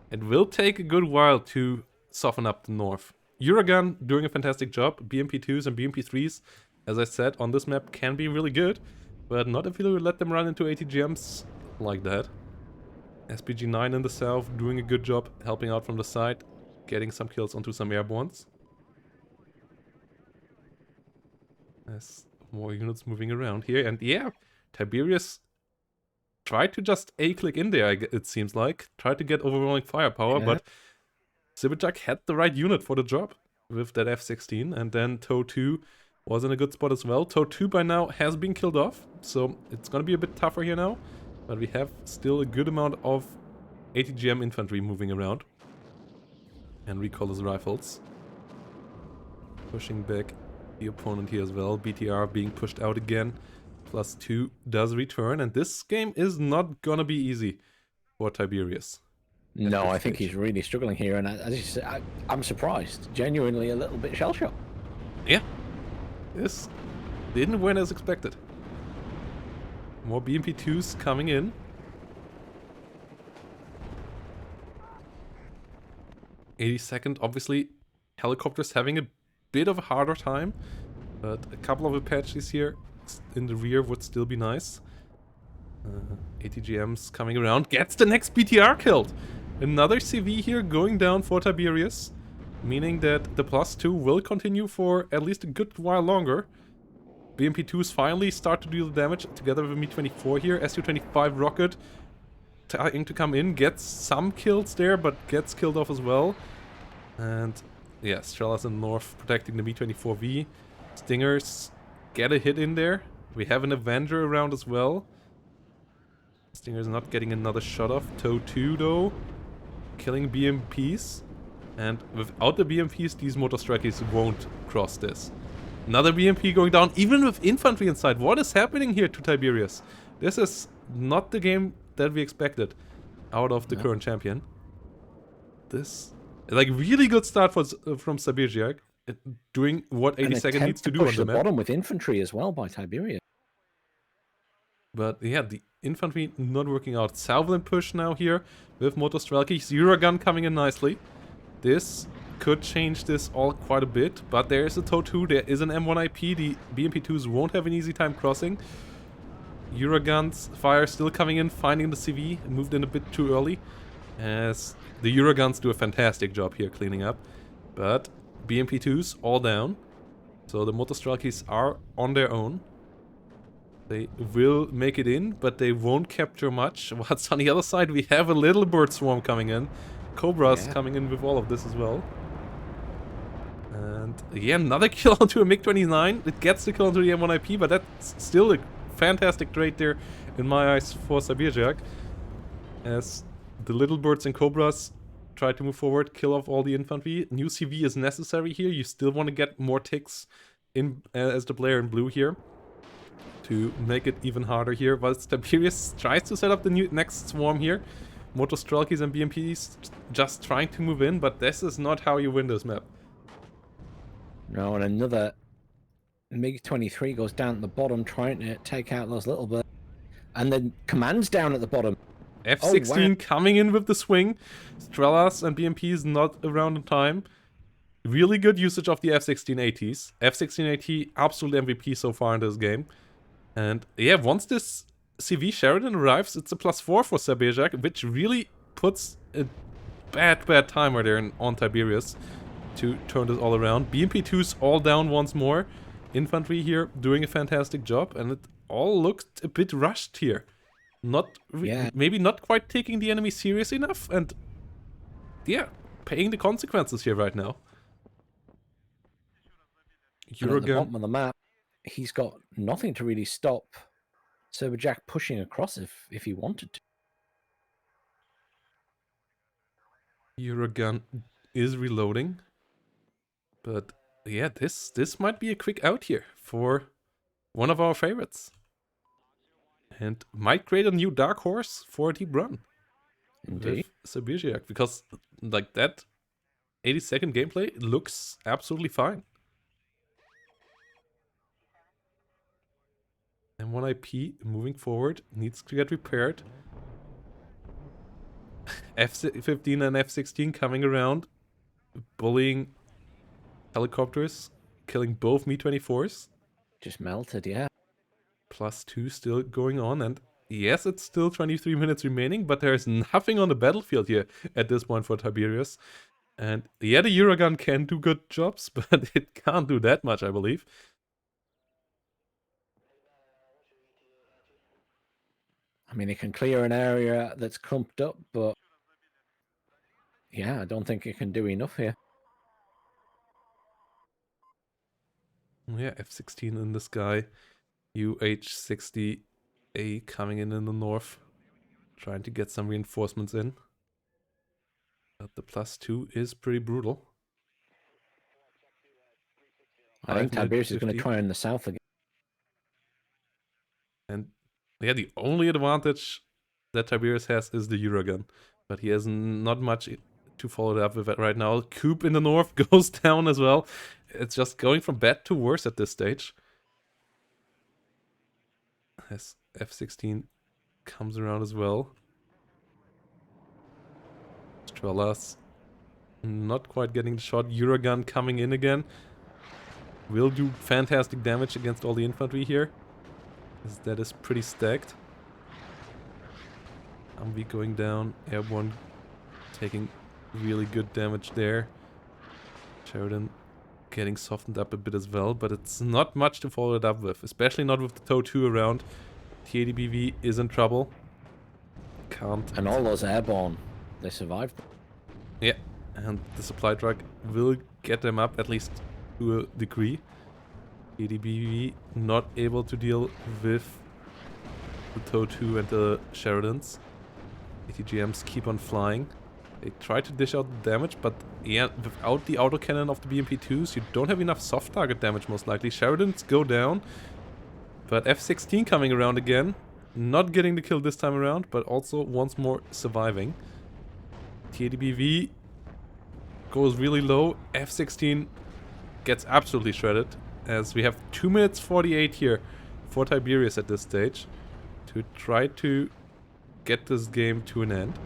it will take a good while to soften up the north. Uragan doing a fantastic job. BMP2s and BMP3s, as I said, on this map can be really good, but not if you let them run into ATGMs like that. SPG9 in the south doing a good job, helping out from the side, getting some kills onto some airbornes. There's more units moving around here, and yeah, Tiberius tried to just A-click in there, it seems like. Tried to get overwhelming firepower, but Sibirjak had the right unit for the job with that F-16, and then TOW2 was in a good spot as well. TOW2 by now has been killed off, so it's gonna be a bit tougher here now, but we have still a good amount of ATGM infantry moving around. And recall rifles. Pushing back the opponent here as well. BTR being pushed out again. +2 does return, and this game is not gonna be easy for Tiberius. No, I think he's really struggling here, and as you said, I'm surprised. Genuinely a little bit shell-shocked. Yeah. This didn't win as expected. More BMP2s coming in. '82nd, obviously, helicopters having a bit of a harder time, but a couple of Apaches here in the rear would still be nice. ATGMs coming around, gets the next BTR killed. Another CV here going down for Tiberius, meaning that the +2 will continue for at least a good while longer. BMP2s finally start to deal the damage together with Me-24 here. Su-25 rocket trying to come in, gets some kills there, but gets killed off as well. And yeah, Strelas in the north protecting the V-24V. Stingers get a hit in there. We have an Avenger around as well. Stinger's not getting another shot off. TOW2 though, killing BMPs. And without the BMPs, these motor strikers won't cross this. Another BMP going down, even with infantry inside. What is happening here to Tiberius? This is not the game that we expected out of the current champion. This, like, really good start from Sibirjak, doing what 82nd needs to do on the map. Bottom with infantry as well by Tiberius. But yeah, the infantry not working out. Southland push now here with Motostrelki. Zero gun coming in nicely. This could change this all quite a bit, but there is a TOW2, there is an M1IP. The BMP2s won't have an easy time crossing. Euroguns fire still coming in, finding the CV. It moved in a bit too early, as the Euroguns do a fantastic job here cleaning up. But BMP2s all down, so the Motostrelkis are on their own. They will make it in, but they won't capture much. What's on the other side? We have a little bird swarm coming in. Cobras coming in with all of this as well. And yeah, another kill onto a MiG-29. It gets the kill onto the M1IP, but that's still a fantastic trade there in my eyes for Sibirjak. As the little birds and Cobras try to move forward, kill off all the infantry. New CV is necessary here. You still want to get more ticks in as the player in blue here to make it even harder here. But Tiberius tries to set up the next swarm here. Motostrelkis and BMPs just trying to move in, but this is not how you win this map. No, and another MiG-23 goes down at the bottom trying to take out those little birds. And then Command's down at the bottom. F-16 coming in with the swing. Strelas and BMPs not around in time. Really good usage of the F-16ATs. F-16AT, absolute MVP so far in this game. And yeah, once this CV Sheridan arrives, it's a +4 for Sibirjak, which really puts a bad timer there on Tiberius to turn this all around. BMP2's all down once more. Infantry here doing a fantastic job, and it all looked a bit rushed here. Maybe not quite taking the enemy serious enough, and yeah, paying the consequences here right now. At the bottom of the map, he's got nothing to really stop Sibirjak pushing across if he wanted to. Eurogun is reloading. But yeah, this might be a quick out here for one of our favorites. And might create a new dark horse for a deep run. Indeed. With Sibirjak, because like that 82nd gameplay looks absolutely fine. M1IP moving forward, needs to get repaired. F-15 and F-16 coming around, bullying helicopters, killing both Mi-24s. Just melted, yeah. +2 still going on, and yes, it's still 23 minutes remaining, but there's nothing on the battlefield here at this point for Tiberius. And yeah, the Eurogun can do good jobs, but it can't do that much, I believe. I mean, it can clear an area that's clumped up, but yeah, I don't think it can do enough here. Yeah, F-16 in the sky. UH-60A coming in the north. Trying to get some reinforcements in. But the +2 is pretty brutal. I think Tiberius is going to try in the south again. And yeah, the only advantage that Tiberius has is the Eurogun. But he has not much to follow it up with it right now. Coop in the north goes down as well. It's just going from bad to worse at this stage. As F-16 comes around as well. Strelas not quite getting the shot. Eurogun coming in again. Will do fantastic damage against all the infantry here. As that is pretty stacked. Humvee going down. Airborne taking really good damage there. Sheridan getting softened up a bit as well, but it's not much to follow it up with, especially not with the TOW2 around. T80BV is in trouble. can't. And all those airborne, they survived. Yeah, and the supply truck will get them up, at least to a degree. ADBV not able to deal with the TOW2 and the Sheridans. ATGMs keep on flying. They try to dish out the damage, but yeah, without the autocannon of the BMP2s, you don't have enough soft target damage most likely. Sheridans go down, but F-16 coming around again. Not getting the kill this time around, but also once more surviving. TADBV goes really low. F-16 gets absolutely shredded, as we have 2 minutes 48 here for Tiberius at this stage to try to get this game to an end.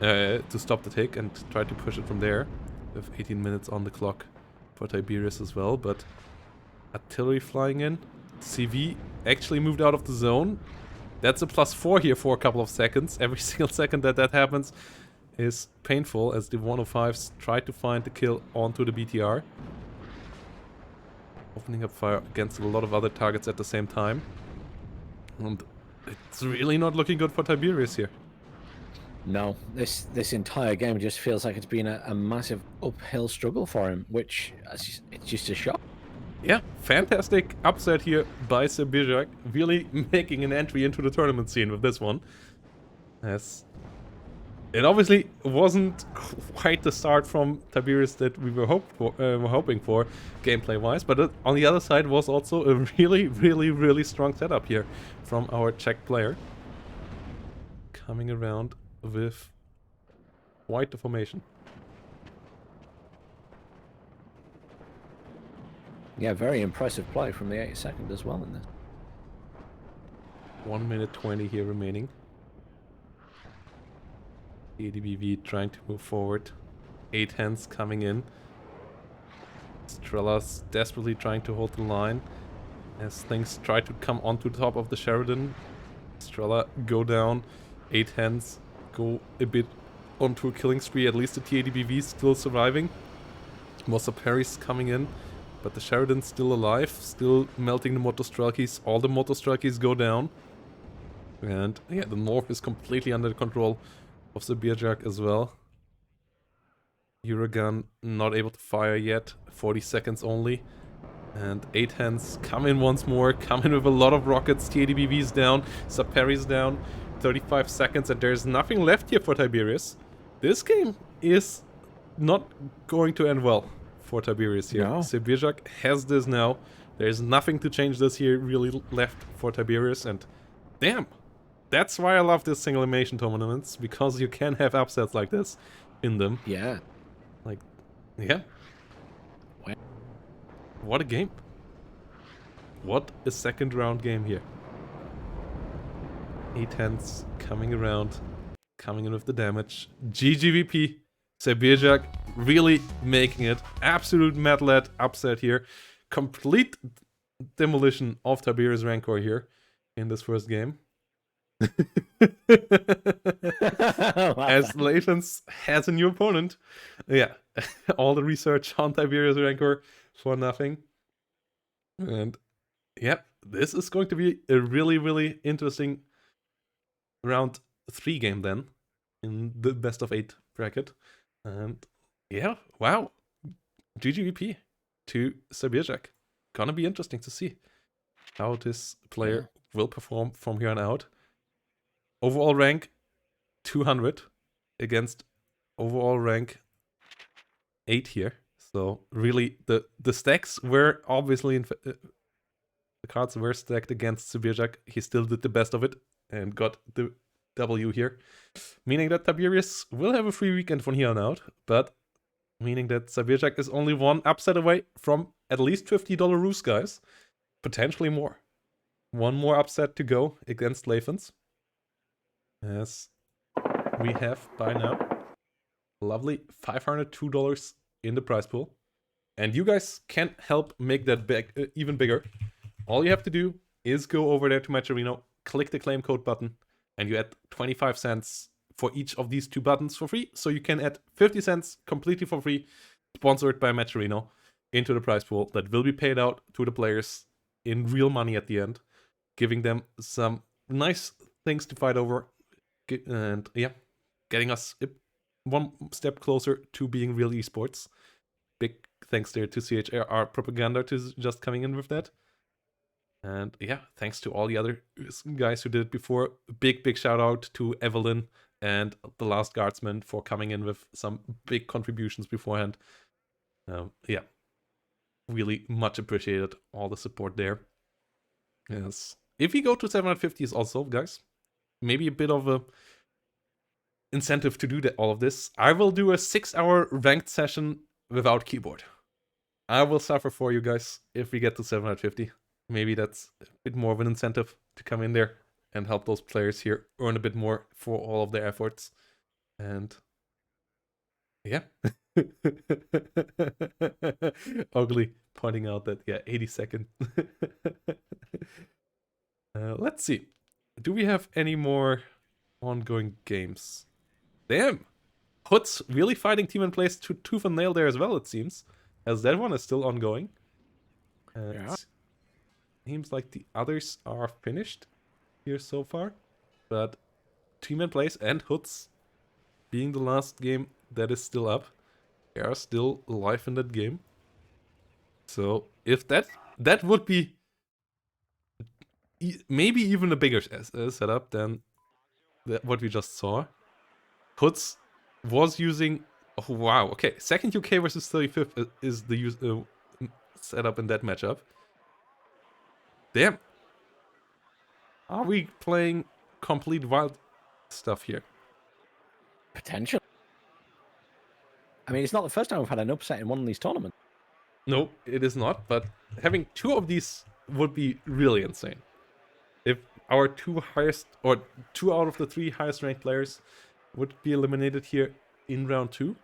To stop the tick and try to push it from there. With 18 minutes on the clock for Tiberius as well, but artillery flying in. CV actually moved out of the zone. That's a +4 here for a couple of seconds. Every single second that happens is painful, as the 105s try to find the kill onto the BTR. Opening up fire against a lot of other targets at the same time. And it's really not looking good for Tiberius here. No, this entire game just feels like it's been a massive uphill struggle for him, which it's just a shock. Yeah, fantastic upset here by Sibirjak, really making an entry into the tournament scene with this one. As it obviously wasn't quite the start from Tiberius that we were hoping for gameplay-wise, but it, on the other side, was also a really strong setup here from our Czech player. Coming around with quite the formation. Yeah, very impressive play from the 82nd as well in this. 1 minute 20 here remaining. ADBV trying to move forward. 8 hands coming in. Strella's desperately trying to hold the line as things try to come onto the top of the Sheridan. Strela go down. 8 hands go a bit onto a killing spree. At least the TADBV still surviving. Mossa Paris coming in. But the Sheridan's still alive, still melting the Motostrelkis. All the Motostrelkis go down. And yeah, the north is completely under the control of Sibirjak as well. Eurogun not able to fire yet, 40 seconds only. And 8 hands come in once more, come in with a lot of rockets. TADBV's down, Saperi's down, 35 seconds, and there's nothing left here for Tiberius. This game is not going to end well for Tiberius here. No. Sibirjak has this now. There's nothing to change this here really left for Tiberius, and damn, that's why I love this single elimination tournaments, because you can have upsets like this in them. Yeah. Like, yeah. What a game. What a second round game here. 8 hands coming around, coming in with the damage. GGVP. Sibirjak really making it. Absolute mad-led upset here. Complete demolition of Tiberius Rancor here in this first game. As Lathans has a new opponent. Yeah, all the research on Tiberius Rancor for nothing. And yeah, this is going to be a really interesting round 3 game then in the best of 8 bracket. And yeah, wow. GGVP to Sibirjak. Gonna be interesting to see how this player will perform from here on out. Overall rank 200 against overall rank 8 here. So really the stacks were obviously the cards were stacked against Sibirjak. He still did the best of it and got the W here, meaning that Tiberius will have a free weekend from here on out, but meaning that Sibirjak is only one upset away from at least $50 roost, guys. Potentially more. One more upset to go against Lathans. As we have by now lovely $502 in the prize pool. And you guys can help make that big, even bigger. All you have to do is go over there to Matcherino, click the claim code button, and you add 25 cents for each of these 2 buttons for free. So you can add 50 cents completely for free, sponsored by Matcherino, into the prize pool that will be paid out to the players in real money at the end, giving them some nice things to fight over, and yeah, getting us one step closer to being real esports. Big thanks there to CHR Propaganda to just coming in with that. And yeah, thanks to all the other guys who did it before. Big shout out to Evelyn and The Last Guardsman for coming in with some big contributions beforehand. Yeah, really much appreciated all the support there. Yes. If we go to 750s also, guys, maybe a bit of a incentive to do all of this. I will do a 6-hour ranked session without keyboard. I will suffer for you guys if we get to 750. Maybe that's a bit more of an incentive to come in there and help those players here earn a bit more for all of their efforts. And yeah. Ugly pointing out that, yeah, 82nd. Let's see. Do we have any more ongoing games? Damn! Hoodz really fighting Tmanplays to tooth and nail there as well, it seems. As that one is still ongoing. Yeah. Seems like the others are finished here so far. But Tmanplays and Hoodz, being the last game that is still up, they are still alive in that game. So if that would be maybe even a bigger setup than what we just saw. Hoodz was using... Oh, wow, okay. Second UK versus 35th is the setup in that matchup. Damn. Are we playing complete wild stuff here? Potential. I mean, it's not the first time we've had an upset in one of these tournaments. No, it is not, but having 2 of these would be really insane. If our 2 highest, or 2 out of the 3 highest ranked players would be eliminated here in round 2,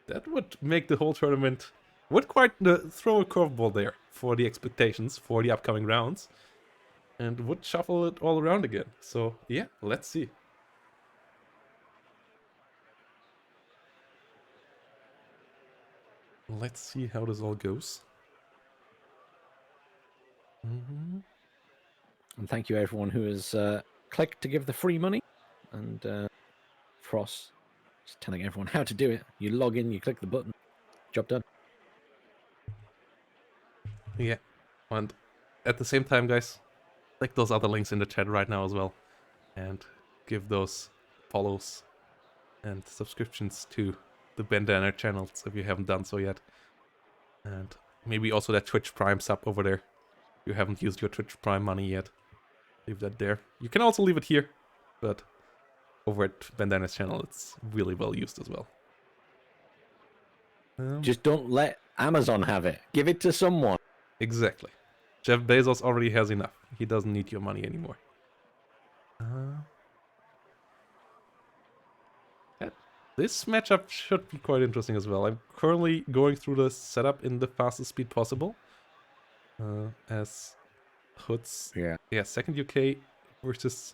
that would make the whole tournament, would quite throw a curveball there for the expectations for the upcoming rounds, and would shuffle it all around again. So yeah, let's see. Let's see how this all goes. And thank you everyone who has clicked to give the free money. And Frost just telling everyone how to do it. You log in, you click the button, job done. Yeah, and at the same time, guys, click those other links in the chat right now as well, and give those follows and subscriptions to the Bandana channels if you haven't done so yet. And maybe also that Twitch Prime sub over there. If you haven't used your Twitch Prime money yet, leave that there. You can also leave it here, but over at Bandana's channel, it's really well used as well. Just don't let Amazon have it. Give it to someone. Exactly. Jeff Bezos already has enough. He doesn't need your money anymore. This matchup should be quite interesting as well. I'm currently going through the setup in the fastest speed possible. As Hoodz, yeah, second UK versus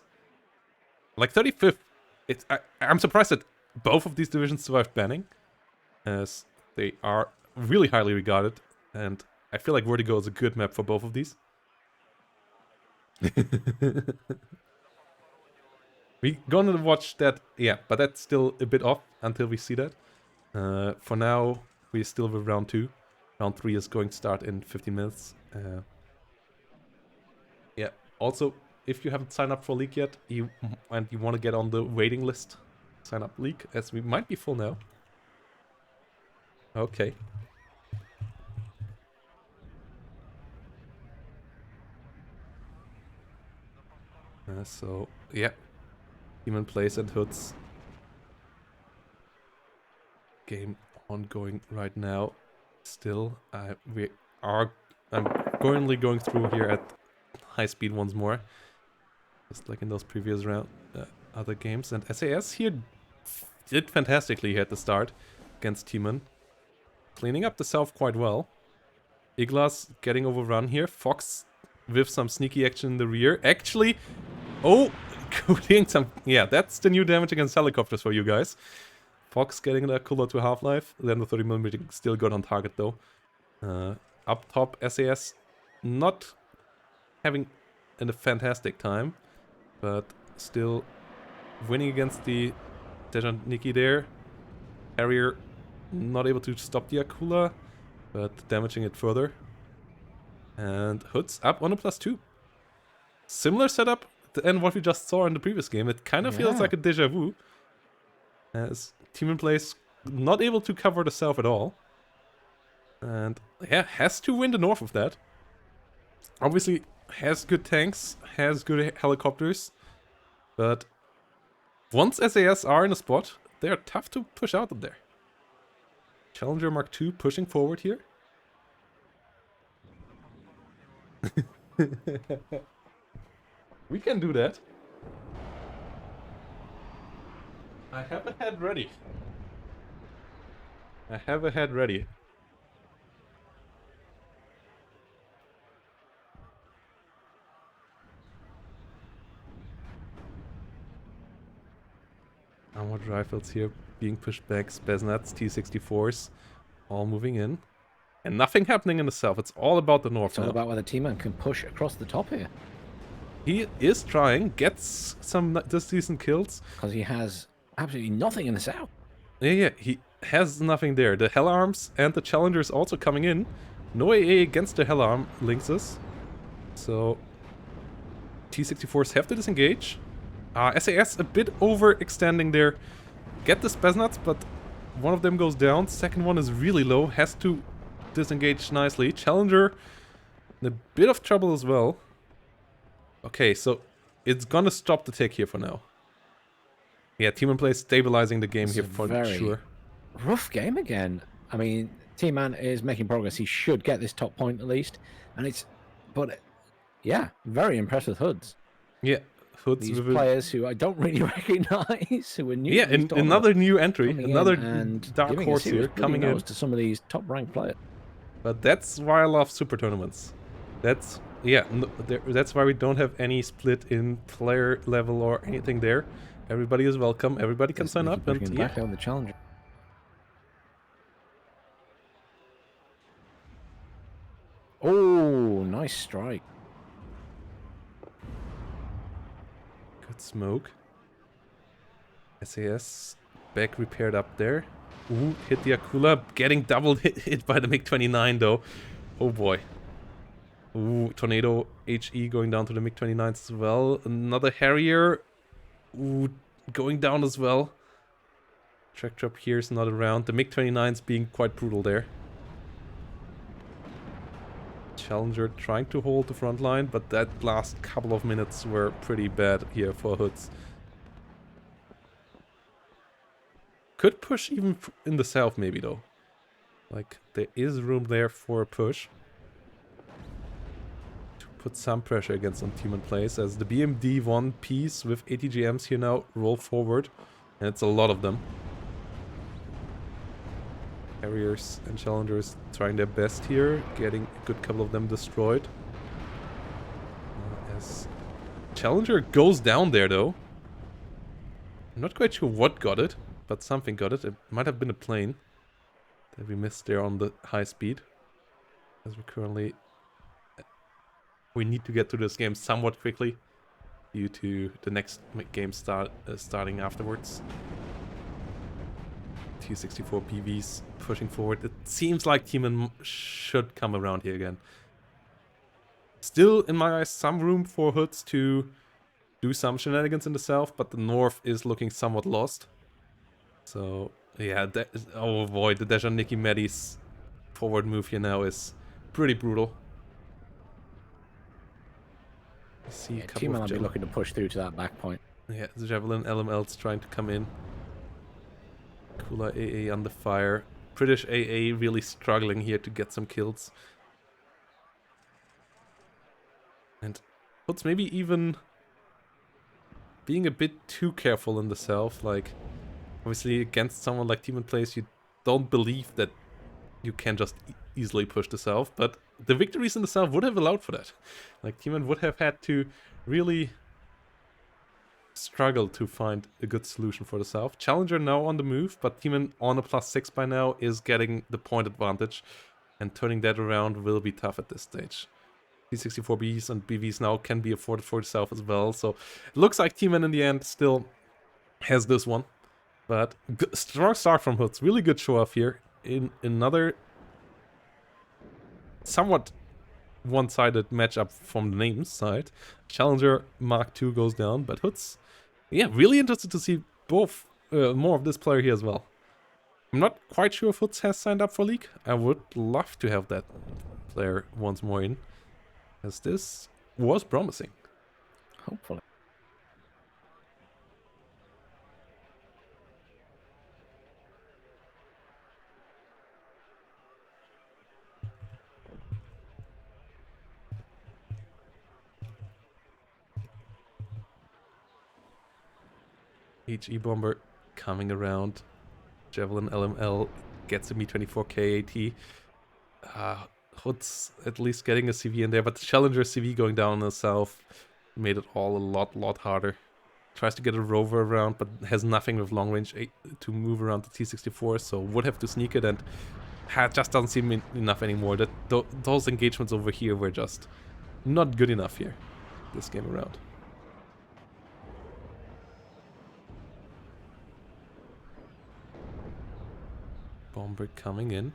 like 35th. I'm surprised that both of these divisions survived banning, as they are really highly regarded, and I feel like Vertigo is a good map for both of these. We're gonna watch that, yeah, but that's still a bit off until we see that. For now, we're still with round 2. Round 3 is going to start in 15 minutes. Yeah, also, if you haven't signed up for League yet, and you want to get on the waiting list, sign up League, as we might be full now. Okay. So, yeah. Tmanplays and Hoodz. Game ongoing right now. Still, I'm currently going through here at high speed once more. Just like in those previous other games. And SAS here did fantastically here at the start against Tman. Cleaning up the south quite well. Iglas getting overrun here. Fox with some sneaky action in the rear. Actually, oh, doing some... Yeah, that's the new damage against helicopters for you guys. Fox getting the cooler to half-life. Then the 30mm still got on target though. Up top, SAS not having a fantastic time, but still winning against the Dejaniki there. Harrier not able to stop the Akula, but damaging it further. And Hoodz up on a +2. Similar setup than what we just saw in the previous game. It kind of feels like a deja vu. As Tmanplays not able to cover the south at all. And yeah, has to win the north of that. Obviously has good tanks, has good helicopters. But once SAS are in a spot, they are tough to push out of there. Challenger Mark II pushing forward here. We can do that. I have a head ready. I have a head ready. Armored rifles here being pushed back. Spesnats, T-64s, all moving in. And nothing happening in the south. It's all about the north It's all now. about whether T-Man can push across the top here. He is trying, gets some decent kills. Because he has absolutely nothing in the south. Yeah, he has nothing there. The Hell Arms and the Challengers also coming in. No AA against the Hell Arm Lynxes. So T-64s have to disengage. SAS a bit overextending there. Get the Spesnats, but one of them goes down. Second one is really low. Has to disengage nicely. Challenger in a bit of trouble as well. Okay, so it's gonna stop the take here for now. Yeah, Tmanplays stabilizing the game It's here a for very sure. rough game again. I mean, T-Man is making progress. He should get this top point at least. And it's... But, yeah, very impressed with Hoodz. Yeah, Hoodz These with players who I don't really recognize, who are new. yeah, to these tournaments, another new entry, coming in another and dark giving a horse serious here bloody coming in. nose to some of these top ranked players. But that's why I love super tournaments. That's yeah, that's why we don't have any split in player level or anything there. Everybody is welcome. Everybody can sign up, and yeah, Back on the challenger. Oh, nice strike. good smoke. SAS back repaired up there. Ooh, hit the Akula, getting double hit by the MiG-29 though. Oh boy. Ooh, Tornado HE going down to the MiG-29s as well. Another Harrier. Ooh, going down as well. Track drop here is not around. The MiG-29's being quite brutal there. Challenger trying to hold the front line, but that last couple of minutes were pretty bad here for Hoodz. Could push even in the south maybe though. Like, there is room there for a push. To put some pressure against some Tmanplays as the BMD 1 piece with ATGMs here now roll forward. And it's a lot of them. Harriers and Challengers trying their best here, getting a good couple of them destroyed. As Challenger goes down there though. I'm not quite sure what got it, but something got it. It might have been a plane that we missed there on the high speed. As we currently... we need to get to this game somewhat quickly due to the next game starting afterwards. T-64 PVs pushing forward. It seems like T-Man should come around here again. Still, in my eyes, some room for Hoodz to do some shenanigans in the south, but the north is looking somewhat lost. So, yeah, oh boy, the Dejaniki Medi's forward move here now is pretty brutal. See a couple T-Man of will be looking to push through to that back point. yeah, the Javelin LML's trying to come in. Kula AA under fire. British AA really struggling here to get some kills. And Hoodz maybe even being a bit too careful in the south. Like, obviously against someone like Tmanplays, you don't believe that you can just easily push the south. But the victories in the south would have allowed for that. Like, T-Man would have had to really struggle to find a good solution for the south. Challenger now on the move, but T-Man on a +6 by now is getting the point advantage, and turning that around will be tough at this stage. T-64Bs and BVs now can be afforded for the south as well, so it looks like T-Man in the end still has this one. But strong start from Hoodz. Really good show off here. In another somewhat one-sided matchup from the names side. Challenger Mark II goes down, but Hoodz, yeah, really interested to see both more of this player here as well. I'm not quite sure if Hoodz has signed up for League. I would love to have that player once more in, as this was promising. Hopefully. HE Bomber coming around. Javelin LML gets a Me-24K AT. Hoodz at least getting a CV in there, but the Challenger CV going down in the south made it all a lot harder. Tries to get a rover around, but has nothing with long range to move around the T-64, so would have to sneak it, and just doesn't seem enough anymore. Those engagements over here were just not good enough here, this game around. Bomber coming in.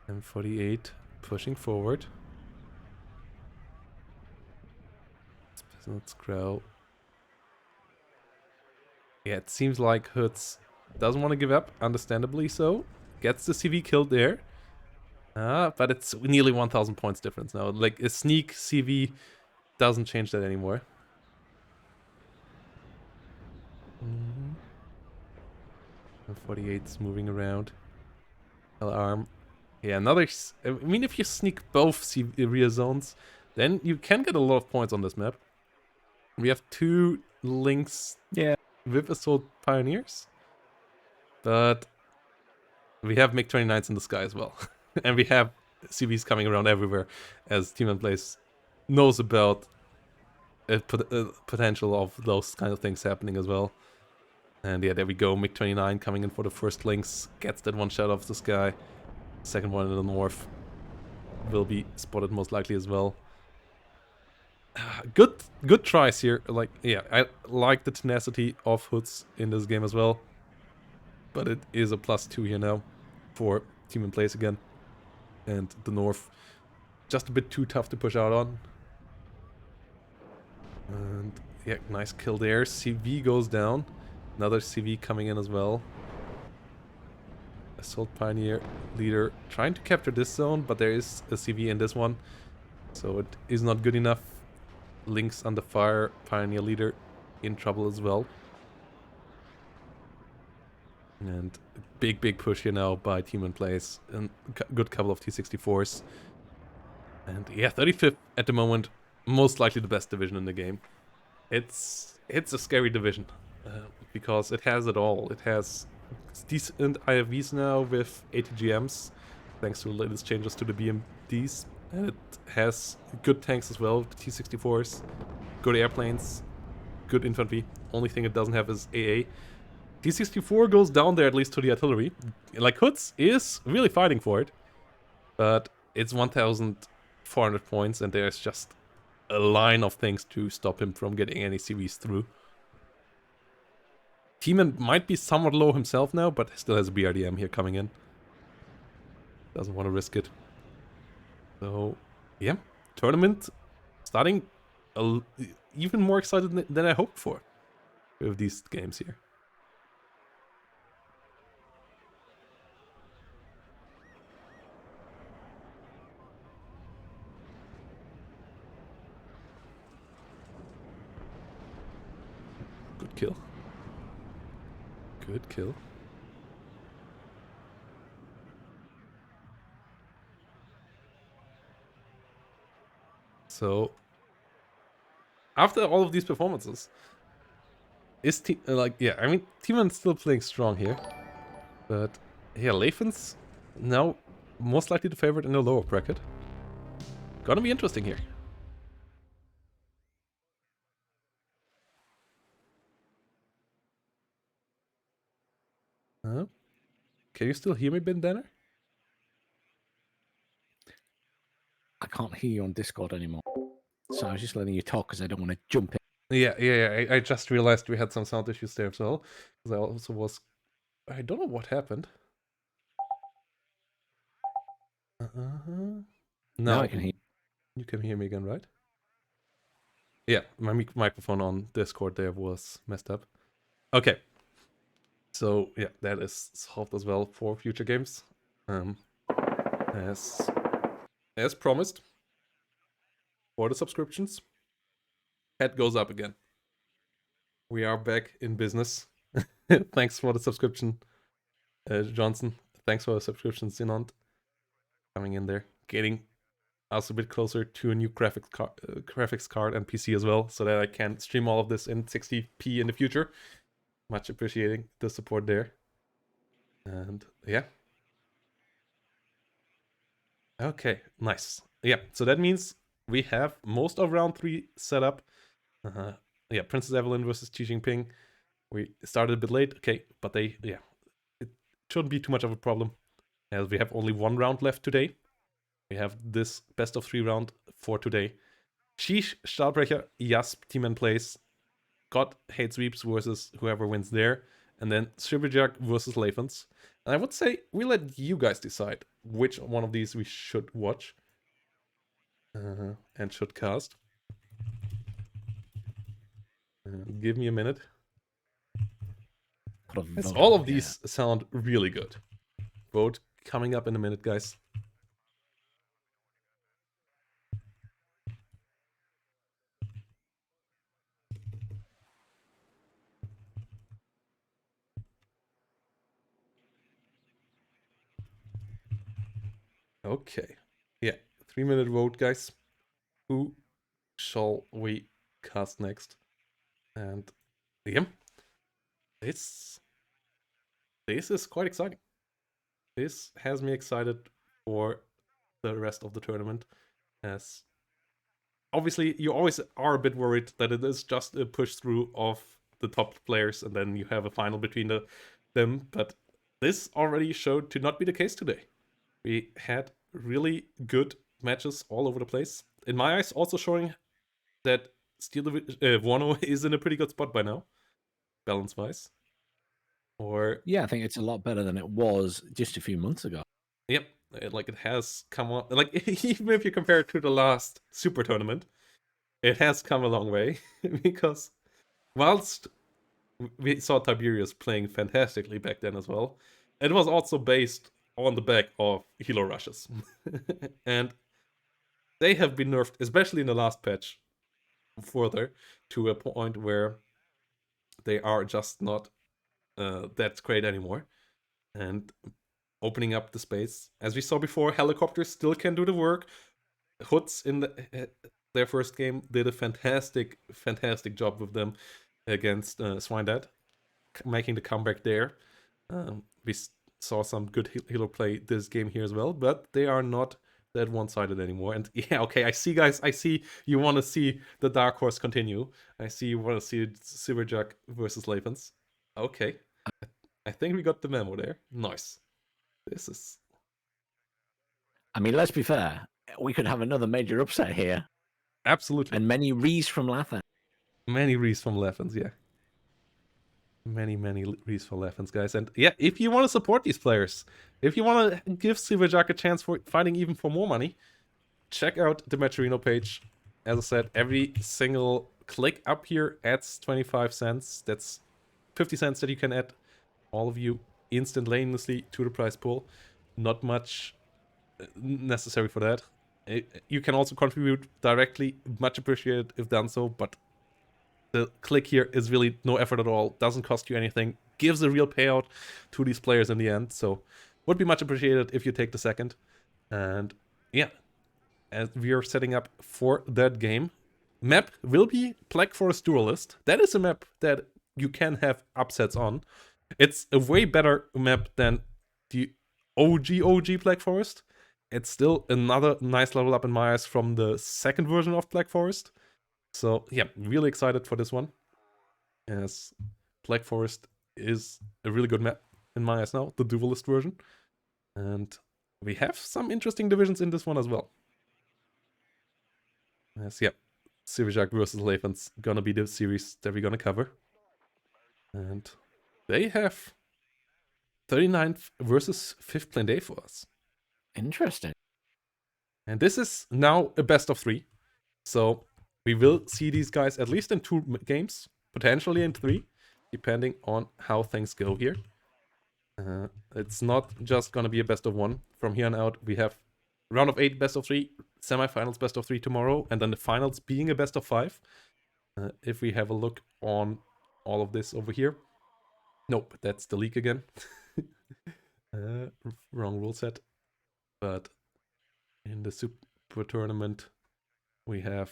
M48 pushing forward. Let's grow. Yeah, it seems like Hoodz doesn't want to give up, understandably so. Gets the CV killed there. But it's nearly 1,000 points difference now. Like, a sneak CV doesn't change that anymore. M48's moving around. L-arm. Yeah, another... I mean, if you sneak both rear zones, then you can get a lot of points on this map. We have 2 links with Assault Pioneers. But we have MiG-29s in the sky as well. And we have CVs coming around everywhere, as Tmanplays knows about potential of those kind of things happening as well. And yeah, there we go. MiG-29 coming in for the first links. Gets that one shot off the sky. Second one in the north will be spotted most likely as well. Good tries here. Like, yeah, I like the tenacity of Hoodz in this game as well. But it is a +2 here now for Tmanplays again. And the north, just a bit too tough to push out on. And yeah, nice kill there. CV goes down. Another CV coming in as well. Assault Pioneer leader trying to capture this zone, but there is a CV in this one. So it is not good enough. Links under fire. Pioneer leader in trouble as well. And big push here now by Tmanplays. And good couple of T-64s. And yeah, 35th at the moment. Most likely the best division in the game. It's a scary division. Because it has it all. It has decent IFVs now with ATGMs, thanks to the latest changes to the BMDs. And it has good tanks as well, the T-64s, good airplanes, good infantry. Only thing it doesn't have is AA. T-64 goes down there at least to the artillery. Like, Hoodz is really fighting for it, but it's 1,400 points and there's just a line of things to stop him from getting any CVs through. Tman might be somewhat low himself now, but still has a BRDM here coming in. Doesn't want to risk it. So, yeah. Tournament starting even more excited than I hoped for with these games here. Good kill. Good kill. So, after all of these performances, is yeah, I mean, Tman's still playing strong here. But, yeah, Lathans now most likely the favorite in the lower bracket. Gonna be interesting here. Can you still hear me, Bandana? I can't hear you on Discord anymore. So I was just letting you talk because I don't want to jump in. Yeah. I just realized we had some sound issues there as well. Because I also was... I don't know what happened. Now No, I can hear. you can hear me again, right? Yeah, my microphone on Discord there was messed up. Okay. So, yeah, that is solved as well for future games. As promised, for the subscriptions, head goes up again. We are back in business. Thanks for the subscription, Johnson. Thanks for the subscription, Sinant. Coming in there, getting us a bit closer to a new graphics card and PC as well, so that I can stream all of this in 60p in the future. Much appreciating the support there. And yeah. Okay, nice. Yeah, so that means we have most of round 3 set up. Yeah, Princess Evelyn versus Xi Jinping. We started a bit late, okay, but it shouldn't be too much of a problem, as we have only 1 round left today. We have this best of 3 round for today. Sheesh, Stahlbrecher, Jasp, Tmanplays, God Hate Sweeps versus whoever wins there, and then Sibirjak versus Lathans. And I would say we let you guys decide which one of these we should watch and should cast. Give me a minute. As all of these sound really good. Vote coming up in a minute, guys. Okay. Yeah, 3-minute vote, guys. Who shall we cast next? And yeah, this is quite exciting. This has me excited for the rest of the tournament, as obviously you always are a bit worried that it is just a push through of the top players and then you have a final between them, but this already showed to not be the case today. We had really good matches all over the place. In my eyes, also showing that WARNO is in a pretty good spot by now, balance-wise. Or yeah, I think it's a lot better than it was just a few months ago. Yep, like it has come on. Like even if you compare it to the last Super Tournament, it has come a long way because whilst we saw Tiberius playing fantastically back then as well, it was also based on the back of helo rushes, and they have been nerfed, especially in the last patch, further to a point where they are just not that great anymore, and opening up the space. As we saw before, helicopters still can do the work. Hoodz in their first game did a fantastic job with them against Swinedad, making the comeback there. We saw some good helo play this game here as well, but they are not that one-sided anymore. And yeah, okay, I see, guys. I see you want to see the Dark Horse continue. I see you want to see Sibirjak versus Lathans. Okay, I think we got the memo there. Nice. This is... I mean, let's be fair. We could have another major upset here. Absolutely. And many rees from Lathans. Many rees from Lathans, yeah. Many rees from Lathans, guys. And yeah, if you want to support these players, if you want to give Sibirjak a chance for fighting even for more money, check out the Matcherino page. As I said, every single click up here adds 25 cents. That's 50 cents that you can add, all of you, instantaneously to the prize pool. Not much necessary for that. You can also contribute directly, much appreciated if done so, but the click here is really no effort at all, doesn't cost you anything, gives a real payout to these players in the end, so would be much appreciated if you take the second. And yeah, as we are setting up for that game, map will be Black Forest Duelist. That is a map that you can have upsets on. It's a way better map than the OG Black Forest. It's still another nice level up in my eyes from the second version of Black Forest. So yeah, really excited for this one, as Black Forest is a really good map in my eyes now, the Duelist version. And we have some interesting divisions in this one as well. Yes, yeah. Sibirjak versus Lathans gonna be the series that we're gonna cover. And they have 39th versus 5th plane day for us. Interesting. And this is now a best of 3. So we will see these guys at least in 2 games, potentially in 3, depending on how things go here. It's not just gonna be a best of 1. From here on out, we have round of 8 best of 3, semifinals best of 3 tomorrow, and then the finals being a best of 5. If we have a look on all of this over here. Nope, that's the league again. Wrong rule set. But in the super tournament, we have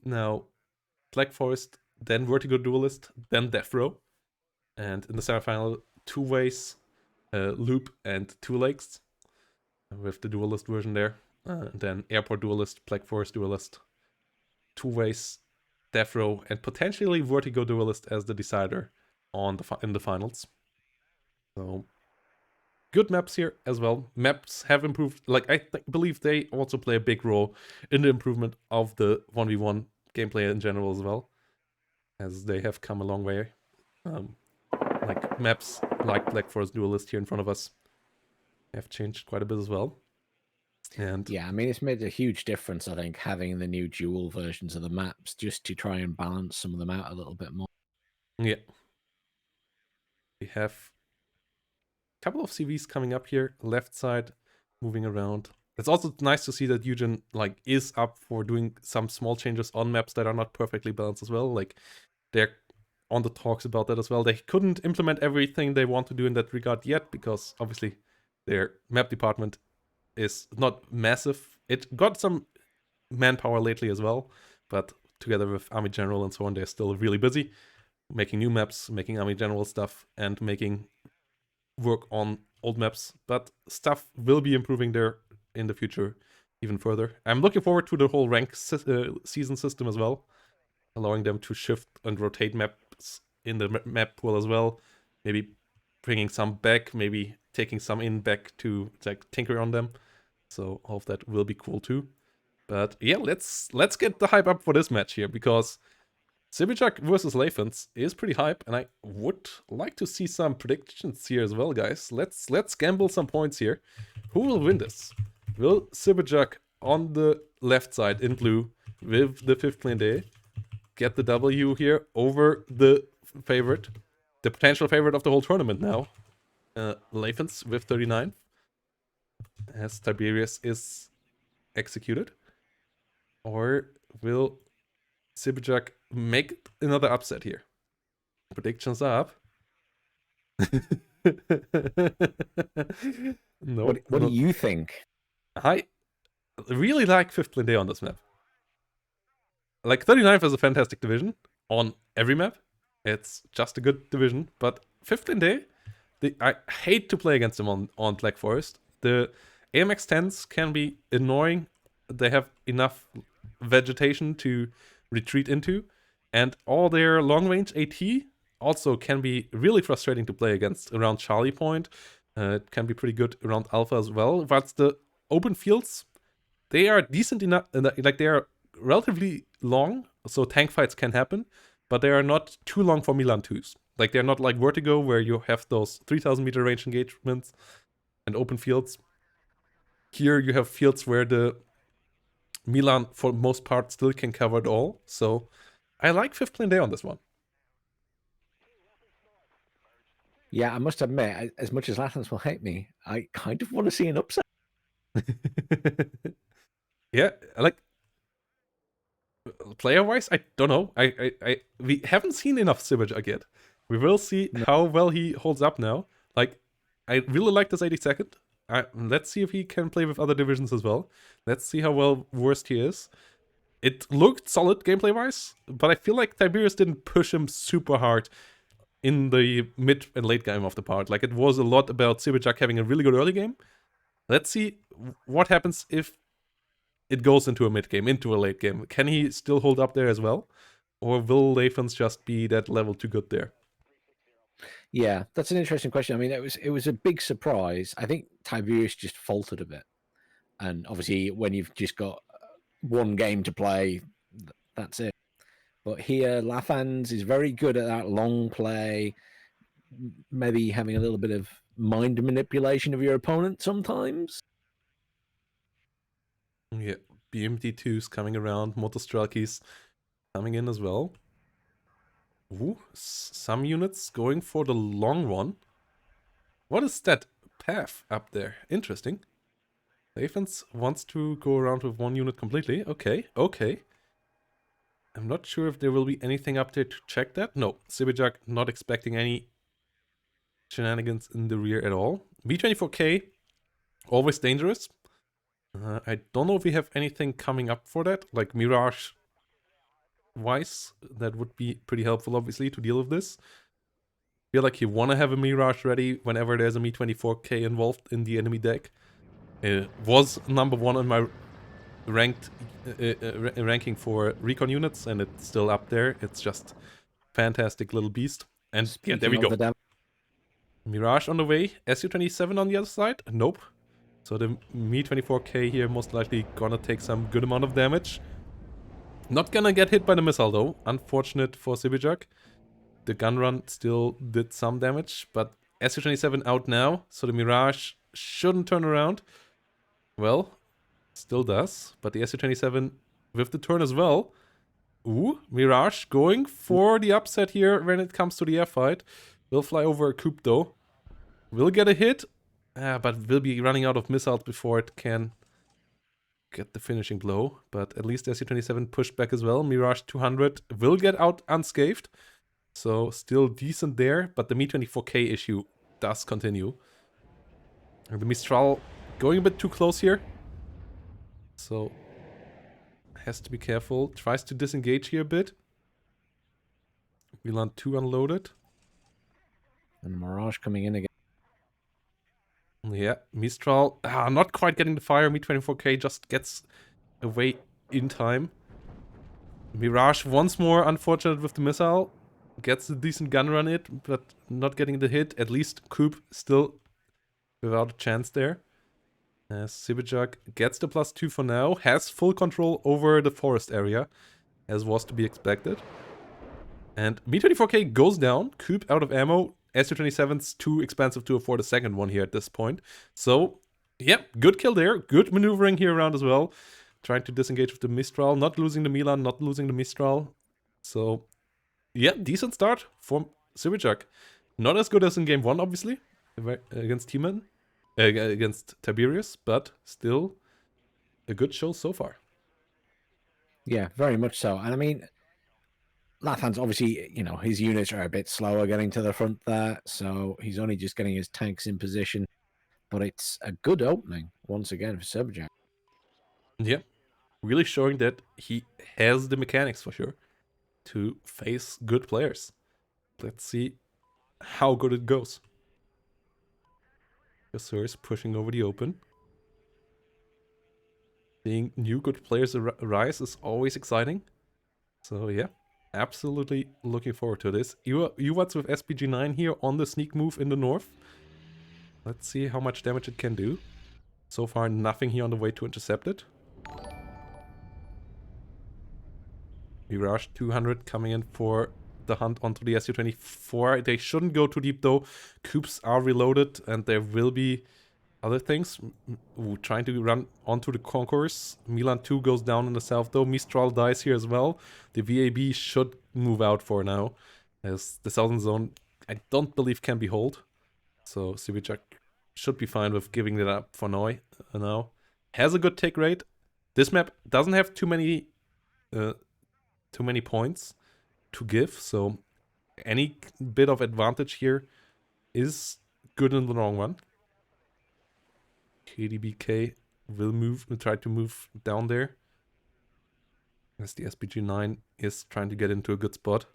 now Black Forest, then Vertigo Duelist, then Death Row. And in the semifinal, 2 ways, Loop and 2 Lakes, with the Duelist version there. Then Airport Duelist, Black Forest Duelist, 2 ways, Death Row, and potentially Vertigo Duelist as the decider on in the finals. So good maps here as well. Maps have improved. Like, I believe they also play a big role in the improvement of the 1v1 gameplay in general as well, as they have come a long way. Like maps like Black Forest Duelist here in front of us have changed quite a bit as well. And yeah, I mean, it's made a huge difference, I think, having the new dual versions of the maps just to try and balance some of them out a little bit more. yeah, we have a couple of CVs coming up here, left side, moving around. It's also nice to see that Eugen like is up for doing some small changes on maps that are not perfectly balanced as well. Like, they're on the talks about that as well. They couldn't implement everything they want to do in that regard yet, because obviously their map department is not massive. It got some manpower lately as well, but together with Army General and so on, they're still really busy making new maps, making Army General stuff, and making work on old maps. But stuff will be improving there in the future even further. I'm looking forward to the whole rank season system as well, allowing them to shift and rotate maps in the map pool as well. Maybe bringing some back, maybe taking some in back to like tinker on them. So all of that will be cool too. But yeah, let's get the hype up for this match here, because Sibirjak versus Lathans is pretty hype, and I would like to see some predictions here as well, guys. Let's gamble some points here. Who will win this? Will Sibirjak on the left side in blue with the 5th plane day get the W here over the favorite, the potential favorite of the whole tournament now, Lathans with 39, as Tiberius is executed? Or will Sibirjak make another upset here? Predictions are up. No, What do you think? I really like 5th plane day on this map. Like, 39th is a fantastic division on every map. It's just a good division. But 5th plane day, I hate to play against them on Black Forest. The AMX 10s can be annoying. They have enough vegetation to retreat into. And all their long-range AT also can be really frustrating to play against around Charlie Point. It can be pretty good around Alpha as well. But the open fields, they are decent enough. Like, they are relatively long, so tank fights can happen. But they are not too long for Milan 2s. Like, they're not like Vertigo, where you have those 3,000 meter range engagements and open fields. Here you have fields where the Milan, for the most part, still can cover it all. So I like 5th plane day on this one. Yeah, I must admit, as much as Lathans will hate me, I kind of want to see an upset. Yeah, like, player-wise, I don't know. We haven't seen enough Sibirjak yet. We will see how well he holds up now. Like, I really like this 82nd. Let's see if he can play with other divisions as well. Let's see how well versed he is. It looked solid gameplay-wise, but I feel like Tiberius didn't push him super hard in the mid and late game of the part. Like, it was a lot about Sibirjak having a really good early game. Let's see what happens if it goes into a mid game, into a late game. Can he still hold up there as well? Or will Lathans just be that level too good there? Yeah, that's an interesting question. I mean, it was a big surprise. I think Tiberius just faltered a bit. And obviously, when you've just got one game to play, That's it. But here, Lathans is very good at that long play, maybe having a little bit of mind manipulation of your opponent sometimes. Yeah, BMD2s coming around, Motostrelkis coming in as well. Ooh, some units going for the long one. What is that path up there? Interesting. Lathans wants to go around with one unit completely. Okay, okay. I'm not sure if there will be anything up there to check that. No, Sibirjak not expecting any shenanigans in the rear at all. B24K, always dangerous. I don't know if we have anything coming up for that, like Mirage wise. That would be pretty helpful, obviously, to deal with this. Feel like you want to have a Mirage ready whenever there's a Mi-24K involved in the enemy deck. It was number 1 on my ranked ranking for recon units, and it's still up there. It's just fantastic little beast. And yeah, there we go. Mirage on the way. SU-27 on the other side? Nope. So the Mi-24K here most likely gonna take some good amount of damage. Not gonna get hit by the missile though. Unfortunate for Sibirjak. The gun run still did some damage, but SU-27 out now, so the Mirage shouldn't turn around. Well, still does, but the SU-27 with the turn as well. Ooh, Mirage going for the upset here when it comes to the air fight. Will fly over a coup though. Will get a hit, but will be running out of missiles before it can get the finishing blow. But at least SU-27 pushed back as well. Mirage 200 will get out unscathed. So still decent there, but the Mi-24K issue does continue. And the Mistral going a bit too close here. So has to be careful. Tries to disengage here a bit. Milan 2 unloaded. And Mirage coming in again. Yeah, Mistral not quite getting the fire. Mi-24K just gets away in time. Mirage once more unfortunate with the missile. Gets a decent gun run it, but not getting the hit. At least Coop still without a chance there. Sibirjak gets the +2 for now. Has full control over the forest area, as was to be expected. And Mi-24K goes down. Coop out of ammo. SU-27's too expensive to afford a second one here at this point. So, yeah, good kill there. Good maneuvering here around as well. Trying to disengage with the Mistral. Not losing the Milan, not losing the Mistral. So, yeah, decent start for Sibirjak. Not as good as in game 1, obviously, against T-Man, against Tiberius, but still a good show so far. Yeah, very much so. And I mean, Lathans, obviously, you know, his units are a bit slower getting to the front there, so he's only just getting his tanks in position. But it's a good opening, once again, for Sibirjak. Yeah, really showing that he has the mechanics for sure to face good players. Let's see how good it goes. Yassur is pushing over the open. Seeing new good players arise is always exciting. So yeah, absolutely looking forward to this. Uwats with SPG9 here on the sneak move in the north. Let's see how much damage it can do. So far nothing here on the way to intercept it. Mirage 200 coming in for the hunt onto the SU-24. They shouldn't go too deep though. Coops are reloaded and there will be other things. Trying to run onto the concourse. Milan 2 goes down in the south though. Mistral dies here as well. The VAB should move out for now, as the southern zone I don't believe can be held. So Sibirjak should be fine with giving it up for now. Has a good take rate. This map doesn't have too many points to give, so any bit of advantage here is good in the long run. KDBK will try to move down there, as the SPG9 is trying to get into a good spot.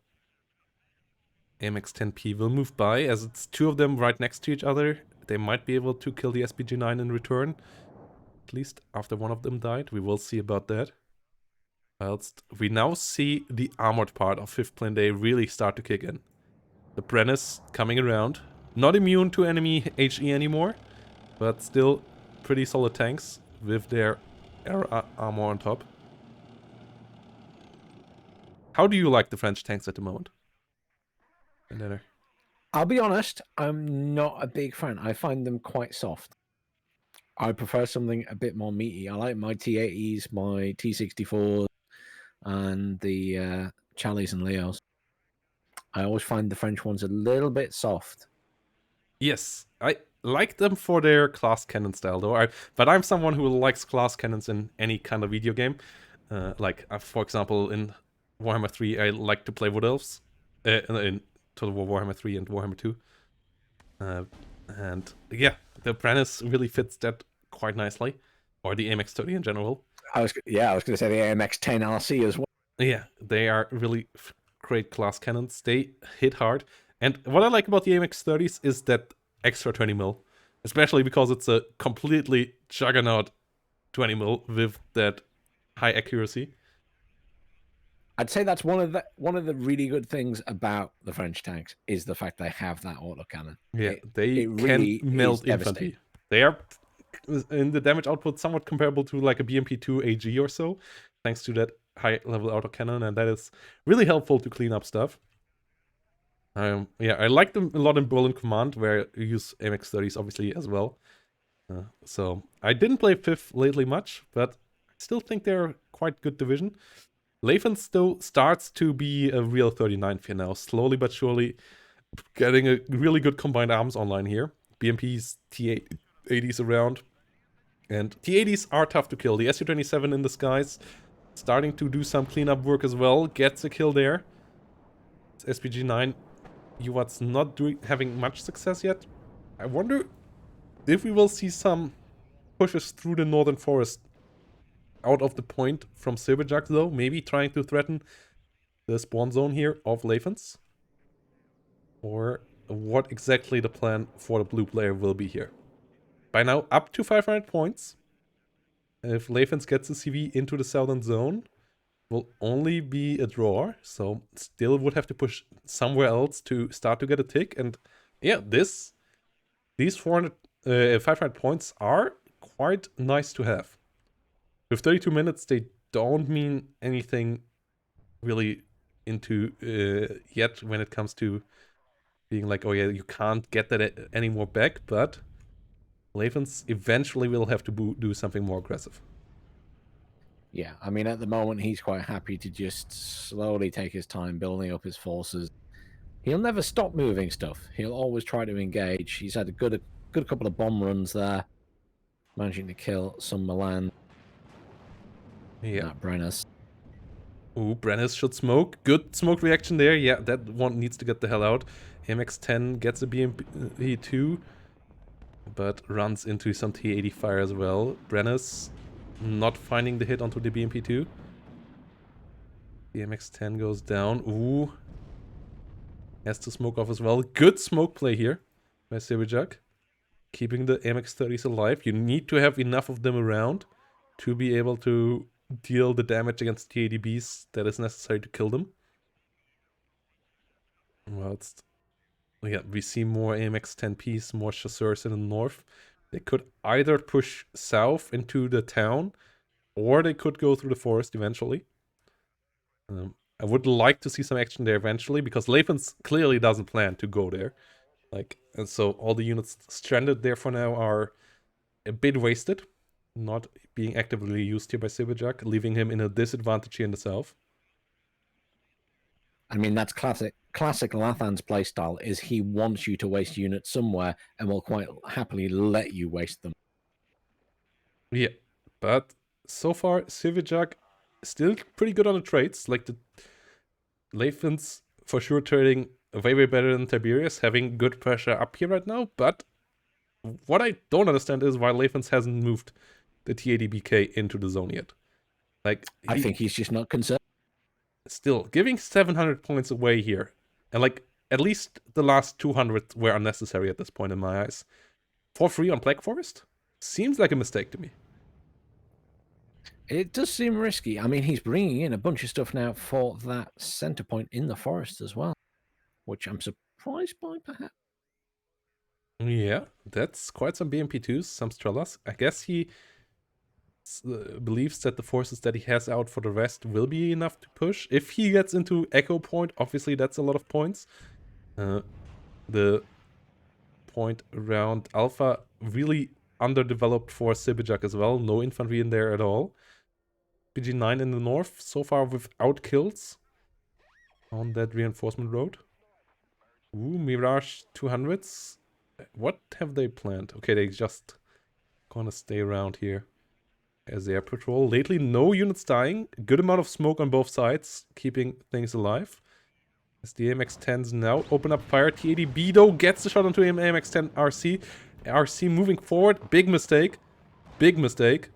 MX-10P will move by, as it's two of them right next to each other. They might be able to kill the SPG9 in return, at least after one of them died. We will see about that. Whilst we now see the armored part of 5th Plane Day really start to kick in. The Brennis coming around. Not immune to enemy HE anymore, but still pretty solid tanks with their armor on top. How do you like the French tanks at the moment? Vendetta? I'll be honest, I'm not a big fan. I find them quite soft. I prefer something a bit more meaty. I like my T80s, my T64s, and the Charlies and Leos. I always find the French ones a little bit soft. Yes, I like them for their class cannon style, though. But I'm someone who likes class cannons in any kind of video game. For example, in Warhammer 3, I like to play Wood Elves. In Total War Warhammer 3 and Warhammer 2. And yeah, the Brennus really fits that quite nicely. Or the AMX-30 in general. I was going to say the AMX-10 RC as well. Yeah, they are really great class cannons. They hit hard. And what I like about the AMX-30s is that extra 20 mil. Especially because it's a completely juggernaut 20 mil with that high accuracy. I'd say that's one of the really good things about the French tanks is the fact they have that autocannon. Yeah, they really can melt infantry. They are in the damage output somewhat comparable to like a BMP2 AG or so, thanks to that high level autocannon, and that is really helpful to clean up stuff. Yeah, I like them a lot in Berlin Command, where you use MX-30s obviously as well. So I didn't play 5th lately much, but I still think they're quite good division. Lathans, though, starts to be a real 39th here now, slowly but surely getting a really good combined arms online here. BMPs, T80s around. And T80s are tough to kill. The Su-27 in the skies starting to do some cleanup work as well. Gets a kill there. It's SPG-9. UWAT's not having much success yet. I wonder if we will see some pushes through the northern forest out of the point from Sibirjak, though. Maybe trying to threaten the spawn zone here of Lathans. Or what exactly the plan for the blue player will be here. By now, up to 500 points. If Lathans gets a CV into the southern zone, will only be a draw. So still would have to push somewhere else to start to get a tick. And yeah, these 500 points are quite nice to have. With 32 minutes, they don't mean anything really into yet when it comes to being like, oh yeah, you can't get that anymore back, but Lathans eventually will have to do something more aggressive. Yeah, I mean, at the moment, he's quite happy to just slowly take his time building up his forces. He'll never stop moving stuff. He'll always try to engage. He's had a good couple of bomb runs there, managing to kill some Milan. Yeah. Not Brennus. Ooh, Brennus should smoke. Good smoke reaction there. Yeah, that one needs to get the hell out. MX-10 gets a BMP2, but runs into some T-80 fire as well. Brennus not finding the hit onto the BMP2. The MX-10 goes down. Ooh. Has to smoke off as well. Good smoke play here by Sibirjak. Keeping the MX-30s alive. You need to have enough of them around to be able to deal the damage against T-80Bs that is necessary to kill them. Whilst, yeah, we see more AMX-10Ps, more chasseurs in the north. They could either push south into the town, or they could go through the forest eventually. I would like to see some action there eventually, because Lathans clearly doesn't plan to go there. And so all the units stranded there for now are a bit wasted, not being actively used here by Sibirjak, leaving him in a disadvantage here in the south. I mean, that's classic Lathans playstyle, is he wants you to waste units somewhere and will quite happily let you waste them. Yeah, but so far, Sibirjak still pretty good on the trades. Like the Lathans for sure trading way, way better than Tiberius, having good pressure up here right now. But what I don't understand is why Lathans hasn't moved the T-80BK into the zone yet. Like, I think he's just not concerned. Still, giving 700 points away here, and like, at least the last 200 were unnecessary at this point in my eyes. For free on Black Forest? Seems like a mistake to me. It does seem risky. I mean, he's bringing in a bunch of stuff now for that center point in the forest as well, which I'm surprised by, perhaps. Yeah, that's quite some BMP2s, some Strellas. I guess he believes that the forces that he has out for the rest will be enough to push. If he gets into Echo Point, obviously that's a lot of points. The point around Alpha really underdeveloped for Sibirjak as well. No infantry in there at all. PG9 in the north, so far without kills on that reinforcement road. Ooh, Mirage 200s. What have they planned? Okay, they just gonna stay around here as air patrol. Lately, no units dying. Good amount of smoke on both sides, keeping things alive. As the AMX-10s now open up fire. T80B though gets the shot onto him. AMX-10 RC. RC moving forward. Big mistake. Big mistake.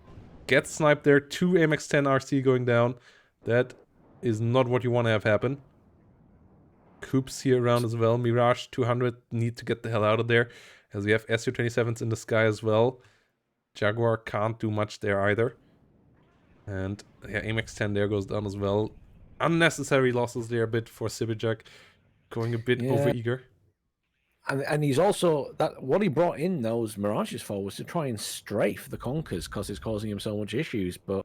Gets sniped there. 2 AMX-10 RC going down. That is not what you want to have happen. Coops here around as well. Mirage 200 need to get the hell out of there. As we have Su-27s in the sky as well. Jaguar can't do much there either. And yeah, AMX-10 there goes down as well. Unnecessary losses there a bit for Sibirjak. Going a bit overeager. And he's also, what he brought in those Mirages for was to try and strafe the Conkers because it's causing him so much issues, but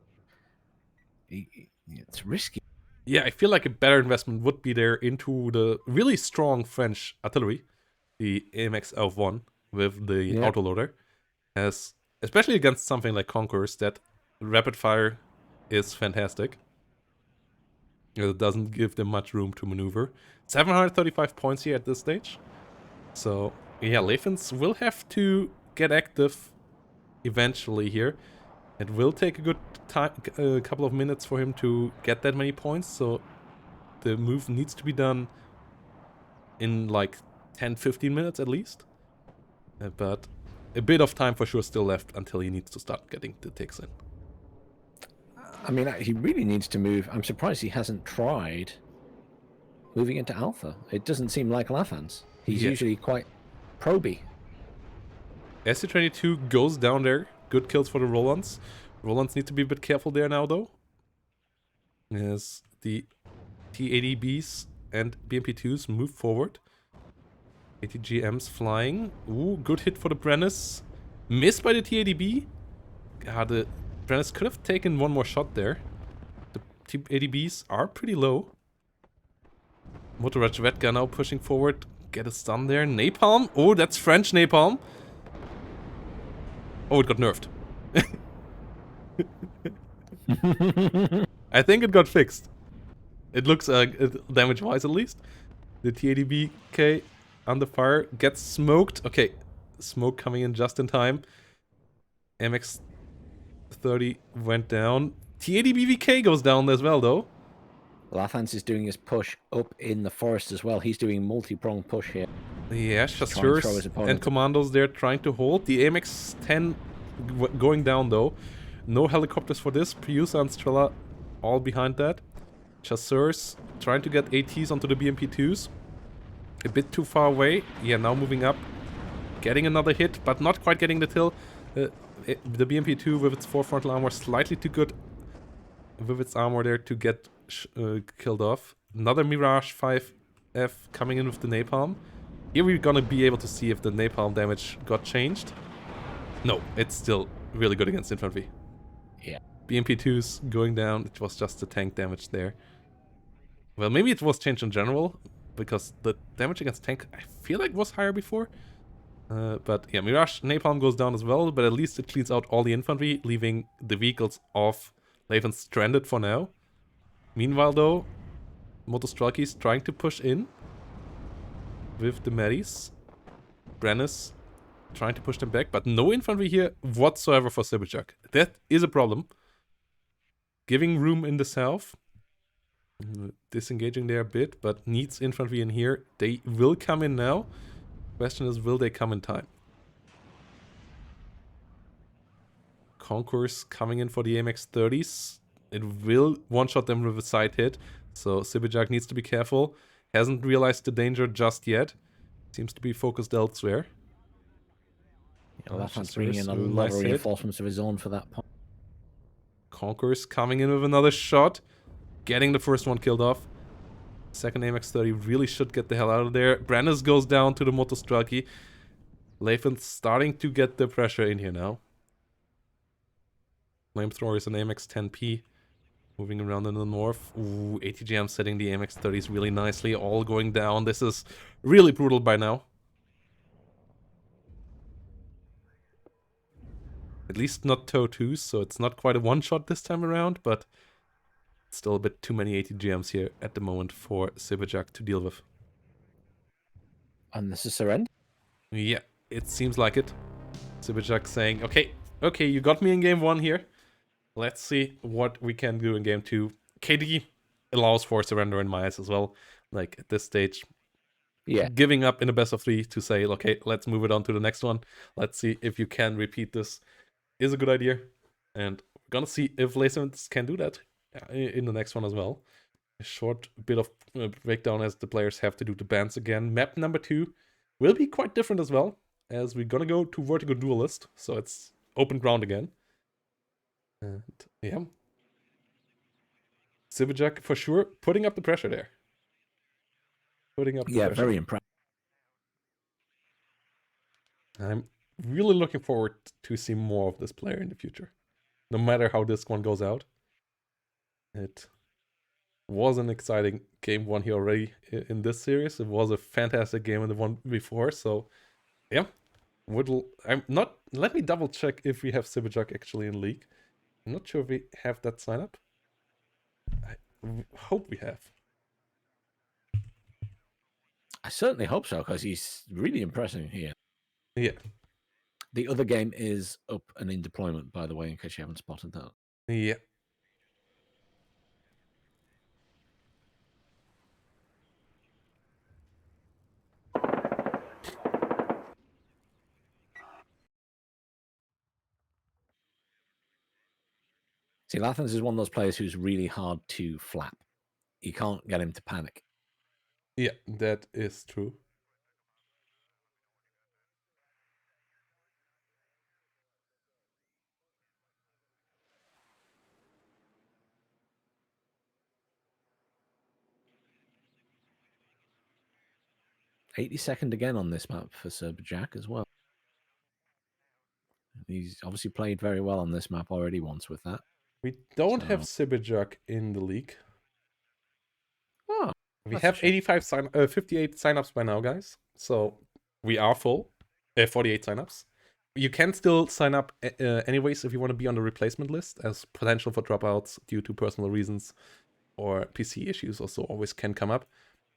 it's risky. Yeah, I feel like a better investment would be there into the really strong French artillery, the AMX F1 with the autoloader, as especially against something like Conquerors, that rapid fire is fantastic. It doesn't give them much room to maneuver. 735 points here at this stage. So, yeah, Lathans will have to get active eventually here. It will take a good time, a couple of minutes for him to get that many points. So, the move needs to be done in like 10-15 minutes at least. But a bit of time for sure still left until he needs to start getting the ticks in. I mean, he really needs to move. I'm surprised he hasn't tried moving into Alpha. It doesn't seem like Lathans. He's usually quite proby. Su-22 goes down there. Good kills for the Rolands. Rolands need to be a bit careful there now, though. As the T-80Bs and BMP-2s move forward. ATGMs flying. Ooh, good hit for the Brennus. Missed by the T-80B. The Brennus could have taken one more shot there. The T-80Bs are pretty low. Motorrad Redgar now pushing forward. Get a stun there. Napalm. Oh, that's French napalm. Oh, it got nerfed. I think it got fixed. It looks damage-wise at least. The T-80BK under fire gets smoked. Okay, smoke coming in just in time. MX-30 went down. T-80BVK goes down as well, though. Lathans is doing his push up in the forest as well. He's doing multi-pronged push here. Yeah, chasseurs and commandos there trying to hold. The AMX-10 going down, though. No helicopters for this. Priusa and Strela all behind that. Chasseurs trying to get ATs onto the BMP-2s. A bit too far away. Yeah, now moving up. Getting another hit, but not quite getting the kill. The BMP-2 with its 4 frontal armor slightly too good with its armor there to get killed off. Another Mirage 5F coming in with the napalm. Here we're gonna be able to see if the napalm damage got changed. No, it's still really good against infantry. Yeah. BMP-2's going down. It was just the tank damage there. Well, maybe it was changed in general, because the damage against tank, I feel like, was higher before. But yeah, Mirage napalm goes down as well, but at least it cleans out all the infantry, leaving the vehicles of Lathans stranded for now. Meanwhile, though, Motostrelki's trying to push in with the Medis. Brennus trying to push them back, but no infantry here whatsoever for Sibirjak. That is a problem. Giving room in the south. Disengaging there a bit, but needs infantry in here. They will come in now. Question is, will they come in time? Concourse coming in for the AMX-30s. It will one-shot them with a side hit, so Sibirjak needs to be careful. Hasn't realized the danger just yet. Seems to be focused elsewhere. Yeah, Lathans bringing in a lot of reinforcements of his own for that point. Concourse coming in with another shot. Getting the first one killed off. Second AMX-30 really should get the hell out of there. Brennus goes down to the Motostrelki. Lathans starting to get the pressure in here now. Flamethrowers and AMX 10P moving around in the north. Ooh, ATGM setting the AMX 30s really nicely, all going down. This is really brutal by now. At least not toe 2s, so it's not quite a one-shot this time around, but still a bit too many ATGMs here at the moment for Sibirjak to deal with. And this is surrender? Yeah, it seems like it. Sibirjak saying, okay, you got me in game 1 here. Let's see what we can do in game 2. KD allows for surrender in my eyes as well. Like, at this stage, yeah, giving up in a best of 3 to say, okay, let's move it on to the next one. Let's see if you can repeat this. Is a good idea. And we're gonna see if Lathans can do that in the next one as well. A short bit of breakdown as the players have to do the bans again. Map number 2 will be quite different as well, as we're gonna go to Vertigo Duelist, so it's open ground again. And yeah, Sibirjak for sure putting up the pressure there. Putting up the pressure. Very impressive. I'm really looking forward to see more of this player in the future. No matter how this one goes out. It was an exciting game 1 here already in this series. It was a fantastic game in the one before, so yeah. Let me double check if we have Sibirjak actually in league. I'm not sure if we have that sign up. I hope we have. I certainly hope so, because he's really impressive here. Yeah. The other game is up and in deployment, by the way, in case you haven't spotted that. Yeah. See, Lathans is one of those players who's really hard to flap. You can't get him to panic. Yeah, that is true. .82 again on this map for Sibirjak as well. He's obviously played very well on this map already once with that. We don't have Sibirjak in the league. Oh, we have 58 signups by now, guys. So we are full. 48 signups. You can still sign up anyways if you want to be on the replacement list, as potential for dropouts due to personal reasons or PC issues also always can come up.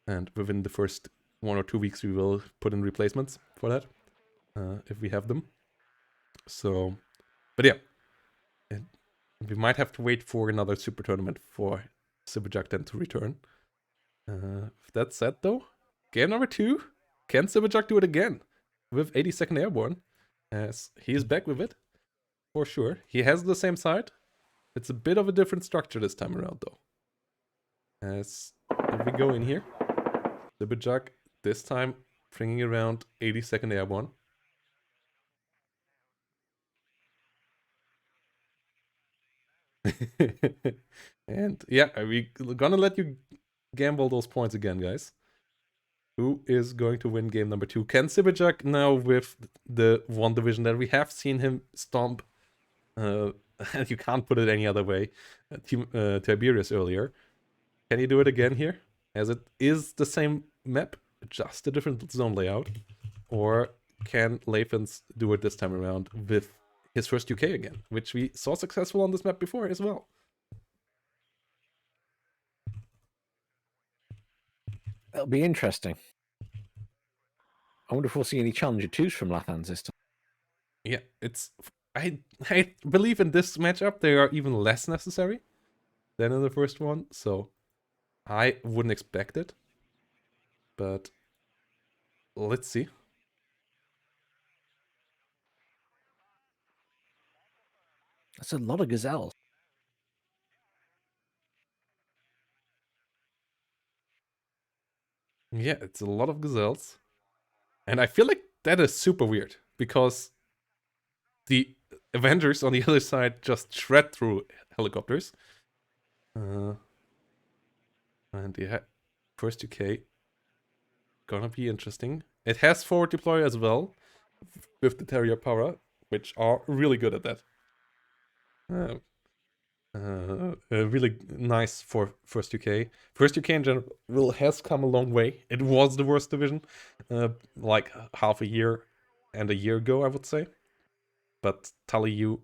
And within the first 1 or 2 weeks, we will put in replacements for that if we have them. So, but yeah, we might have to wait for another super tournament for Sibirjak then to return. With that said, though, game number 2, can Sibirjak do it again with 82nd Airborne? As he is back with it, for sure. He has the same side. It's a bit of a different structure this time around, though. As if we go in here, Sibirjak this time bringing around 82nd Airborne. And yeah, we're gonna let you gamble those points again, guys. Who is going to win game number 2? Can Sibirjak now, with the 1 division that we have seen him stomp, and you can't put it any other way, Tiberius earlier, can he do it again here? As it is the same map, just a different zone layout. Or can Lathans do it this time around with his first UK again, which we saw successful on this map before as well? That'll be interesting. I wonder if we'll see any Challenger 2s from Lathans this time. Yeah, I believe in this matchup they are even less necessary than in the first one, so I wouldn't expect it. But let's see. That's a lot of gazelles. Yeah, it's a lot of gazelles. And I feel like that is super weird, because the Avengers on the other side just shred through helicopters. And yeah, first UK, gonna be interesting. It has forward deploy as well, with the Terrier Power, which are really good at that. Really nice for first UK. First UK in general has come a long way. It was the worst division, like half a year and a year ago, I would say. But Tully, you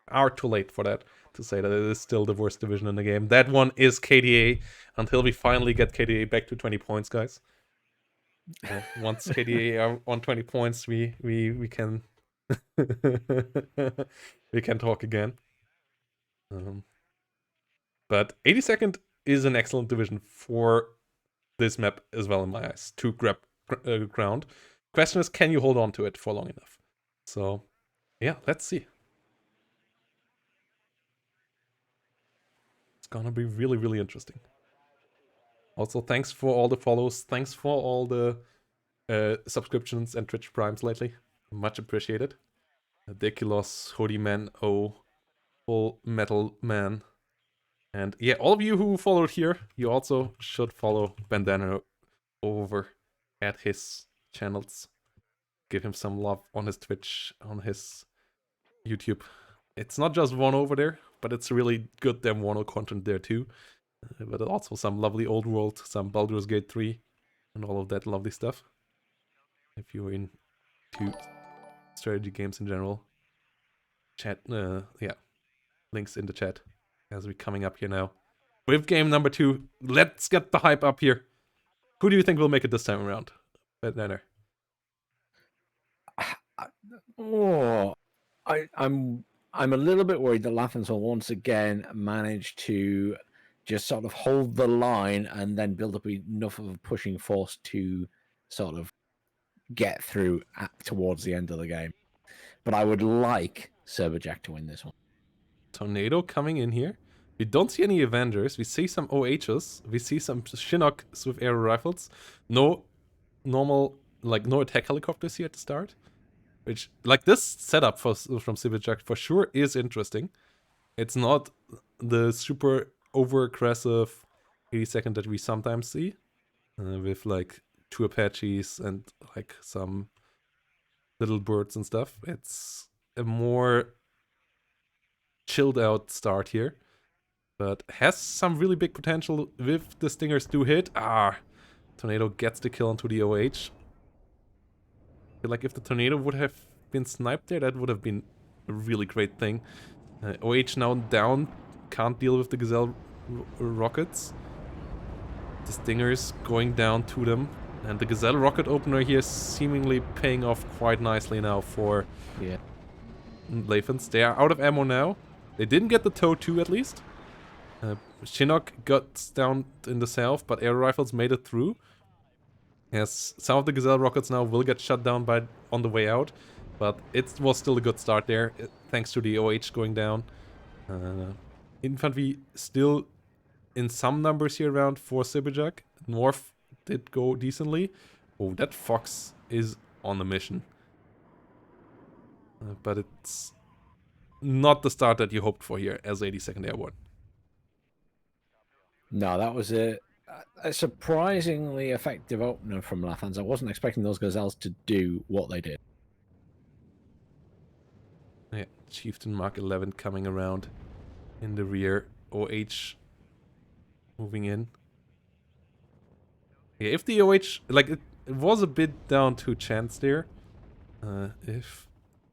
are too late for that to say that it is still the worst division in the game. That one is KDA until we finally get KDA back to 20 points, guys. Once KDA are on 20 points, we can we can talk again. But 82nd is an excellent division for this map as well in my eyes to grab ground. Question is, can you hold on to it for long enough? So, yeah, let's see. It's gonna be really, really interesting. Also, thanks for all the follows. Thanks for all the subscriptions and Twitch Primes lately. Much appreciated. Ridiculous, Hoodie Man, Full Metal Man. And yeah, all of you who followed here, you also should follow Bandana over at his channels. Give him some love on his Twitch, on his YouTube. It's not just WARNO over there, but it's really good damn WARNO content there too. But also some lovely old world, some Baldur's Gate 3, and all of that lovely stuff. If you're into strategy games in general. Chat, yeah, links in the chat as we're coming up here now. With game number 2, let's get the hype up here. Who do you think will make it this time around? Banana. Oh, I'm a little bit worried that Lathans will once again manage to just sort of hold the line and then build up enough of a pushing force to sort of get through towards the end of the game. But I would like Sibirjak to win this one. Tornado coming in here. We don't see any Avengers. We see some OHs. We see some Shinnocks with air rifles. No normal, like no attack helicopters here at the start. Which, like this setup from Sibirjak for sure is interesting. It's not the super over-aggressive 82nd that we sometimes see. With like 2 Apaches and like some little birds and stuff. It's a more chilled out start here. But has some really big potential if the Stingers do hit. Tornado gets the kill onto the OH. I feel like if the Tornado would have been sniped there, that would have been a really great thing. OH now down, can't deal with the Gazelle rockets. The Stingers going down to them. And the Gazelle rocket opener here seemingly paying off quite nicely now for Lathans. They are out of ammo now. They didn't get the TOW 2 at least. Chinook got down in the south, but air rifles made it through. Yes, some of the Gazelle rockets now will get shut down on the way out, but it was still a good start there, thanks to the OH going down. Infantry still in some numbers here around for Sibirjak. North did go decently. Oh, that Fox is on a mission. But it's not the start that you hoped for here as 82nd Airborne. No, that was a surprisingly effective opener from Lathans. I wasn't expecting those Gazelles to do what they did. Yeah, Chieftain Mark 11 coming around in the rear. OH moving in. Yeah, if the OH, like it was a bit down to chance there. If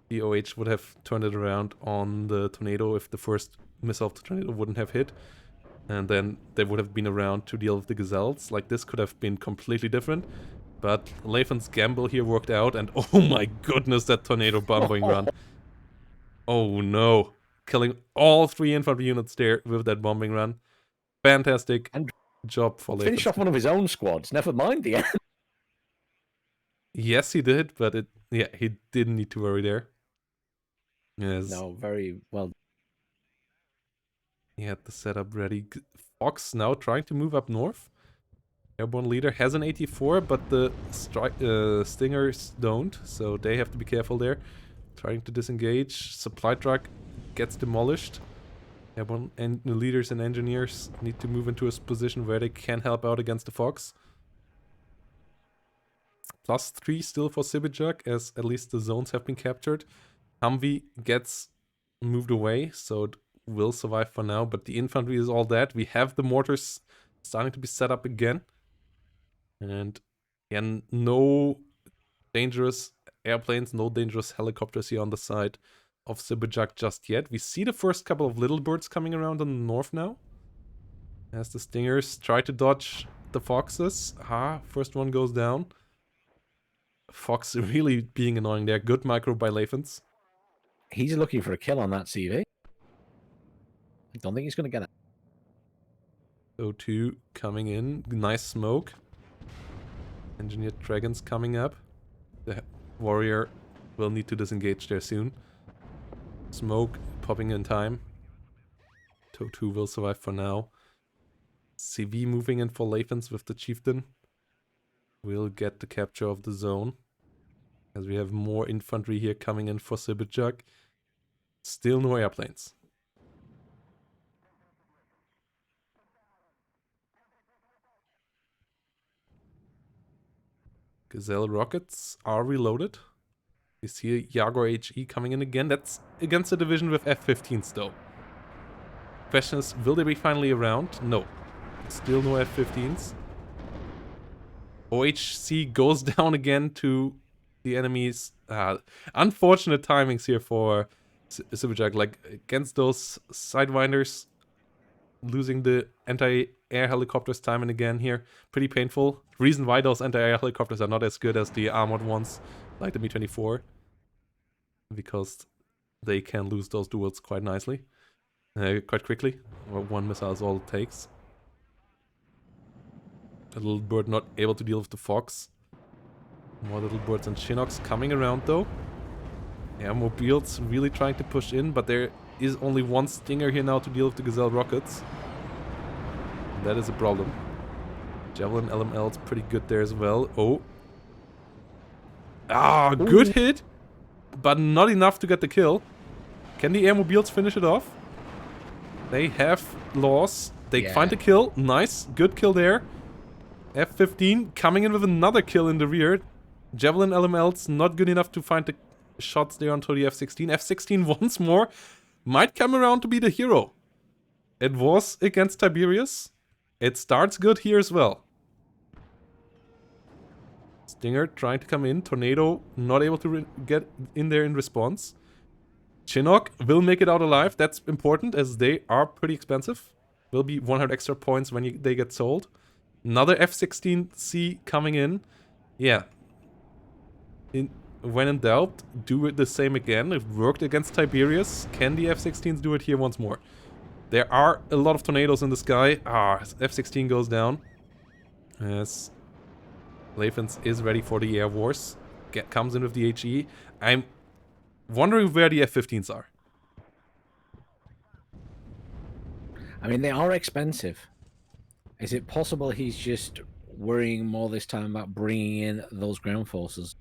the OH would have turned it around on the Tornado, if the first missile of the Tornado wouldn't have hit. And then they would have been around to deal with the Gazelles. Like, this could have been completely different. But Lathan's gamble here worked out. And oh my goodness, that Tornado bombing run. Oh no. Killing all 3 infantry units there with that bombing run. Fantastic job for Lathans. Finished off one of his own squads. Never mind the end. Yes, he did. But he didn't need to worry there. Yes. No, very well. He had the setup ready. Fox now trying to move up north. Airborne leader has an 84, but the Stingers don't, so they have to be careful there. Trying to disengage. Supply truck gets demolished. Airborne and the leaders and engineers need to move into a position where they can help out against the Fox. +3 still for Sibirjak, as at least the zones have been captured. Humvee gets moved away, so will survive for now, but the infantry is all dead. We have the mortars starting to be set up again. And again, no dangerous airplanes, no dangerous helicopters here on the side of Sibirjak just yet. We see the first couple of little birds coming around in the north now. As the Stingers try to dodge the Foxes. First one goes down. Fox really being annoying there. Good micro by Lathans. He's looking for a kill on that CV. I don't think he's going to get it. Ro8 coming in. Nice smoke. Engineered Dragons coming up. The warrior will need to disengage there soon. Smoke popping in time. Ro8 will survive for now. CV moving in for Lathans with the chieftain. We'll get the capture of the zone. As we have more infantry here coming in for Sibirjak. Still no airplanes. Gazelle rockets are reloaded. We see a Jaguar HE coming in again. That's against a division with F-15s though. Question is, will they be finally around? No. Still no F-15s. OHC goes down again to the enemies. Unfortunate timings here for Sibirjak. Like, against those Sidewinders, losing the anti-air helicopters time and again here. Pretty painful. Reason why those anti-air helicopters are not as good as the armored ones, like the Mi-24. Because they can lose those duels quite nicely. Quite quickly. Or one missile is all it takes. A little bird not able to deal with the Fox. More little birds and Chinooks coming around though. Yeah, mobiles really trying to push in, but there is only one Stinger here now to deal with the Gazelle rockets. And that is a problem. Javelin LML is pretty good there as well. Oh. Good hit! But not enough to get the kill. Can the airmobiles finish it off? They have loss. They find the kill. Nice. Good kill there. F-15 coming in with another kill in the rear. Javelin LML's not good enough to find the shots there onto the F-16. F-16 once more might come around to be the hero. It was against Tiberius. It starts good here as well. Stinger trying to come in. Tornado not able to get in there in response. Chinook will make it out alive. That's important as they are pretty expensive. Will be 100 extra points when they get sold. Another F-16C coming in. Yeah. When in doubt, do it the same again. It worked against Tiberius. Can the F-16s do it here once more? There are a lot of tornadoes in the sky. F-16 goes down. Yes. Lathans is ready for the air wars. Comes in with the HE. I'm wondering where the F-15s are. I mean, they are expensive. Is it possible he's just worrying more this time about bringing in those ground forces?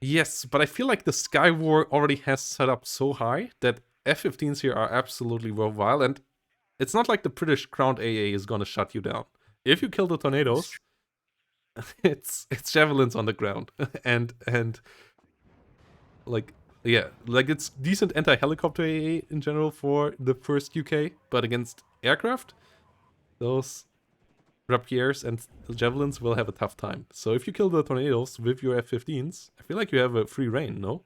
Yes, but I feel like the Sky War already has set up so high that F-15s here are absolutely worthwhile, and it's not like the British Crown AA is gonna shut you down. If you kill the tornadoes, it's javelins on the ground, and like it's decent anti-helicopter AA in general for the first UK, but against aircraft, those rapiers and javelins will have a tough time. So if you kill the tornadoes with your F-15s, I feel like you have a free reign, no?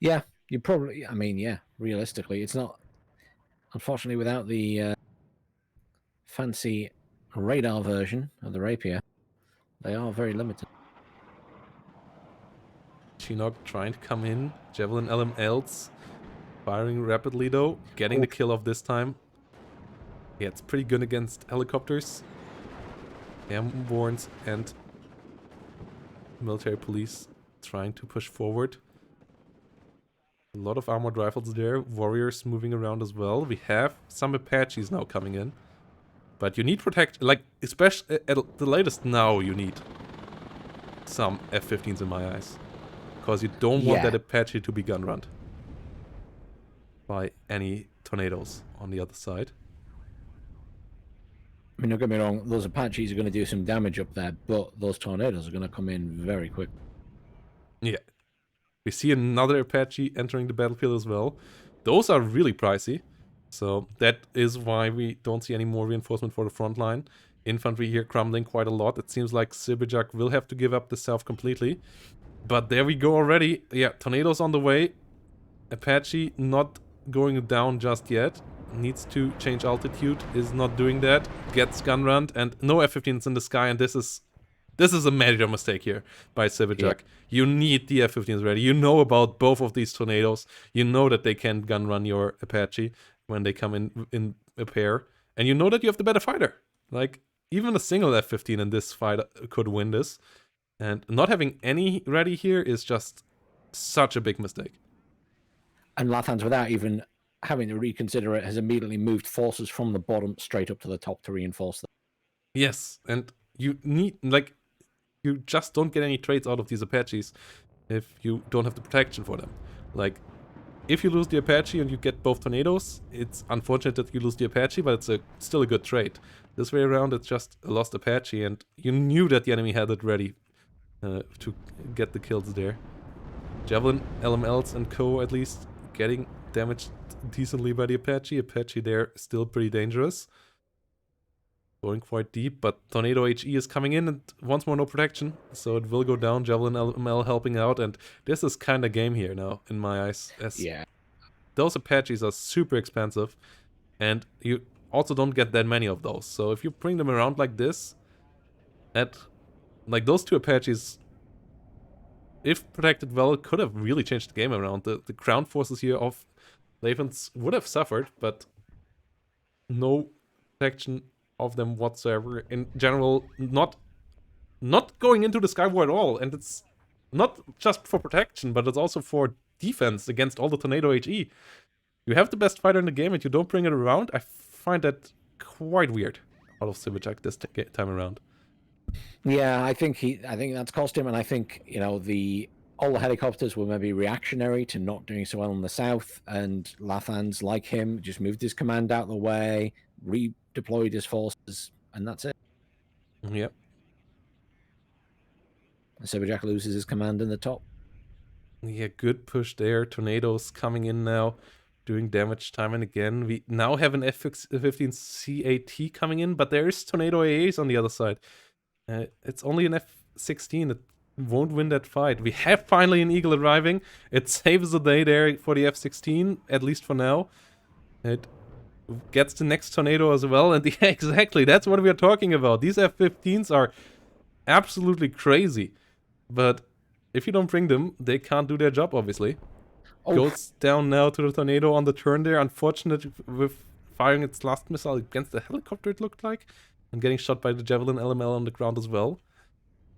Yeah, you probably, I mean, yeah, realistically, it's not, unfortunately, without the fancy radar version of the rapier, they are very limited. Chinook trying to come in, Javelin LMLs, firing rapidly though, getting the kill off this time. Yeah, it's pretty good against helicopters, airbornes, and military police trying to push forward. A lot of armored rifles there, warriors moving around as well. We have some Apaches now coming in. But you need protection, like, especially at the latest now you need some F-15s in my eyes. Because you don't want that Apache to be gun-runned by any tornadoes on the other side. I mean, don't get me wrong, those Apaches are going to do some damage up there, but those tornadoes are going to come in very quick. Yeah. We see another Apache entering the battlefield as well. those are really pricey. So that is why we don't see any more reinforcement for the front line. Infantry here crumbling quite a lot. It seems like Sibirjak will have to give up the south completely. But there we go already. Yeah, tornadoes on the way. Apache not going down just yet. Needs to change altitude. Is not doing that. Gets gun run and no F-15s in the sky. And this is a major mistake here by Sibirjak. Yeah. You need the F-15s ready. You know about both of these tornadoes. You know that they can gun run your Apache when they come in a pair. And you know that you have the better fighter. Like, even a single F-15 in this fight could win this. And not having any ready here is just such a big mistake. And Lathans, without even having to reconsider it, has immediately moved forces from the bottom straight up to the top to reinforce them. Yes, and you need, like, you just don't get any trades out of these Apaches if you don't have the protection for them. Like, if you lose the Apache and you get both tornadoes, it's unfortunate that you lose the Apache, but it's still a good trade. This way around, it's just a lost Apache, and you knew that the enemy had it ready to get the kills there. Javelin, LMLs, and co, at least, getting damaged decently by the Apache. Apache there still pretty dangerous. Going quite deep, but Tornado HE is coming in and once more no protection, so it will go down. Javelin LML helping out, and this is kind of game here now, in my eyes. As Yeah. those Apaches are super expensive, and you also don't get that many of those. So if you bring them around like this, like those two Apaches, if protected well, could have really changed the game around. The ground forces here of Lathans would have suffered, but no protection of them whatsoever. In general, not going into the sky war at all, and it's not just for protection, but it's also for defense against all the Tornado HE. You have the best fighter in the game and you don't bring it around. I find that quite weird out of Sibirjak this time around. Yeah, I think that's cost him, and I think, you know, all the helicopters were maybe reactionary to not doing so well in the south, and Lathans, like him, just moved his command out of the way, redeployed his forces, and that's it. Yep. And Sibirjak loses his command in the top. Yeah, good push there. Tornadoes coming in now, doing damage time and again. We now have an F-15 CAT coming in, but there is Tornado AAs on the other side. It's only an F-16. It won't win that fight. We have finally an Eagle arriving. It saves the day there for the F-16, at least for now. It gets the next tornado as well, and yeah, exactly, that's what we are talking about. These F-15s are absolutely crazy, but if you don't bring them, they can't do their job, obviously. Oh. Goes down now to the tornado on the turn there. Unfortunate with firing its last missile against the helicopter, it looked like, and getting shot by the Javelin LML on the ground as well.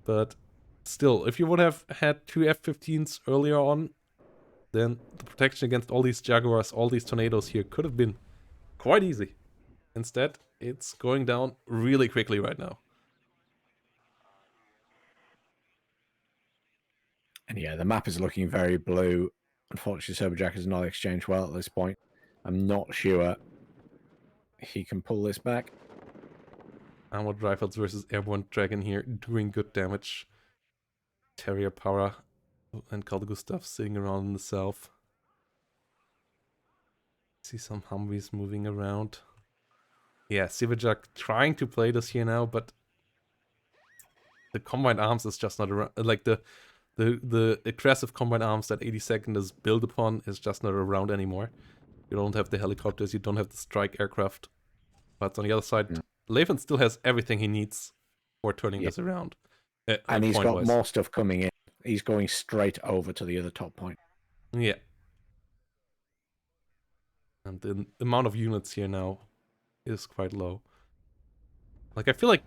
But still, if you would have had two F-15s earlier on, then the protection against all these Jaguars, all these tornadoes here could have been quite easy. Instead, it's going down really quickly right now. And yeah, the map is looking very blue. Unfortunately, Sibirjak has not exchanged well at this point. I'm not sure he can pull this back. Armored Rifles versus Airborne Dragon here, doing good damage. Terrier Power and Carl Gustav sitting around in the south. See some Humvees moving around. Yeah, Sibirjak trying to play this here now, but the Combined Arms is just not around. Like the aggressive Combined Arms that 82nd is built upon is just not around anymore. You don't have the helicopters, you don't have the strike aircraft. But on the other side, Lathans still has everything he needs for turning this around. And he's got more stuff coming in. He's going straight over to the other top point. Yeah. And the amount of units here now is quite low. Like, I feel like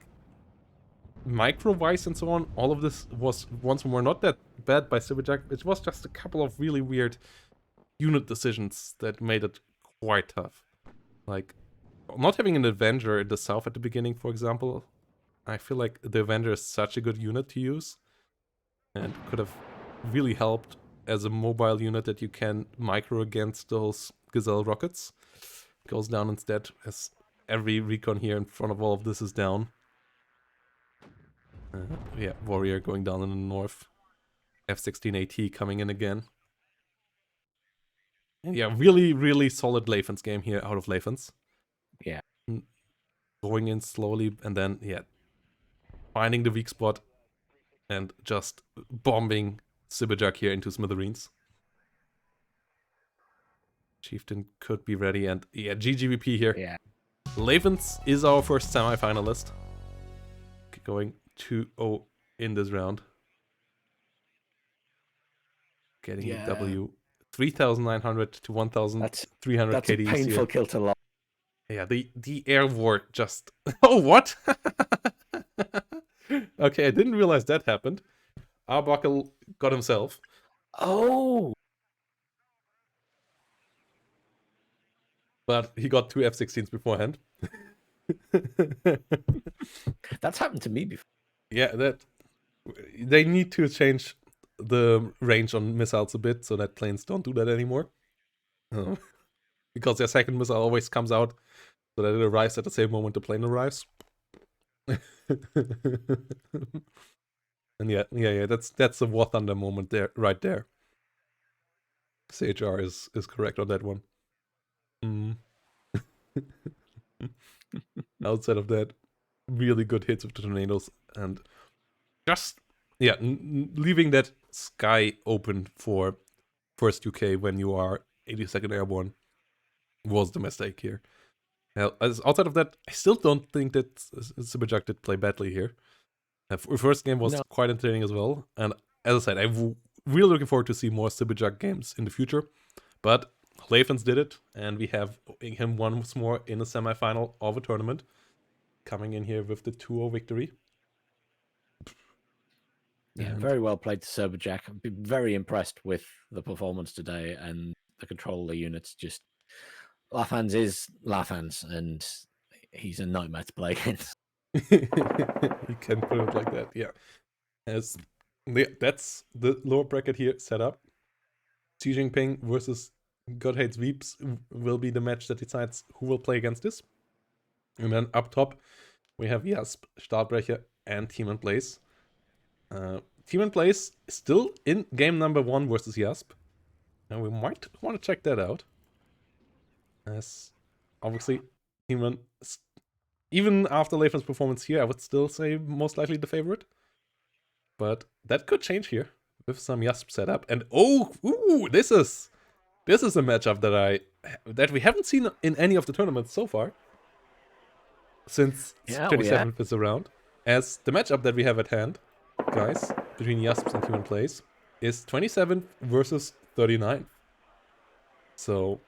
micro-wise and so on, all of this was once more not that bad by Sibirjak. It was just a couple of really weird unit decisions that made it quite tough. Like, not having an Avenger in the south at the beginning, for example, I feel like the Avenger is such a good unit to use and could have really helped as a mobile unit that you can micro against those Gazelle rockets. Goes down instead as every recon here in front of all of this is down. Yeah, Warrior going down in the north. F-16 AT coming in again. And yeah, really, really solid Lathans game here out of Lathans. Yeah. Going in slowly and then, yeah, finding the weak spot and just bombing Sibirjak here into smithereens. Chieftain could be ready, and yeah, GGVP here. Yeah. Lathans is our first semi-finalist. Going 2-0 in this round. Getting a W. 3,900 to 1,300 That's a KDs painful here. kill to lose. Yeah, the air war just... Oh, what? Okay, I didn't realize that happened. Arbuckle got himself. Oh! But he got 2 F-16s beforehand. That's happened to me before. Yeah, that... They need to change the range on missiles a bit so that planes don't do that anymore. Because their second missile always comes out so that it arrives at the same moment the plane arrives. And yeah, that's a War Thunder moment there, right there. CHR is correct on that one. Outside of that, really good hits with the tornadoes, and just leaving that sky open for first UK when you are 82nd Airborne was the mistake here. Now, outside of that, I still don't think that Sibirjak did play badly here. First game was quite entertaining as well, and as I said, I'm really looking forward to see more Sibirjak games in the future. But Lathans did it, and we have him once more in the semi-final of a tournament, coming in here with the 2-0 victory. Yeah, very well played to Sibirjak. I've been very impressed with the performance today and the control of the units. Just Lathans is Lathans, and he's a nightmare to play against. You can put it like that, yeah. That's the lower bracket here set up. Xi Jinping versus God Hates Veeps will be the match that decides who will play against this. And then up top, we have Jasp, Stahlbrecher, and Tmanplays. Tmanplays still in game number 1 versus Jasp. And we might want to check that out. As obviously, Tman, even after Lathans' performance here, I would still say most likely the favorite. But that could change here with some Jasp setup. And this is a matchup that we haven't seen in any of the tournaments so far. Since 37th is around. As the matchup that we have at hand, guys, between Jasps and Tmanplays, is 27th versus 39th. So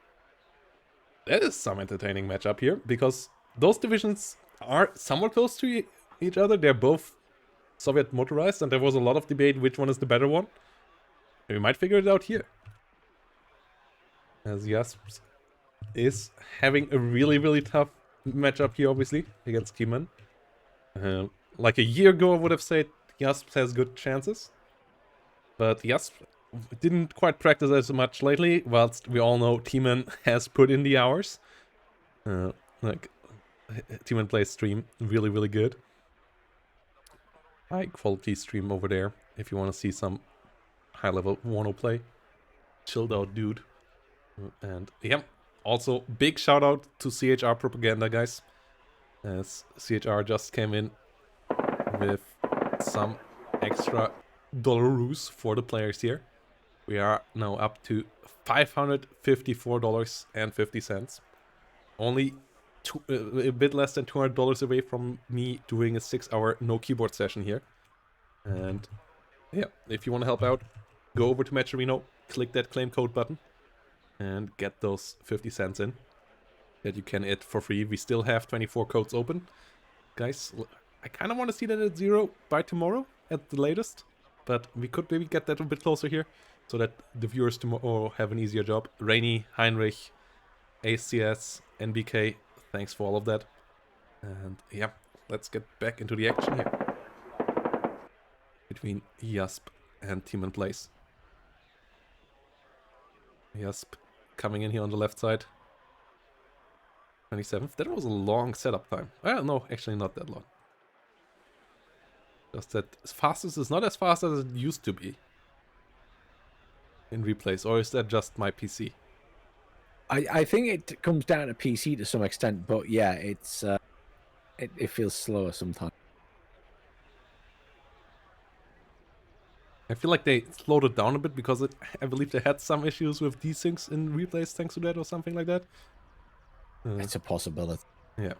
that is some entertaining matchup here, because those divisions are somewhat close to each other. They're both Soviet motorized, and there was a lot of debate which one is the better one. And we might figure it out here. As Jasp is having a really, really tough matchup here, obviously, against Tman. Like a year ago, I would have said Jasp has good chances. But Jasp didn't quite practice as much lately, whilst we all know Tman has put in the hours. Like, Tmanplays stream, really, really good. High quality stream over there, if you want to see some high level WARNO play. Chilled out dude. And yeah, also big shout out to CHR Propaganda, guys. As CHR just came in with some extra dollaroos for the players here. We are now up to $554.50. Only a bit less than $200 away from me doing a 6-hour no keyboard session here. And yeah, if you want to help out, go over to Match Arena, click that claim code button, and get those 50 cents in that you can hit for free. We still have 24 codes open. Guys, I kind of want to see that at 0 by tomorrow at the latest, but we could maybe get that a bit closer here so that the viewers tomorrow have an easier job. Rainy, Heinrich, ACS, NBK, thanks for all of that. And yeah, let's get back into the action here between Jasp and Tmanplays. Jasp coming in here on the left side. 27th. That was a long setup time. Well, no, actually not that long. Just that fastest is not as fast as it used to be in replays, or is that just my PC? I think it comes down to PC to some extent, but yeah, it's it feels slower sometimes. I feel like they slowed it down a bit because I believe they had some issues with desyncs in replays thanks to that or something like that. It's a possibility. Yeah.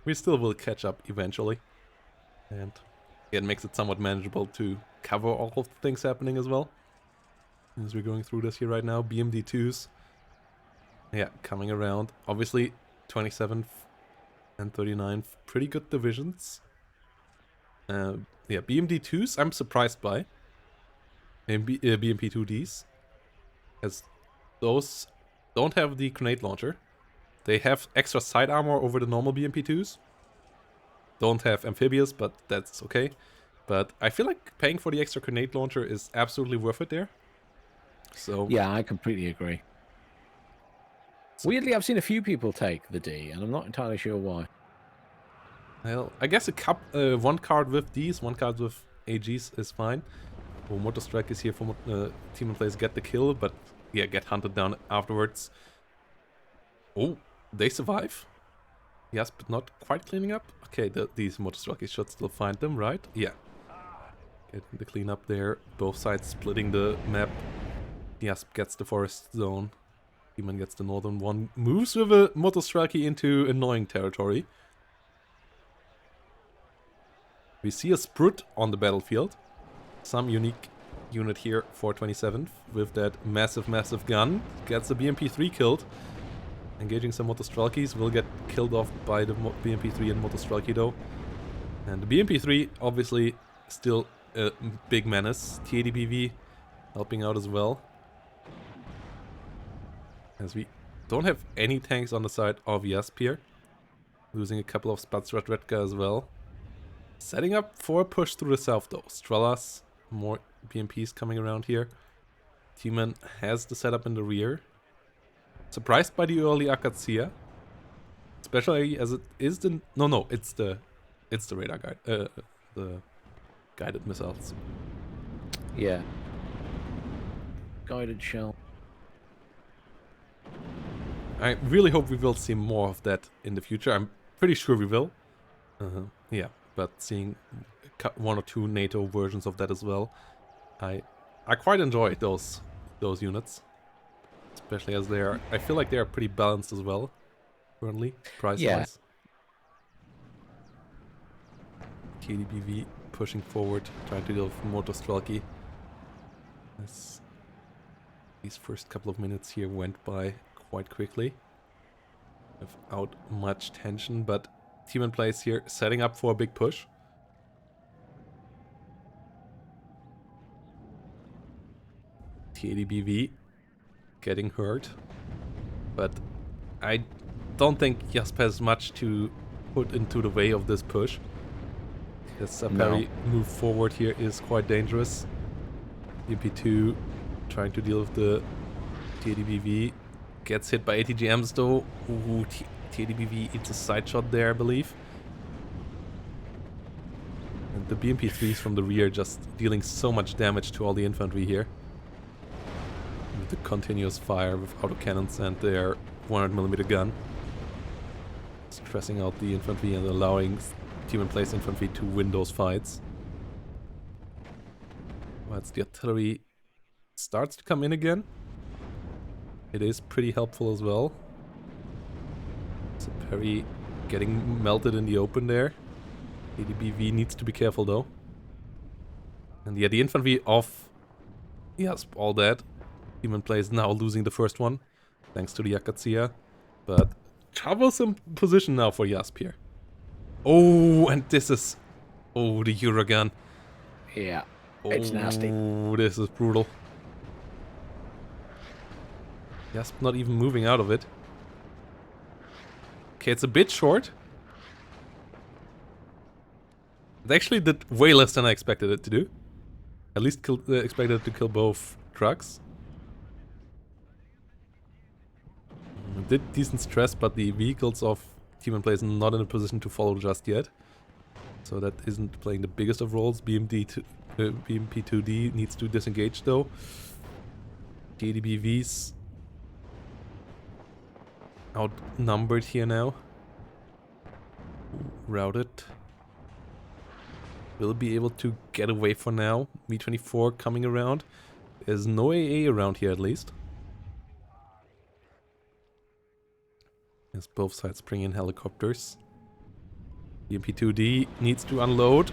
We still will catch up eventually. And it makes it somewhat manageable to cover all of the things happening as well. As we're going through this here right now, BMD2s. Yeah, coming around. Obviously, 27th and 39th, pretty good divisions. Yeah, BMD2s I'm surprised by. And BMP2Ds. As those don't have the grenade launcher. They have extra side armor over the normal BMP2s. Don't have amphibious, but that's okay. But I feel like paying for the extra grenade launcher is absolutely worth it there. So Yeah, I completely agree. Weirdly, I've seen a few people take the D, and I'm not entirely sure why. well, I guess one card with Ds, one card with AGs is fine. Well, Motor Strike is here for Tmanplays get the kill, but yeah, get hunted down afterwards. Oh, they survive. Yes, but not quite cleaning up. Okay, these Motor Strikes should still find them, right? Yeah. Getting the cleanup there. Both sides splitting the map. Jasp gets the forest zone. Demon gets the northern one. Moves with a Motor Strike into annoying territory. We see a Sprut on the battlefield. Some unique unit here for 27th with that massive gun. Gets the BMP3 killed. Engaging some Motostralkis will get killed off by the BMP3 and Motostralki though. And the BMP3 obviously still a big menace. TADBV helping out as well. As we don't have any tanks on the side of Jasp here. Losing a couple of Spatsradredka as well. Setting up for a push through the south though. Strellas, more BMPs coming around here. T-Man has the setup in the rear. Surprised by the early Akatsia. Especially as it is the... No, it's the radar guide. The guided missiles. Yeah. Guided shell. I really hope we will see more of that in the future. I'm pretty sure we will. Yeah, but seeing one or two NATO versions of that as well. I quite enjoy those units. Especially as they are, I feel like they are pretty balanced as well, currently, price-wise. Yeah. KDBV pushing forward, trying to deal with Motostralki. These first couple of minutes here went by quite quickly, without much tension, but Tmanplays here setting up for a big push. TADBV getting hurt, but I don't think Jasp has much to put into the way of this push. The Sapari move forward here is quite dangerous. MP2 trying to deal with the TADBV. Gets hit by ATGMs though. Ooh, TADBV eats a side shot there, I believe. And the BMP3s from the rear just dealing so much damage to all the infantry here. With the continuous fire with autocannons and their 100mm gun. Stressing out the infantry and allowing Tmanplays infantry to win those fights. Whilst the artillery starts to come in again. It is pretty helpful as well. So Perry getting melted in the open there. ADBV needs to be careful though. And yeah, the infantry off. Yes, all dead. Tmanplays now losing the first one, thanks to the Akatsia. But troublesome position now for Jasp here. Oh, and this is... Oh, the Eurogun. Yeah, it's nasty. Oh, this is brutal. Jasp not even moving out of it. Okay, it's a bit short. It actually did way less than I expected it to do. At least expected it to kill both trucks. Did decent stress, but the vehicles of Tmanplays not in a position to follow just yet. So that isn't playing the biggest of roles. BMP2D needs to disengage though. TADBVs outnumbered here now. Routed. Will be able to get away for now. Mi-24 coming around. There's no AA around here at least. As both sides bring in helicopters. BMP-2D needs to unload.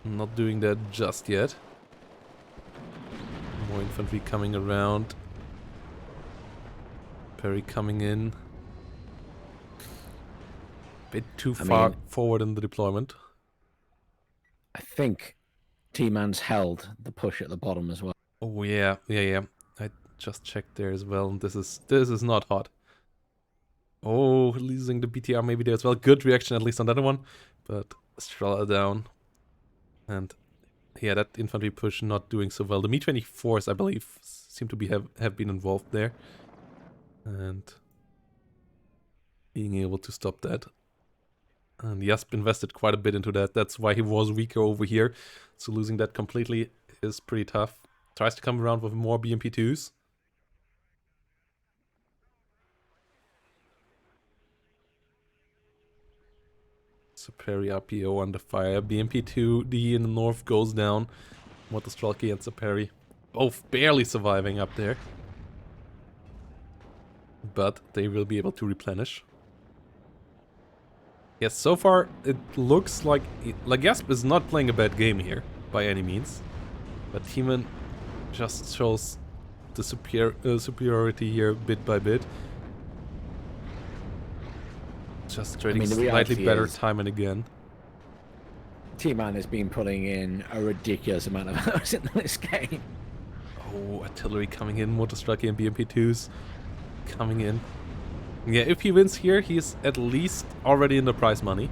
Not doing that just yet. More infantry coming around. Perry coming in. Bit too far forward in the deployment. I think T-Man's held the push at the bottom as well. Oh yeah. I just checked there as well, and this is not hot. Oh, losing the BTR maybe there as well. Good reaction at least on that one, but Strela down. And yeah, that infantry push not doing so well. The Mi-24s, I believe, seem to be have been involved there. And being able to stop that. And Jasp invested quite a bit into that. That's why he was weaker over here. So losing that completely is pretty tough. Tries to come around with more BMP-2s. Saperi RPO under fire. BMP-2D in the north goes down. Motostrelki and Saperi both barely surviving up there. But they will be able to replenish. Yes, so far it looks like Jasp is not playing a bad game here, by any means. But T-Man just shows the superiority here bit by bit. Just trading slightly better time and again. T-Man has been putting in a ridiculous amount of hours in this game. Oh, artillery coming in, Motostrike and BMP-2s coming in. Yeah, if he wins here, he's at least already in the prize money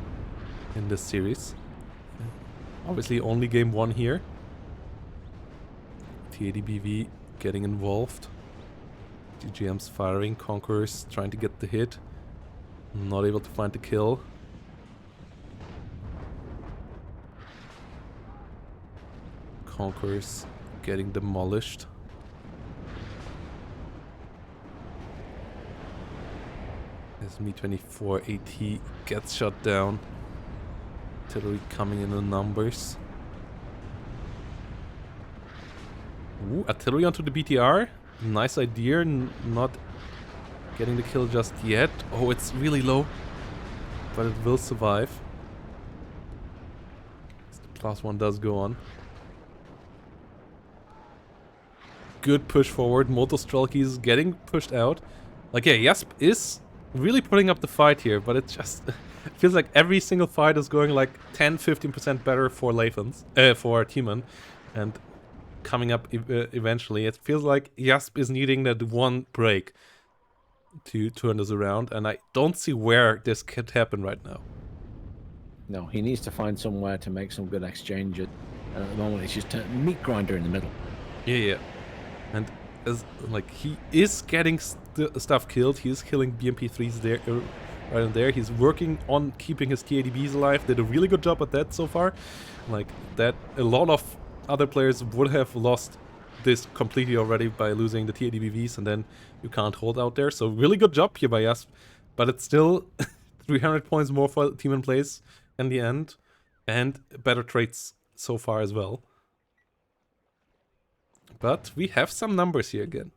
in this series. Obviously only game 1 here. T80BV getting involved. DGM's firing, Conquerors trying to get the hit. Not able to find the kill. Conquerors getting demolished. As Mi-24 AT gets shot down. Artillery coming in the numbers. Ooh, artillery onto the BTR. Nice idea, not getting the kill just yet. Oh, it's really low, but it will survive. The +1 does go on. Good push forward. Motostrelki is getting pushed out. Like, yeah, Jasp is really putting up the fight here, but it just it feels like every single fight is going like 10-15% better for Lathans, for T-Man, and coming up eventually. It feels like Jasp is needing that one break to turn this around, and I don't see where this could happen right now. No, he needs to find somewhere to make some good exchanges. And at the moment, it's just a meat grinder in the middle. Yeah. And as like he is getting stuff killed, he is killing BMP-3s there, right in there. He's working on keeping his T80Bs alive. Did a really good job at that so far. Like that, a lot of other players would have lost this completely already by losing the T80BVs, and then you can't hold out there. So really good job here by Jasp, but it's still 300 points more for Tmanplays in the end, and better traits so far as well. But we have some numbers here again.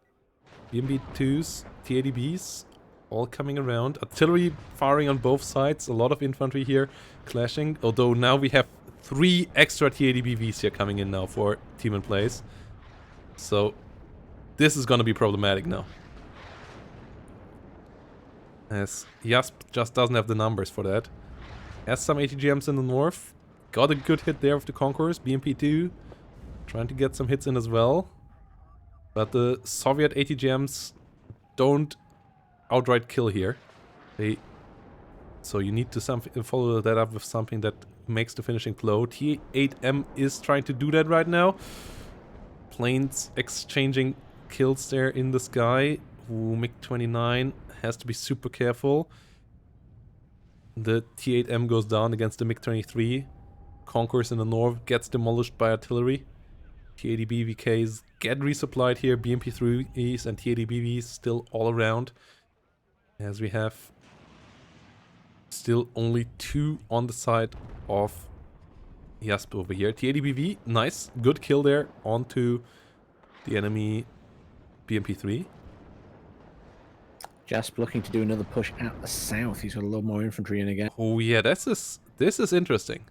BMP-2s, T80Bs, all coming around. Artillery firing on both sides. A lot of infantry here clashing. Although now we have 3 extra T80BVs here coming in now for Tmanplays. So this is gonna be problematic now. As Jasp just doesn't have the numbers for that. Has some ATGMs in the north. Got a good hit there with the Conquerors. BMP-2 trying to get some hits in as well. But the Soviet ATGMs don't outright kill here. So you need to follow that up with something that makes the finishing blow. T8M is trying to do that right now. Planes exchanging kills there in the sky. Ooh, MiG-29 has to be super careful. The T8M goes down against the MiG-23. Conquerors in the north gets demolished by artillery. TADBVKs get resupplied here. BMP3s and TADBVs still all around. As we have still only 2 on the side of Jasp over here. TADBV, nice. Good kill there onto the enemy BMP3. Jasp looking to do another push out the south. He's got a little more infantry in again. Oh yeah, this is interesting.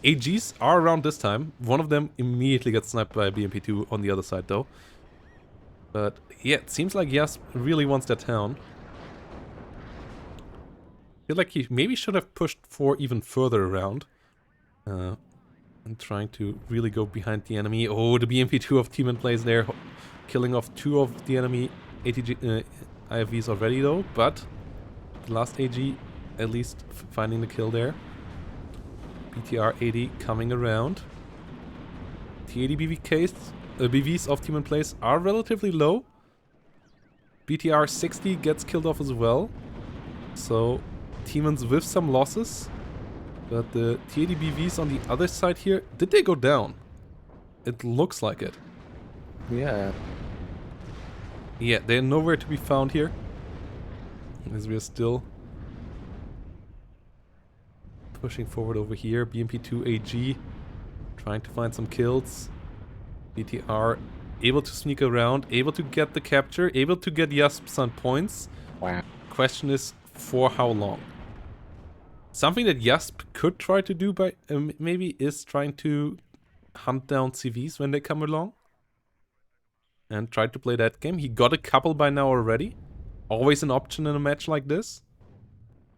AGs are around this time. One of them immediately gets sniped by BMP2 on the other side though. But yeah, it seems like Jasp really wants that town. I feel like he maybe should have pushed 4 even further around. And trying to really go behind the enemy. Oh, the BMP2 of Tmanplays there, killing off 2 of the enemy ATG, IFVs already though, but the last AG at least finding the kill there. BTR 80 coming around. TAD BVs of Tmanplays are relatively low. BTR 60 gets killed off as well. So Tmans with some losses. But the TAD BVs on the other side here, did they go down? It looks like it. Yeah. Yeah, they're nowhere to be found here. As we are still pushing forward over here. BMP2 AG trying to find some kills. BTR able to sneak around, able to get the capture, able to get Jasp some points. Wow. Question is, for how long? Something that Jasp could try to do by maybe is trying to hunt down CVs when they come along. And try to play that game. He got a couple by now already. Always an option in a match like this.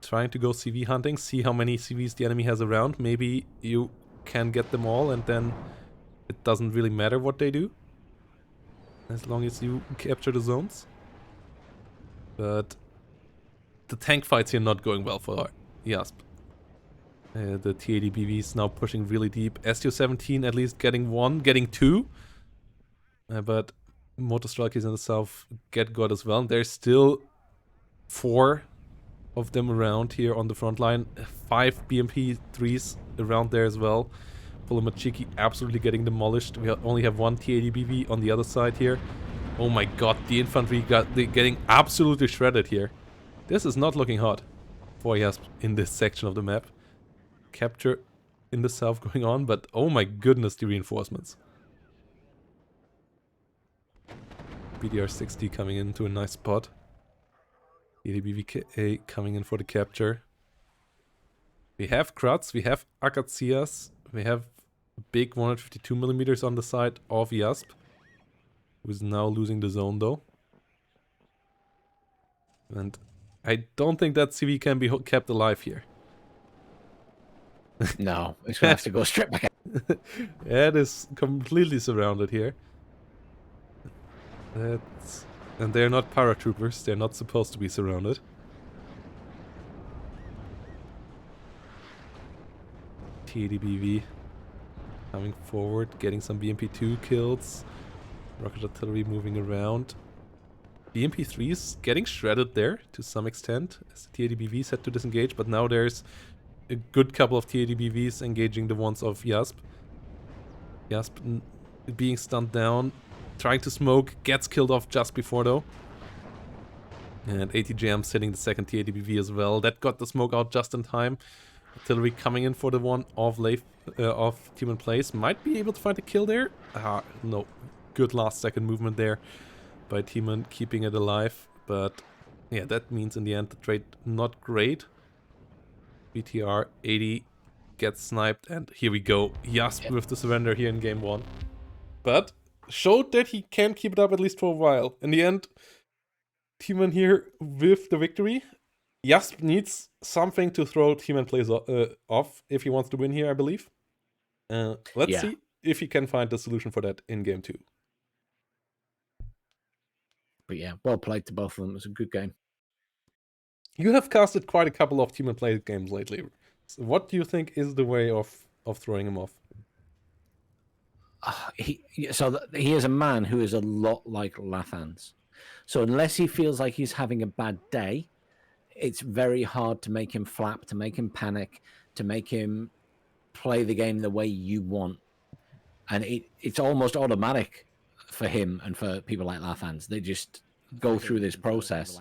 Trying to go CV hunting, see how many CVs the enemy has around. Maybe you can get them all and then it doesn't really matter what they do. As long as you capture the zones. But the tank fights here not going well for Jasp. The TAD BV is now pushing really deep. STO-17 at least getting 1, getting 2. But Motor Strikers in the south get got as well. There's still 4 of them around here on the front line. 5 BMP3s around there as well. Polomachiki absolutely getting demolished. We only have 1 TAD BV on the other side here. Oh my god, the infantry getting absolutely shredded here. This is not looking hot for Jasp in this section of the map. Capture in the south going on, but oh my goodness, the reinforcements. BDR 60 coming into a nice spot. EDBVKA coming in for the capture. We have Kratz, we have Akatsias, we have big 152mm on the side of Jasp, who is now losing the zone though. And I don't think that CV can be kept alive here. No, it's going to have to go straight back. Yeah, it is completely surrounded here. And they're not paratroopers, they're not supposed to be surrounded. TADBV coming forward, getting some BMP2 kills. Rocket artillery moving around. BMP3s getting shredded there to some extent, as the TADBVs had to disengage, but now there's a good couple of TADBVs engaging the ones of Jasp. Jasp being stunned down, trying to smoke, gets killed off just before though. And ATJM's hitting the second TADBV as well. That got the smoke out just in time. Artillery coming in for the one of Tmanplays. Might be able to find a kill there. No. Good last second movement there by Tman, keeping it alive. But yeah, that means in the end the trade not great. BTR 80 gets sniped, and here we go. Jasp with the surrender here in game 1. But showed that he can keep it up at least for a while. In the end, Tman here with the victory. Jasp needs something to throw Tmanplays off if he wants to win here, I believe. Let's see if he can find the solution for that in game 2. But yeah, well played to both of them. It was a good game. You have casted quite a couple of Tmanplays games lately. So what do you think is the way of throwing him off? He is a man who is a lot like Lathans. So unless he feels like he's having a bad day, it's very hard to make him flap, to make him panic, to make him play the game the way you want. and it's almost automatic for him and for people like Lathans. They just go through this process,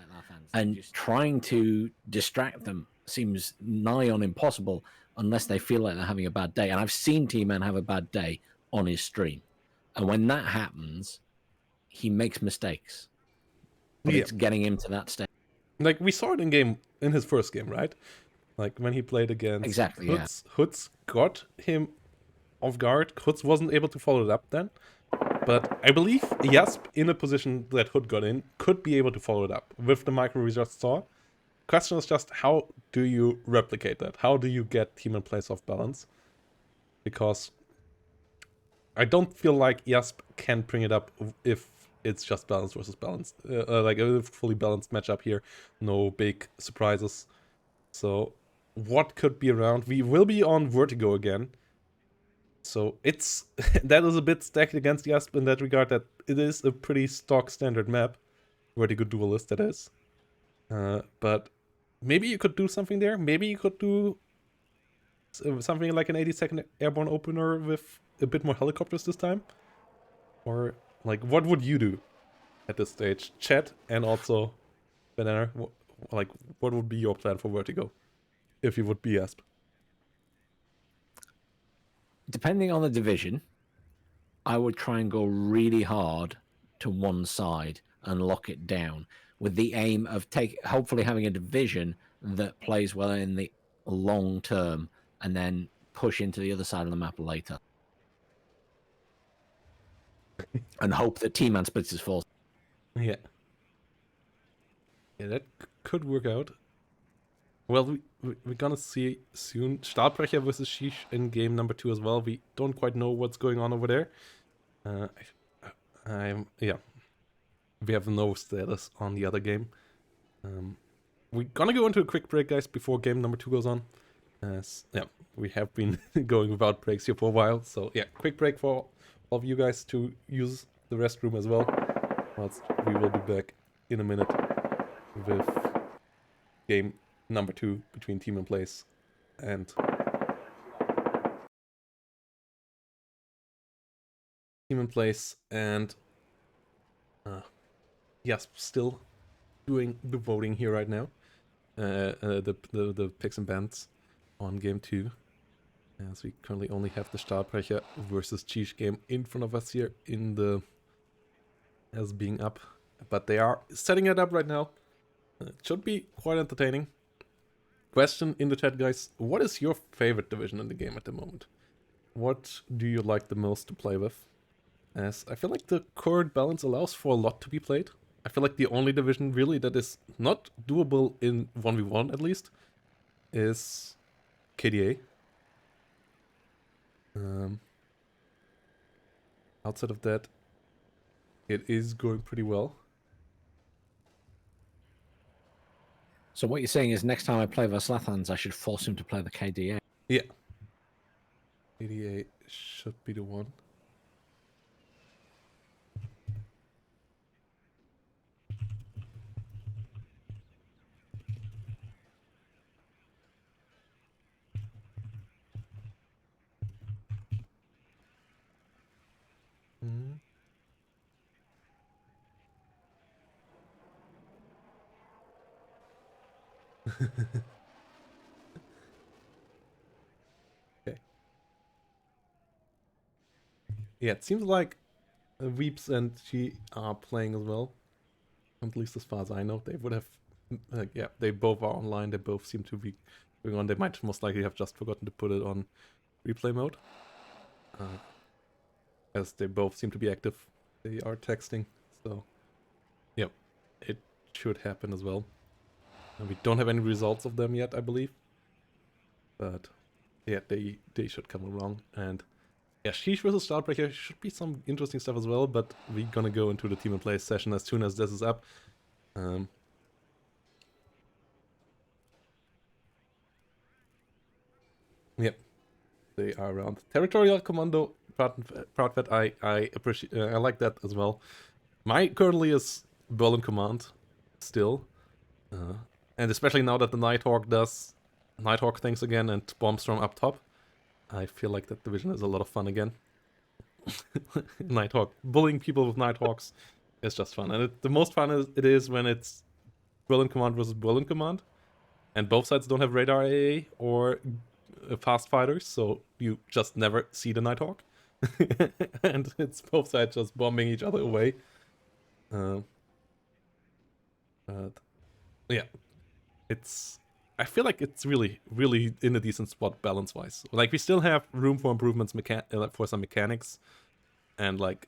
and trying to distract them seems nigh on impossible unless they feel like they're having a bad day. And I've seen T-Man have a bad day on his stream, and when that happens, he makes mistakes. But it's getting him to that stage. Like, we saw it in his first game, right? Like, when he played against Hoodz, Hoodz got him off guard. Hoodz wasn't able to follow it up then. But I believe Jasp, in a position that Hood got in, could be able to follow it up with the micro we just saw. Question is just, how do you replicate that? How do you get Tmanplays off balance? Because I don't feel like Jasp can bring it up if it's just balance versus balance. Like a fully balanced matchup here. No big surprises. So what could be around? We will be on Vertigo again. So it's that is a bit stacked against Jasp in that regard, that it is a pretty stock standard map. Vertigo Duelist, that is. But maybe you could do something there. Maybe you could do something like an 80-second airborne opener with a bit more helicopters this time. Or, like, what would you do at this stage? Chat, and also Banana, like, what would be your plan for Vertigo if you would be Jasp? Depending on the division, I would try and go really hard to one side and lock it down, with the aim of hopefully having a division that plays well in the long term, and then push into the other side of the map later. And hope that T-Man splits his force. Yeah. Yeah, that could work out. Well, we're gonna see soon. Stahlbrecher versus Sheesh in game number 2 as well. We don't quite know what's going on over there. Yeah. We have no status on the other game. We're gonna go into a quick break, guys, before game number 2 goes on. Yeah, we have been going without breaks here for a while. So yeah, quick break for all of you guys to use the restroom as well. Whilst we will be back in a minute with game number 2 between Tmanplays and Tmanplays and Jasp still doing the voting here right now. The picks and bans on game 2. As we currently only have the Stahlbrecher versus Cheesh game in front of us here in the as being up. But they are setting it up right now. It should be quite entertaining. Question in the chat, guys. What is your favorite division in the game at the moment? What do you like the most to play with? As I feel like the current balance allows for a lot to be played. I feel like the only division really that is not doable in 1v1 at least is KDA. Outside of that, it is going pretty well. So what you're saying is next time I play versus Lathans, I should force him to play the KDA. Yeah. KDA should be the one. Okay. Yeah, it seems like Weeps and she are playing as well. At least as far as I know, they would have. Yeah, they both are online. They both seem to be going on. They might most likely have just forgotten to put it on replay mode. As they both seem to be active. They are texting. So, yeah, it should happen as well. And we don't have any results of them yet, I believe. But, yeah, they should come along. And, yeah, Sheesh versus Stahlbrecher should be some interesting stuff as well. But we're gonna go into the Tmanplays session as soon as this is up. Yep, they are around. Territorial Commando, Proudfed, I appreciate, I like that as well. My currently is Bellen Command, still. And especially now that the Nighthawk does Nighthawk things again and bombs from up top. I feel like that division is a lot of fun again. Nighthawk. Bullying people with Nighthawks is just fun. And the most fun it is when it's Brilliant Command versus Brilliant Command. And both sides don't have radar AA or fast fighters, so you just never see the Nighthawk. And it's both sides just bombing each other away. But yeah, I feel like it's really in a decent spot balance-wise. Like, we still have room for improvements for some mechanics, and like,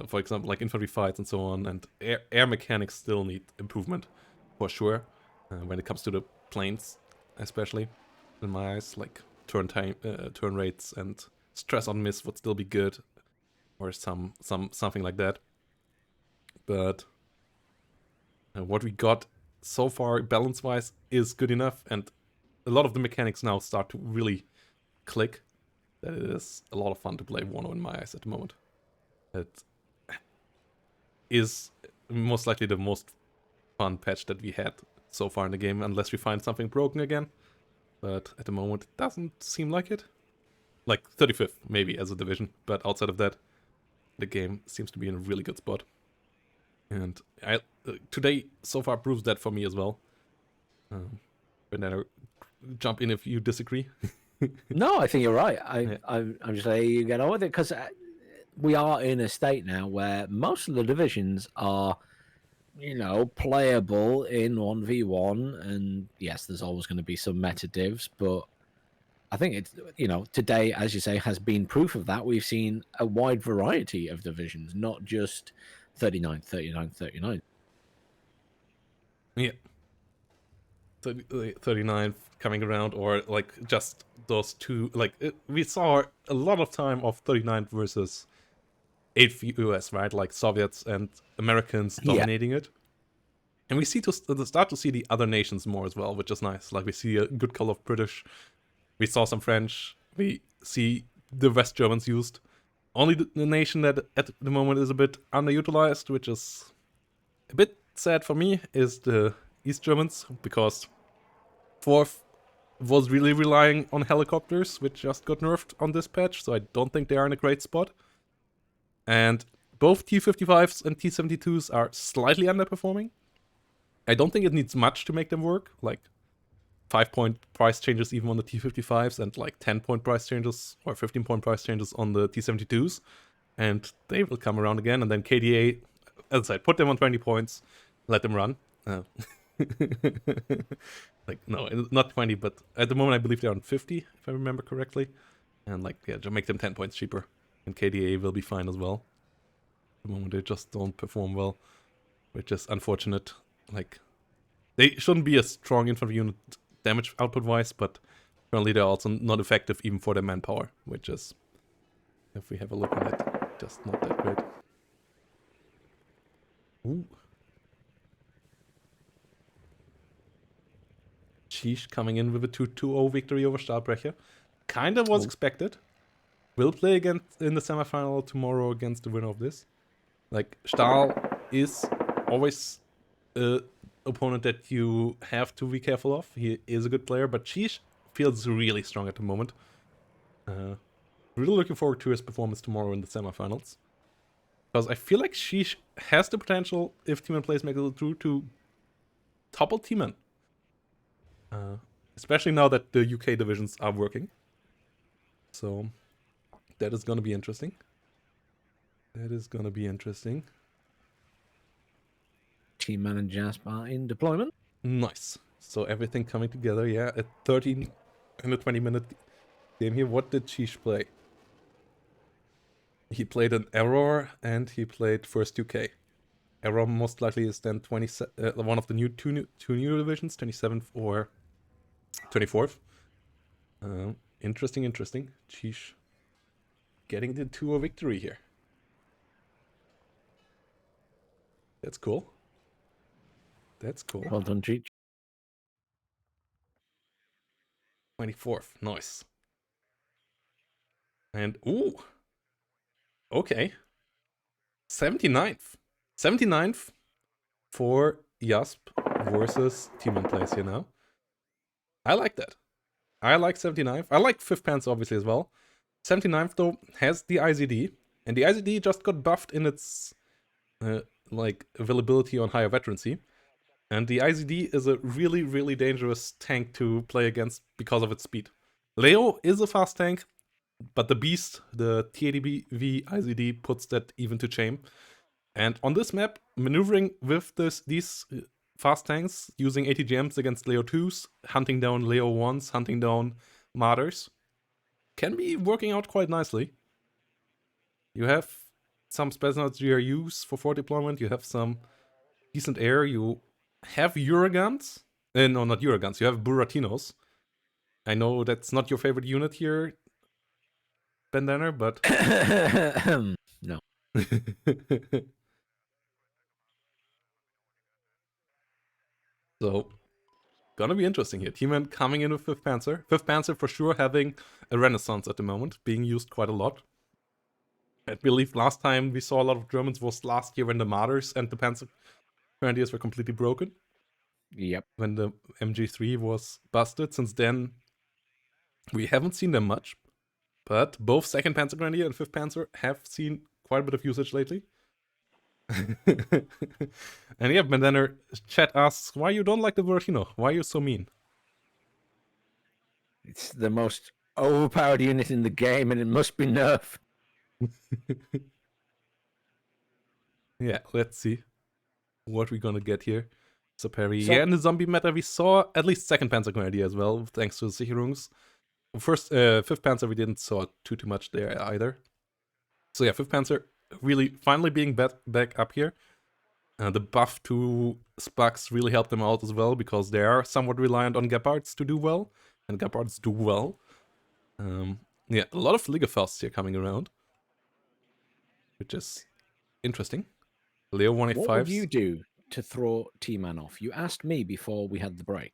for example, like infantry fights and so on, and air mechanics still need improvement for sure. When it comes to the planes, especially in my eyes, like turn time, turn rates, and stress on miss would still be good, or something like that. But what we got so far, balance-wise, is good enough, and a lot of the mechanics now start to really click. That it is a lot of fun to play WARNO in my eyes at the moment. It is most likely the most fun patch that we had so far in the game, unless we find something broken again. But at the moment, it doesn't seem like it. Like 35th, maybe, as a division, but outside of that, the game seems to be in a really good spot. And today so far proves that for me as well. But jump in if you disagree. No, I think you're right. I'm just letting you get on with it, because we are in a state now where most of the divisions are, playable in 1v1, and yes, there's always going to be some meta divs, but I think it's, today, as you say, has been proof of that. We've seen a wide variety of divisions, not just 39, 39, 39. Yeah. 39 coming around, or like just those two. Like, we saw a lot of time of 39 versus 8th US, right? Like Soviets and Americans dominating it. And we start to see the other nations more as well, which is nice. Like, we see a good color of British. We saw some French. We see the West Germans used. Only the nation that at the moment is a bit underutilized, which is a bit sad for me, is the East Germans, because 4th was really relying on helicopters, which just got nerfed on this patch, so I don't think they are in a great spot. And both T-55s and T-72s are slightly underperforming. I don't think it needs much to make them work, like 5-point price changes even on the T-55s, and like 10-point price changes or 15-point price changes on the T-72s. And they will come around again, and then KDA, as I said, put them on 20 points, let them run. Like, no, not 20, but at the moment I believe they're on 50, if I remember correctly. And like, yeah, just make them 10 points cheaper. And KDA will be fine as well. At the moment they just don't perform well, which is unfortunate. Like, they shouldn't be a strong infantry unit damage output-wise, but currently they're also not effective even for their manpower, which is, if we have a look at it, just not that great. Ooh. Sheesh coming in with a 2-0 victory over Stahlbrecher. Kinda was expected. Will play again in the semifinal tomorrow against the winner of this. Like, Stahl is always an opponent that you have to be careful of. He is a good player, but Sheesh feels really strong at the moment. Really looking forward to his performance tomorrow in the semifinals. Because I feel like Sheesh has the potential, if Tmanplays make it through, to topple Tman. Especially now that the UK divisions are working. So that is going to be interesting. That is going to be interesting. T-Man and Jasp are in deployment. Nice. So everything coming together, yeah. At 13 and a 20-minute game here. What did Sheesh play? He played an Error and he played First UK. Error most likely is then one of the two new divisions, 27th or 24th. Interesting. Sheesh getting the 2-0 victory here. That's cool. That's cool. Well done, Cheech. 24th. Nice. And, ooh. Okay. 79th. 79th for Jasp versus Tmanplays here now. I like that. I like 79th. I like 5th Pants obviously as well. 79th though has the IZD, and the IZD just got buffed in its like availability on higher veterancy. And the IZD is a really, really dangerous tank to play against because of its speed. Leo is a fast tank, but the Beast, the TADBV IZD, puts that even to shame. And on this map, maneuvering with these fast tanks, using ATGMs against Leo 2s, hunting down Leo 1s, hunting down Martyrs, can be working out quite nicely. You have some Spetsnaz GRUs for forward deployment, you have some decent air, you have Euroguns. No, not Euroguns, you have Buratinos. I know that's not your favorite unit here, Bandana, but... No. So, gonna be interesting here. T-Man coming in with 5th Panzer. 5th Panzer for sure having a renaissance at the moment, being used quite a lot. I believe last time we saw a lot of Germans was last year when the Martyrs and the Panzer Grenadiers were completely broken. Yep. When the MG3 was busted. Since then, we haven't seen them much. But both 2nd Panzer Grenadier and 5th Panzer have seen quite a bit of usage lately. And yeah, Bandana chat asks why you don't like the Buratino. Why are you so mean? It's the most overpowered unit in the game, and it must be nerfed. Yeah, let's see what we're gonna get here. So Perry, So- yeah, in the zombie meta we saw at least 2nd Panzer Grenadier as well, thanks to the Sicherungs. First, 5th Panzer we didn't saw too much there either. So yeah, 5th Panzer really finally being back up here. The buff to Spucks really helped them out as well, because they are somewhat reliant on Gepards to do well, and Gepards do well. Yeah, a lot of Ligafasts here coming around, which is interesting. Leo 185s. What would you do to throw T-Man off? You asked me before we had the break,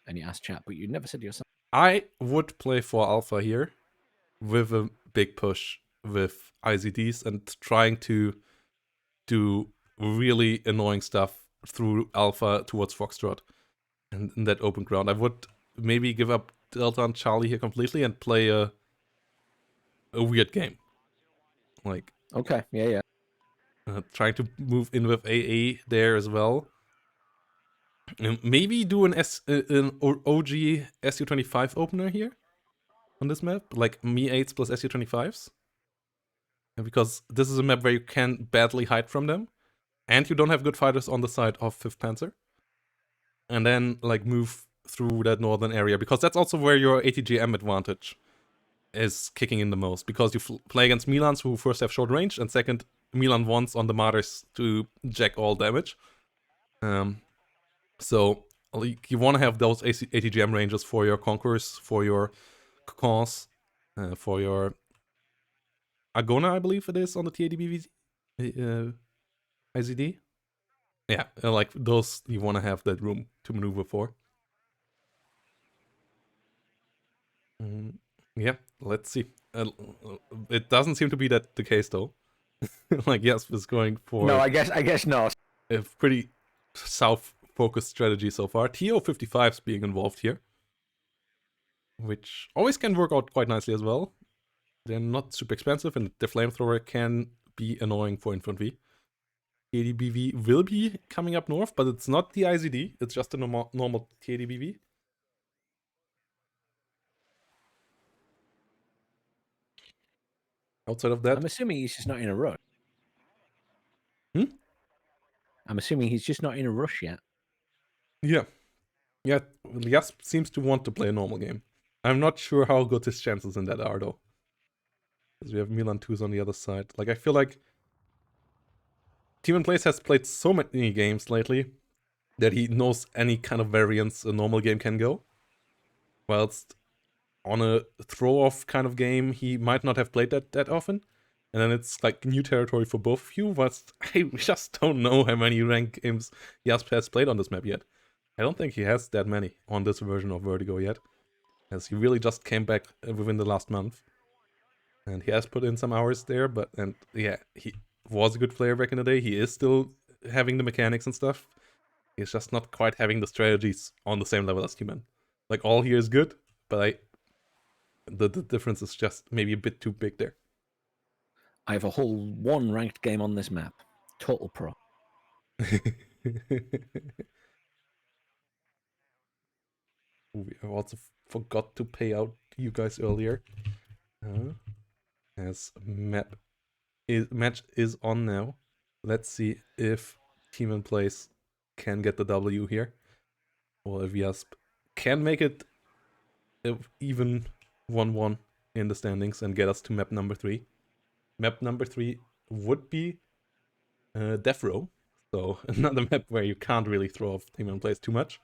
and you asked chat, but you never said yourself. I would play for Alpha here with a big push with IZDs and trying to do really annoying stuff through Alpha towards Foxtrot and in that open ground. I would maybe give up Delta and Charlie here completely and play a weird game. Like, Okay, yeah. trying to move in with AA there as well. Maybe do an OG SU-25 opener here on this map, like Mi-8s plus SU-25s. Because this is a map where you can badly hide from them, and you don't have good fighters on the side of 5th Panzer. And then, like, move through that northern area, because that's also where your ATGM advantage is kicking in the most, because you play against Milans, who first have short range, and second, Milan wants on the Martyrs to jack all damage. So you want to have those ATGM ranges for your Conquerors, for your Cons, for your Agona, I believe it is on the TADBV IZD. Yeah, like those you want to have that room to maneuver for. Yeah, let's see. It doesn't seem to be that the case though. Like Jasp is going for No, I guess not. a pretty south-focused strategy so far. TO-55s being involved here, which always can work out quite nicely as well. They're not super expensive, and the flamethrower can be annoying for infantry. TADBV will be coming up north, but it's not the IZD. It's just a normal TADBV. Outside of that, I'm assuming he's just not in a rush. Hmm? I'm assuming he's just not in a rush yet. yeah, Jasp seems to want to play a normal game. I'm not sure how good his chances in that are though, because we have Milan 2s on the other side. Like, I feel like Tmanplays has played so many games lately that he knows any kind of variance a normal game can go. Whilst on a throw-off kind of game, he might not have played that often. And then it's like new territory for both of you, whilst I just don't know how many ranked games Jasp has played on this map yet. I don't think he has that many on this version of Vertigo yet, as he really just came back within the last month. And he has put in some hours there, and yeah, he was a good player back in the day. He is still having the mechanics and stuff. He's just not quite having the strategies on the same level as T-Man. Like, all here is good, but the difference is just maybe a bit too big there. I have a whole 1 ranked game on this map. Total pro. We also forgot to pay out you guys earlier. As match is on now. Let's see if Tmanplays can get the W here, or if Jasp can make it even 1-1 in the standings and get us to map number 3. Map number 3 would be Death Row, so another map where you can't really throw off Tmanplays too much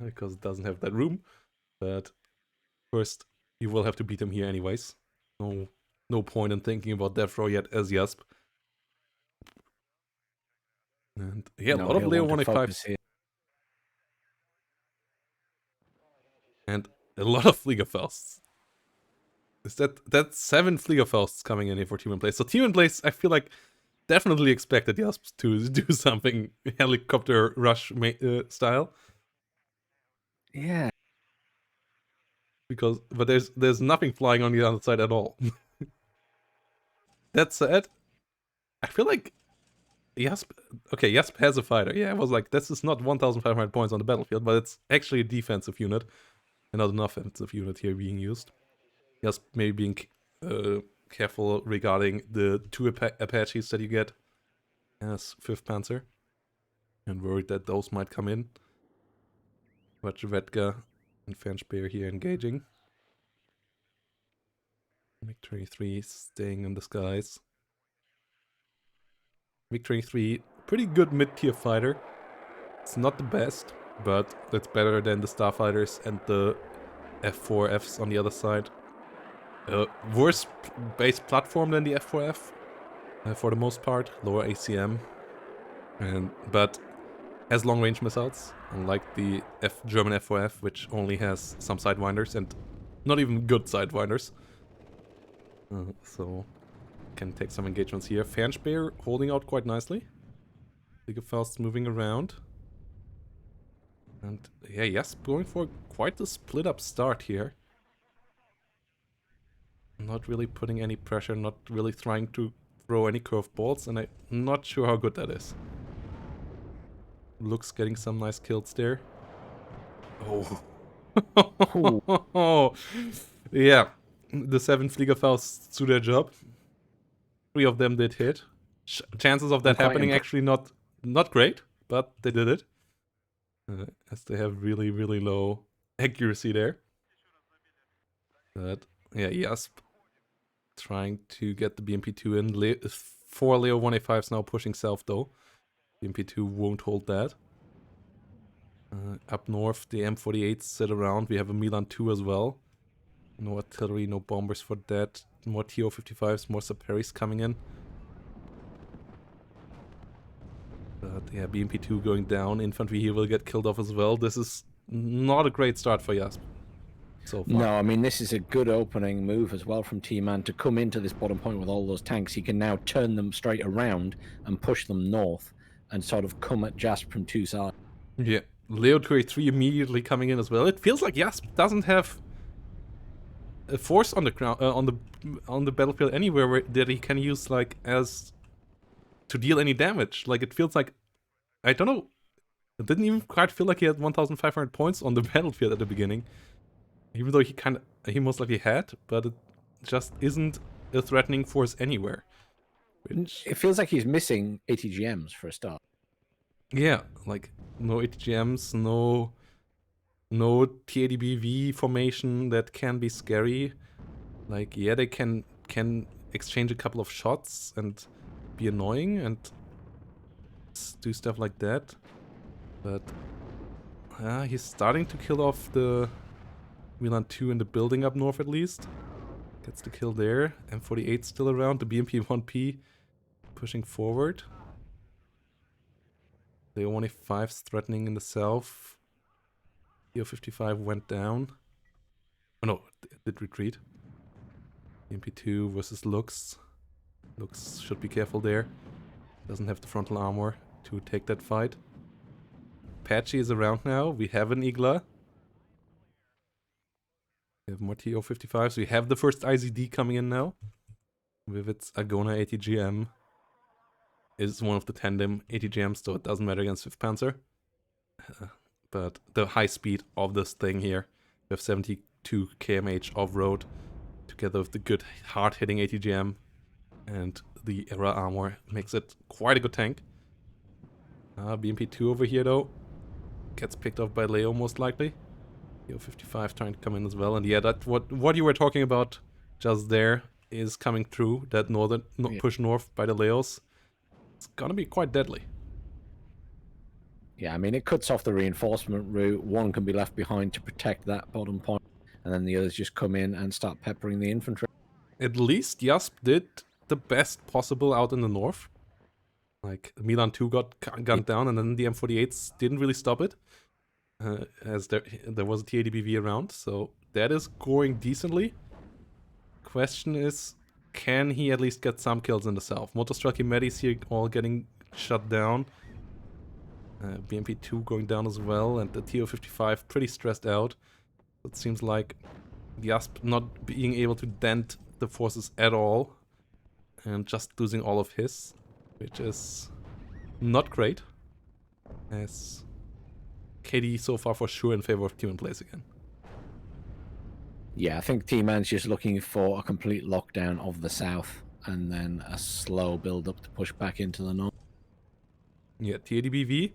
because it doesn't have that room. But first, you will have to beat him here anyways. No point in thinking about Death Row yet as Jasp. And yeah, No, a lot of he'll Leo want to 185s. focus here. And a lot of Fliegerfausts. Is that's 7 Fliegerfausts coming in here for Tmanplays. So Tmanplays, I feel like, definitely expected Jasp to do something helicopter rush style. Yeah. But there's nothing flying on the other side at all. That said, I feel like Jasp has a fighter. Yeah, I was like, this is not 1,500 points on the battlefield, but it's actually a defensive unit and not an offensive unit here being used. Jasp maybe being careful regarding the 2 Apaches that you get as 5th Panzer, and worried that those might come in. But Vedga and Fenspeer here engaging. MiG-23 staying in the skies. MiG-23, pretty good mid-tier fighter. It's not the best, but it's better than the Starfighters and the F4Fs on the other side. Worse base platform than the F4F, for the most part. Lower ACM, but has long-range missiles, unlike the German F4F, which only has some sidewinders and not even good sidewinders. So can take some engagements here. Fernspeer holding out quite nicely. Fliegerfaust moving around. And yeah, yes, going for quite a split-up start here. Not really putting any pressure, not really trying to throw any curveballs, and I'm not sure how good that is. Looks getting some nice kills there. Oh. Yeah, the 7 Fliegerfausts do their job. 3 of them did hit. Chances of that happening actually not great, but they did it. As they have really, really low accuracy there. But yeah, Jasp trying to get the BMP2 in. 4 Leo 185s now pushing south though. BMP2 won't hold that. Up north, the M48s sit around. We have a Milan 2 as well. No artillery, no bombers for that. More TO-55s, more Sibiris coming in. But yeah, BMP2 going down. Infantry here will get killed off as well. This is not a great start for Jasp so far. No, I mean, this is a good opening move as well from T-Man to come into this bottom point with all those tanks. He can now turn them straight around and push them north and sort of come at Jasp from 2 sides. Yeah, Leo 23 immediately coming in as well. It feels like Jasp doesn't have a force on the ground, on the battlefield anywhere that he can use like as to deal any damage. Like it feels like, I don't know, it didn't even quite feel like he had 1,500 points on the battlefield at the beginning. Even though he most likely had, but it just isn't a threatening force anywhere. It feels like he's missing ATGMs for a start. Yeah, like no ATGMs, no TADBV formation that can be scary. Like yeah, they can exchange a couple of shots and be annoying and do stuff like that. But he's starting to kill off the Milan 2 in the building up north at least. Gets the kill there. M48 still around. The BMP 1P pushing forward. The 185's threatening in the south. TO-55 went down. Oh no, it did retreat. BMP 2 versus Lux. Lux should be careful there. Doesn't have the frontal armor to take that fight. Apache is around now. We have an Igla. We have more TO55s. We have the first IZD coming in now. With its Agona ATGM. Is one of the tandem ATGMs, so it doesn't matter against 5th Panzer. But the high speed of this thing here, we have 72 kmh off-road, together with the good hard-hitting ATGM, and the era armor makes it quite a good tank. BMP2 over here though, gets picked off by Leo most likely. TO55 trying to come in as well, and yeah, that what you were talking about just there is coming through, that northern push north by the Leos. It's gonna be quite deadly. Yeah, I mean, it cuts off the reinforcement route. One can be left behind to protect that bottom point, and then the others just come in and start peppering the infantry. At least Jasp did the best possible out in the north. Like, Milan 2 got gunned down, and then the M48s didn't really stop it. As there was a TADBV around, so that is going decently. Question is, can he at least get some kills in the south? Motostrelki Medis here all getting shut down. BMP2 going down as well, and the TO55 pretty stressed out. It seems like Jasp not being able to dent the forces at all, and just losing all of his, which is not great. As KD so far for sure in favor of Tmanplays again. Yeah, I think T-Man's just looking for a complete lockdown of the south, and then a slow build-up to push back into the north. Yeah, TADBV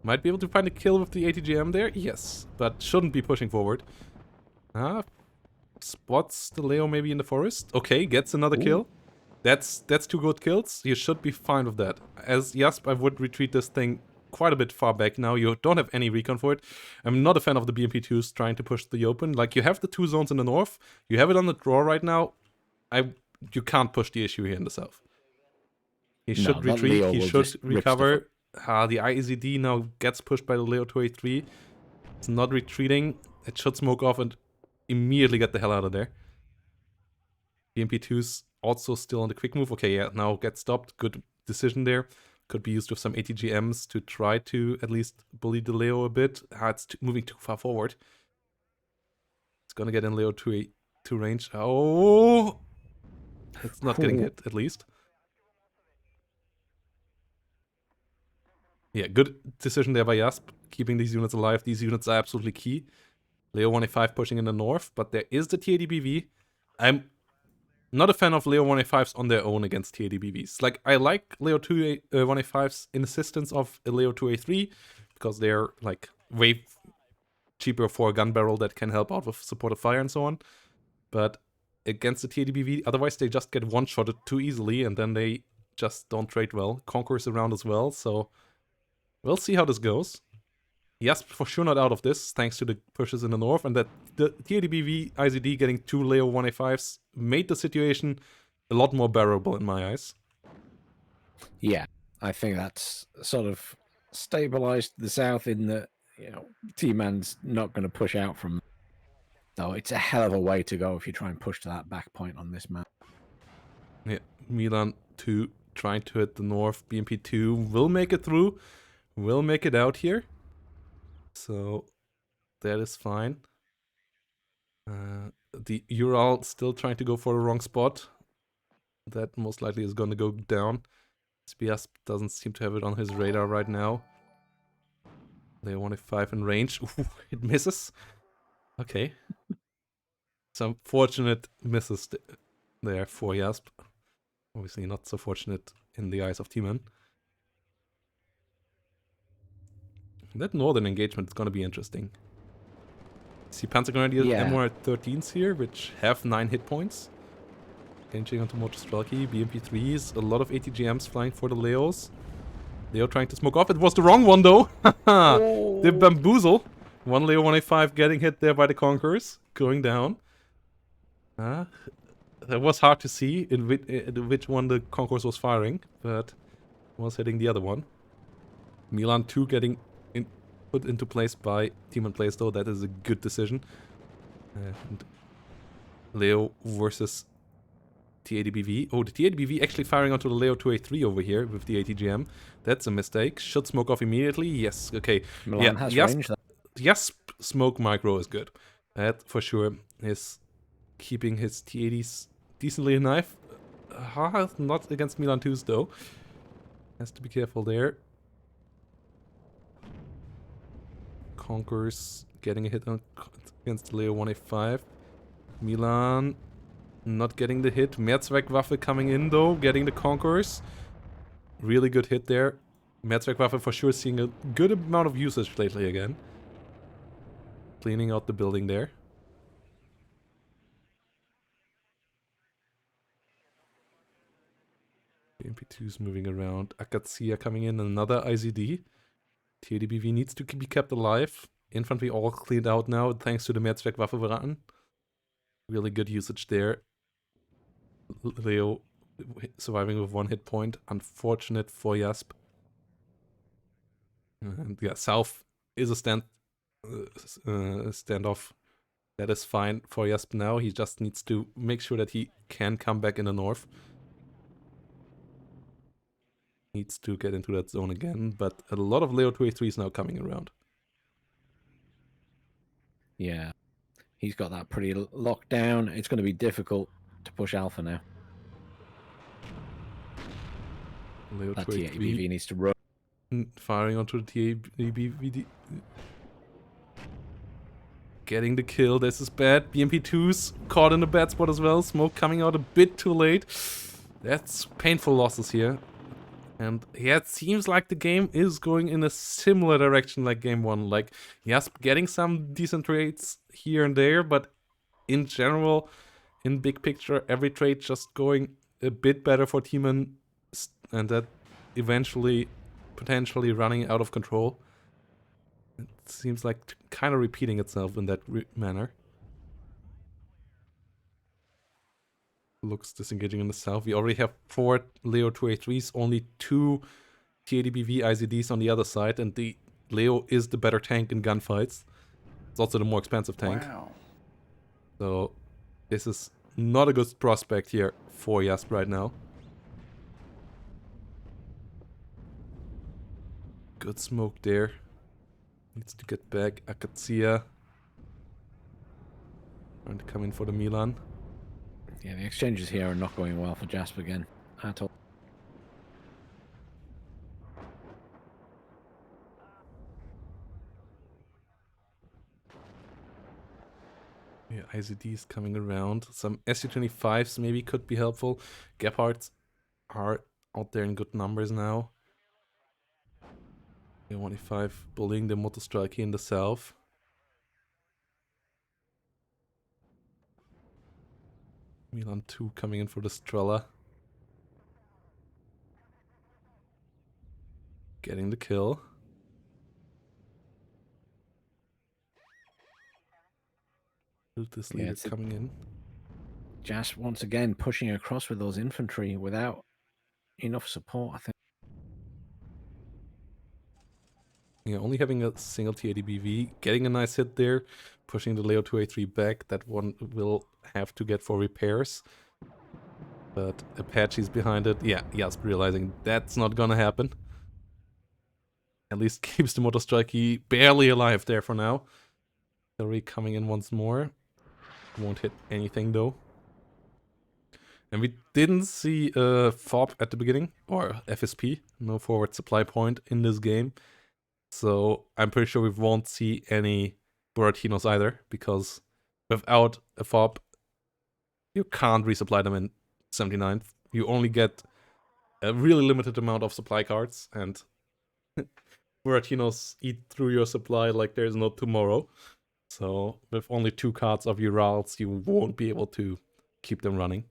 might be able to find a kill with the ATGM there, yes, but shouldn't be pushing forward. Spots the Leo maybe in the forest. Okay, gets another kill. That's 2 good kills. You should be fine with that. As Jasp, I would retreat this thing quite a bit far back now. You don't have any recon for it. I'm not a fan of the BMP2s trying to push the open. Like, you have the 2 zones in the north. You have it on the draw right now. You can't push the issue here in the south. He should retreat. He should recover. The IZD now gets pushed by the Leo 2A3. It's not retreating. It should smoke off and immediately get the hell out of there. BMP2's also still on the quick move. Okay, yeah, now get stopped. Good decision there. Could be used with some ATGMs to try to at least bully the Leo a bit. It's moving too far forward. It's gonna get in Leo 2A2 range. Oh! It's not getting hit, at least. Yeah, good decision there by Jasp, keeping these units alive. These units are absolutely key. Leo 1A5 pushing in the north, but there is the TADBV. I'm not a fan of Leo 1A5s on their own against TADBVs. Like, I like Leo 1A5s in assistance of a Leo 2A3, because they're, like, way cheaper for a gun barrel that can help out with supportive fire and so on. But against the TADBV, otherwise they just get one-shotted too easily, and then they just don't trade well. Conqueror's around as well, so we'll see how this goes. Jasp for sure not out of this, thanks to the pushes in the north, and that the TADBV IZD getting 2 Leo 1A5s made the situation a lot more bearable in my eyes. Yeah, I think that's sort of stabilized the south in that, you know, T-Man's not going to push out from. Though it's a hell of a way to go if you try and push to that back point on this map. Yeah, Milan 2 trying to hit the north. BMP2 will make it through, will make it out here. So that is fine. The Ural still trying to go for the wrong spot. That most likely is going to go down. Jasp doesn't seem to have it on his radar right now. They want a 5 in range. Ooh, it misses. Okay. Some fortunate misses there for Jasp. Obviously not so fortunate in the eyes of T-Man. That northern engagement is going to be interesting. See Panzer Grenadiers MR13s here, which have 9 hit points. Engaging onto Motostrelki, BMP3s, a lot of ATGMs flying for the Leos. Leo trying to smoke off. It was the wrong one though. The bamboozle. 1 Leo 1A5 getting hit there by the Conquerors, going down. That was hard to see in which one the Conquerors was firing, but was hitting the other one. Milan 2 getting put into place by Tmanplays though. That is a good decision. And Leo versus TADBV. Oh, the TADBV actually firing onto the Leo 2A3 over here with the ATGM. That's a mistake. Should smoke off immediately. Yes, okay. Milan has range. Jasp smoke micro is good. That, for sure, is keeping his T80s decently alive. Not against Milan 2s, though. Has to be careful there. Conquers getting a hit on against Leo 185. Milan not getting the hit. Mehrzweckwaffe coming in, though, getting the Conquerors. Really good hit there. Mehrzweckwaffe for sure seeing a good amount of usage lately again. Cleaning out the building there. MP2's moving around. Akatsia coming in, another IZD. TDBV needs to be kept alive. Infantry all cleaned out now, thanks to the Mehrzweckwaffe Veraten. Really good usage there. Leo surviving with 1 hit point. Unfortunate for Jasp. And yeah, South is a standoff. That is fine for Jasp now. He just needs to make sure that he can come back in the north. Needs to get into that zone again, but a lot of Leo 283 is now coming around. Yeah, he's got that pretty locked down. It's going to be difficult to push Alpha now. Leo That 283 TABV needs to run. firing onto the TABV. Getting the kill. This is bad. BMP2's caught in a bad spot as well. Smoke coming out a bit too late. That's painful losses here. And yeah, it seems like the game is going in a similar direction like game 1. Like, yes, getting some decent trades here and there, but in general, in big picture, every trade just going a bit better for Tman, and that eventually, potentially running out of control. It seems like kind of repeating itself in that manner. Looks disengaging in the south. We already have 4 Leo 283s, only 2 TADBV IZDs on the other side, and the Leo is the better tank in gunfights. It's also the more expensive tank. Wow. So this is not a good prospect here for Jasp right now. Good smoke there. Needs to get back. Akatsia trying to come in for the Milan. Yeah, the exchanges here are not going well for Jasp again at all. Yeah, IZDs coming around. Some SU-25s maybe could be helpful. Gepards are out there in good numbers now. 185 bullying the Motostrike in the south. Milan 2 coming in for the Strela. Getting the kill. This leader coming in. Jasp once again pushing across with those infantry without enough support, I think. Yeah, only having a single TADBV, getting a nice hit there, pushing the Leo 283 back. That one will have to get for repairs. But Apache's behind it. Yeah, Jasp realizing that's not gonna happen. At least keeps the Motostrike barely alive there for now. Artillery coming in once more. Won't hit anything though. And we didn't see a FOB at the beginning, or FSP, no forward supply point in this game. So I'm pretty sure we won't see any Buratinos either, because without a FOB, you can't resupply them in 79th. You only get a really limited amount of supply cards, and Buratinos eat through your supply like there's no tomorrow. So with only 2 cards of Urals, you won't be able to keep them running.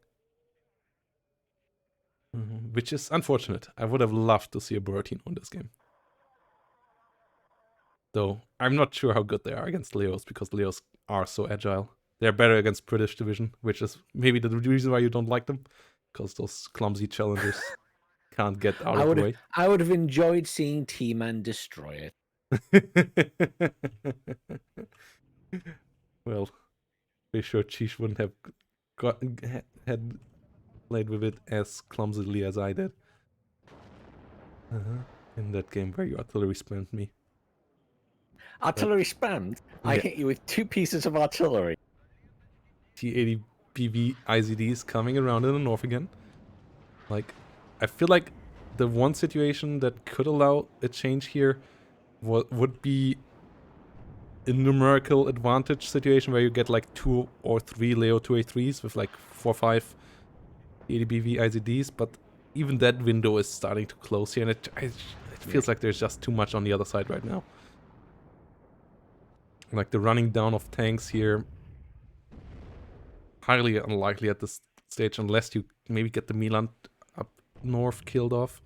Which is unfortunate. I would have loved to see a Buratino in this game. Though I'm not sure how good they are against Leos, because Leos are so agile. They're better against British Division, which is maybe the reason why you don't like them. Because those clumsy challengers can't get out of the way. I would have enjoyed seeing T-Man destroy it. Well, pretty sure Chish wouldn't have had played with it as clumsily as I did. In that game where your artillery spammed me. Artillery spammed. I Yeah. hit you with 2 pieces of artillery. T80 BV IZDs coming around in the north again. Like, I feel like the one situation that could allow a change here would be a numerical advantage situation where you get like 2 or 3 Leo 2A3s with like 4 or 5 ADBV IZDs, but even that window is starting to close here, and it feels like there's just too much on the other side right now. Like the running down of tanks here, highly unlikely at this stage unless you maybe get the Milan up north killed off.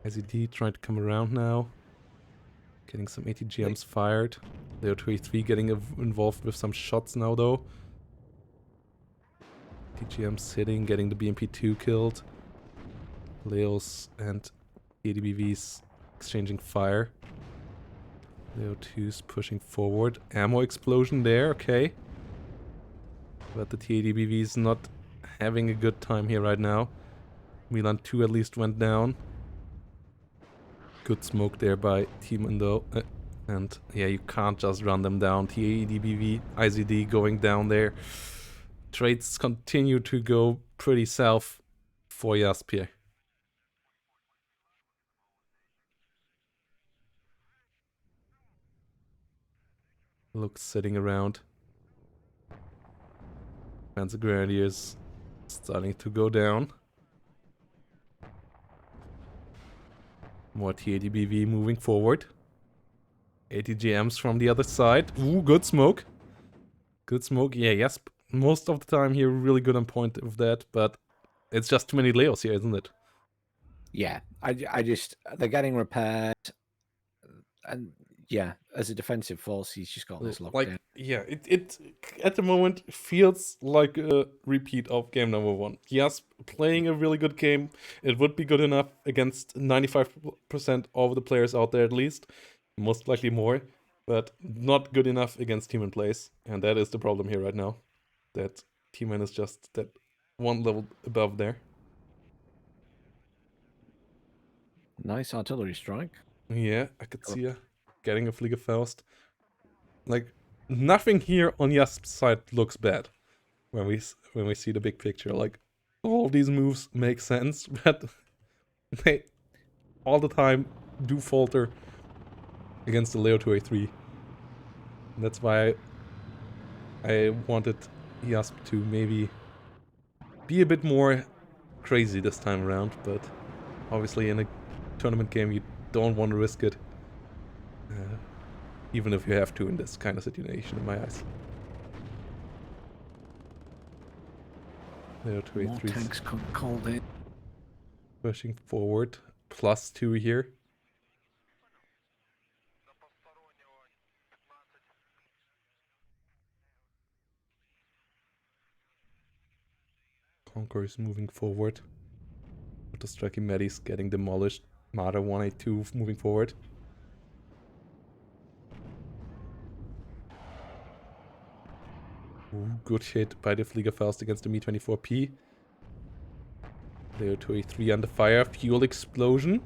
IZD trying to come around now. Getting some ATGMs fired. Leo 23 getting involved with some shots now though. ATGMs sitting, getting the BMP2 killed. Leos and ADBVs exchanging fire. Leo 2's pushing forward. Ammo explosion there, okay. But the TADBV's not having a good time here right now. Milan 2 at least went down. Good smoke there by Tman though. And yeah, you can't just run them down. TADBV, IZD going down there. Trades continue to go pretty south for Jasp here. Looks sitting around. Panzer Grenadiers starting to go down. More TADBV moving forward. ATGMs from the other side. Ooh, good smoke. Good smoke. Yeah, yes. Most of the time here, really good on point with that, but it's just too many Leos here, isn't it? Yeah, I just they're getting repaired, and yeah, as a defensive force, he's just got this locked Like, down. yeah, it at the moment feels like a repeat of game number 1. Yes, playing a really good game. It would be good enough against 95% of the players out there at least. Most likely more, but not good enough against Tmanplays. And that is the problem here right now. That Tman is just that one level above there. Nice artillery strike. Yeah, I could see her getting a Fliegerfaust. Like, nothing here on Jasp's side looks bad when we see the big picture. Like, all these moves make sense, but they all the time do falter against the Leo 2A3. And that's why I wanted Jasp to maybe be a bit more crazy this time around, but obviously in a tournament game you don't want to risk it. Even if you have to in this kind of situation, in my eyes. Leo 2A3's More tanks called in. pushing forward. +2 here. Conqueror is moving forward. With the striking Medis getting demolished. Mara 182 moving forward. Ooh, good hit by the Fliegerfaust against the Mi-24P. Leo 2A3 under fire. Fuel explosion.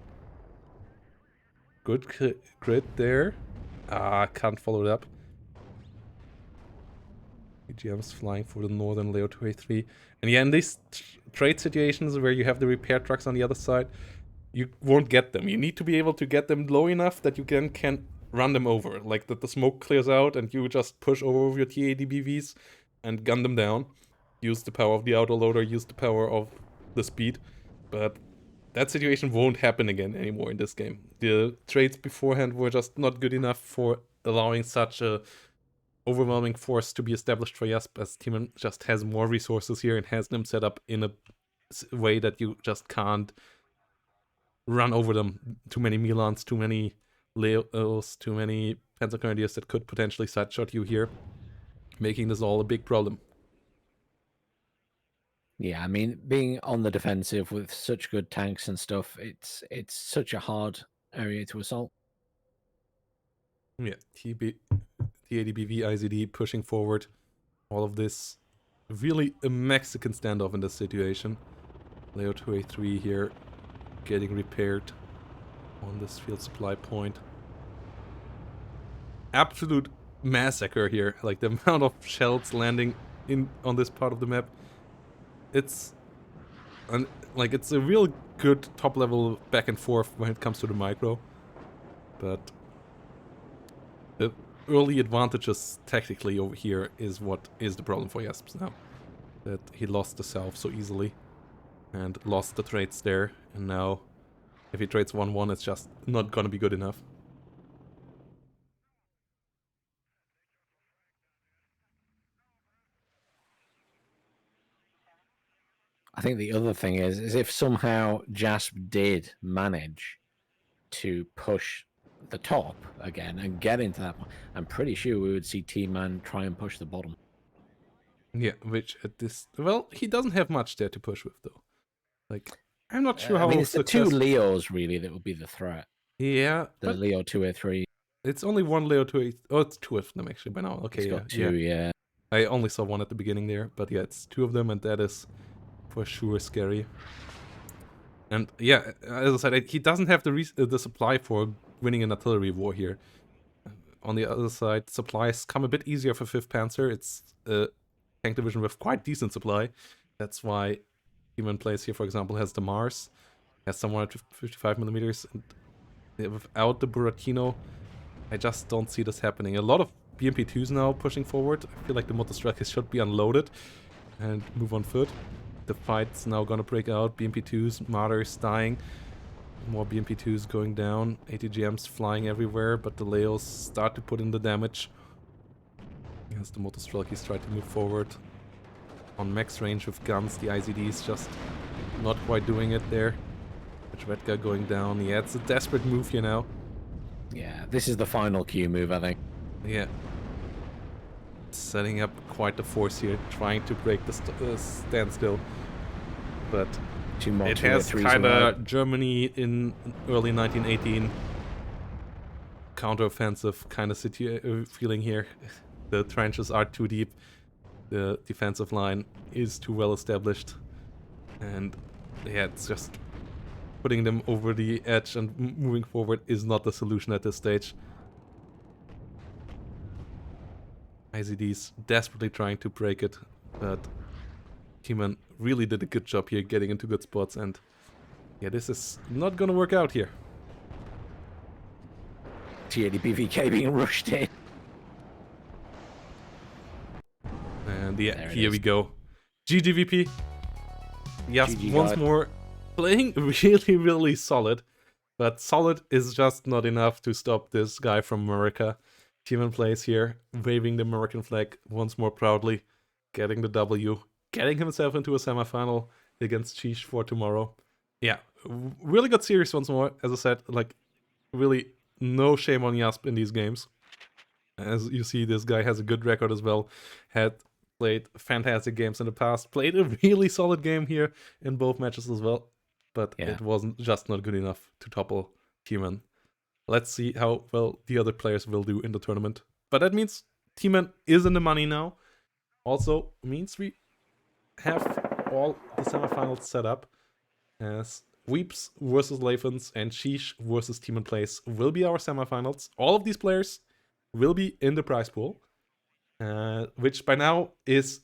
Good crit there. Ah, can't follow it up. GM's flying for the northern Leo 2A3. And yeah, in these trade situations where you have the repair trucks on the other side, you won't get them. You need to be able to get them low enough that you can run them over. Like that the smoke clears out and you just push over with your TADBVs and gun them down. Use the power of the autoloader, use the power of the speed. But that situation won't happen again anymore in this game. The trades beforehand were just not good enough for allowing such a overwhelming force to be established for Jasp, as Tman just has more resources here and has them set up in a way that you just can't run over them. Too many Milans, too many Leos, too many Panzer Grenadiers that could potentially sideshot you here, making this all a big problem. Yeah, I mean, being on the defensive with such good tanks and stuff, it's such a hard area to assault. Yeah, TADBV, IZD pushing forward. All of this. Really a Mexican standoff in this situation. Leo 2A3 here getting repaired on this field supply point. absolute massacre here. Like the amount of shells landing on this part of the map. It's it's a real good top level back and forth when it comes to the micro. But the early advantages tactically over here is what is the problem for Jasp now. That he lost the south so easily and lost the trades there, and now if he trades 1-1 it's just not gonna be good enough. I think the other thing is if somehow Jasp did manage to push the top again and get into that, I'm pretty sure we would see T-Man try and push the bottom. Yeah, which at this... Well, he doesn't have much there to push with, though. Like, I'm not sure how I mean, it's the two successful... Leos, really, that would be the threat. Yeah, The but Leo 2A3. it's only one Leo 2A... Oh, it's two of them, actually, by now. Okay, It's got two, yeah. I only saw one at the beginning there, but yeah, it's two of them, and that is for sure scary. And yeah, as I said, he doesn't have the supply for winning an artillery war here. On the other side, supplies come a bit easier for 5th Panzer. It's a tank division with quite decent supply. That's why Tmanplays here, for example, has the Mars, has some 155mm, and without the Buratino, I just don't see this happening. A lot of BMP2s now pushing forward. I feel like the motorstrikers should be unloaded and move on foot. The fight's now gonna break out. BMP2s, martyrs dying. More BMP2s going down. ATGMs flying everywhere, but the Leos start to put in the damage. As the motorstrikers try to move forward. On max range with guns, the IZD's just not quite doing it there. Redka going down. Yeah, it's a desperate move here now. Yeah, this is the final Q move, I think. Yeah. Setting up quite the force here, trying to break the standstill. But it has kind of Germany in early 1918 counteroffensive kind of feeling here. The trenches are too deep. The defensive line is too well established. And yeah, it's just putting them over the edge and moving forward is not the solution at this stage. IZD's desperately trying to break it, but T-Man really did a good job here getting into good spots, and yeah, this is not gonna work out here. T80 BVK being rushed in. And yeah, here we go. GGVP. Yes, GG once God. more playing really, really solid, but solid is just not enough to stop this guy from America. Tmanplays here, waving the American flag once more proudly, getting the W, getting himself into a semifinal against Sheesh for tomorrow. Yeah, really good series once more. As I said, like, really no shame on Jasp in these games. As you see, this guy has a good record as well. Had played fantastic games in the past, played a really solid game here in both matches as well. But it wasn't just not good enough to topple T-Man. Let's see how well the other players will do in the tournament. But that means T-Man is in the money now. Also means we have all the semifinals set up. As Weeps versus Lathans and Sheesh versus Tmanplays will be our semifinals. All of these players will be in the prize pool. Which by now is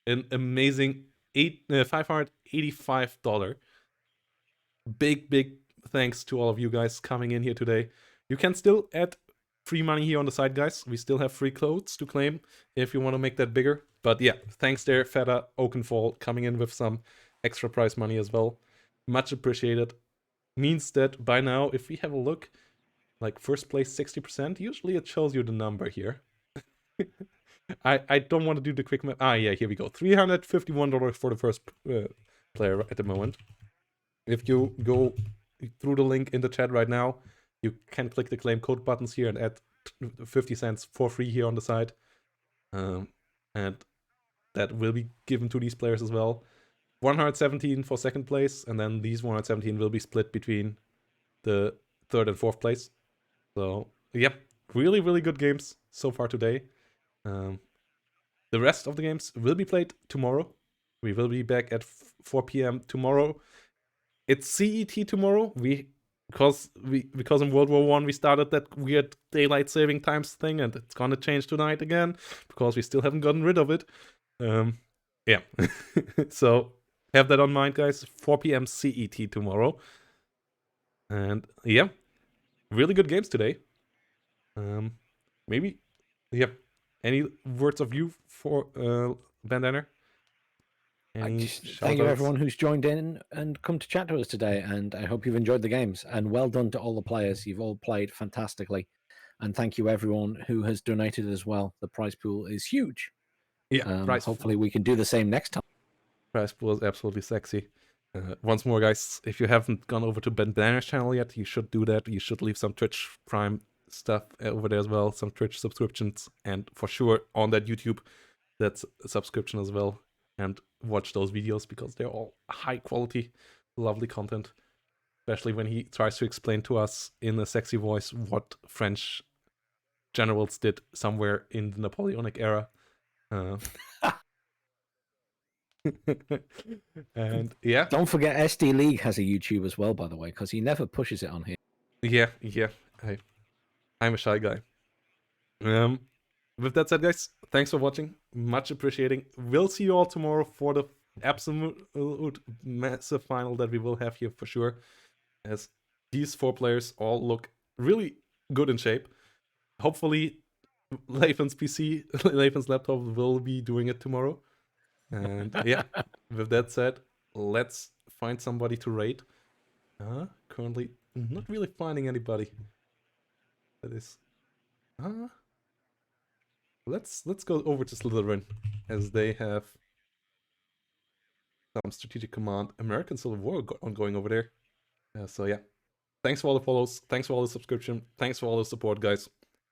an amazing $585. Big thanks to all of you guys coming in here today. You can still add free money here on the side, guys. We still have free clothes to claim if you want to make that bigger. But yeah, thanks there, Feta, Oakenfall, coming in with some extra prize money as well. Much appreciated. Means that by now, if we have a look, like first place 60%, usually it shows you the number here. I don't want to do the quick math. Ah, yeah, here we go. $351 for the first player at the moment. If you go through the link in the chat right now, you can click the claim code buttons here and add 50 cents for free here on the side. And that will be given to these players as well. 117 for second place, and then these 117 will be split between the third and fourth place. So, yep, really good games so far today. The rest of the games will be played tomorrow. We will be back at 4 p.m. tomorrow. It's CET tomorrow. We because in World War One we started that weird daylight saving times thing, and it's gonna change tonight again because we still haven't gotten rid of it. Yeah. So have that on mind, guys. 4 p.m. CET tomorrow. And yeah, really good games today. Maybe, yeah. Any words of you for Bandana? Thank you everyone who's joined in and come to chat to us today, and I hope you've enjoyed the games, and well done to all the players. You've all played fantastically, and thank you everyone who has donated as well. The prize pool is huge. Yeah, hopefully we can do the same next time. Prize pool is absolutely sexy. Once more, guys, if you haven't gone over to Bandana's channel yet, you should do that. You should leave some Twitch Prime stuff over there as well, some Twitch subscriptions, and for sure on that YouTube, that's a subscription as well. And watch those videos because they're all high quality, lovely content. Especially when he tries to explain to us in a sexy voice what French generals did somewhere in the Napoleonic era. And yeah. Don't forget SD League has a YouTube as well, by the way, because he never pushes it on here. Yeah. I'm a shy guy. With that said, guys, thanks for watching. Much appreciating. We'll see you all tomorrow for the absolute massive final that we will have here for sure. As these 4 players all look really good in shape. Hopefully, Lathans PC, Lathans laptop will be doing it tomorrow. And yeah, with that said, let's find somebody to raid. Currently, not really finding anybody. That is. Let's go over to Slytherin, as they have some strategic command. American Civil War ongoing over there. So yeah, thanks for all the follows, thanks for all the subscription, thanks for all the support, guys.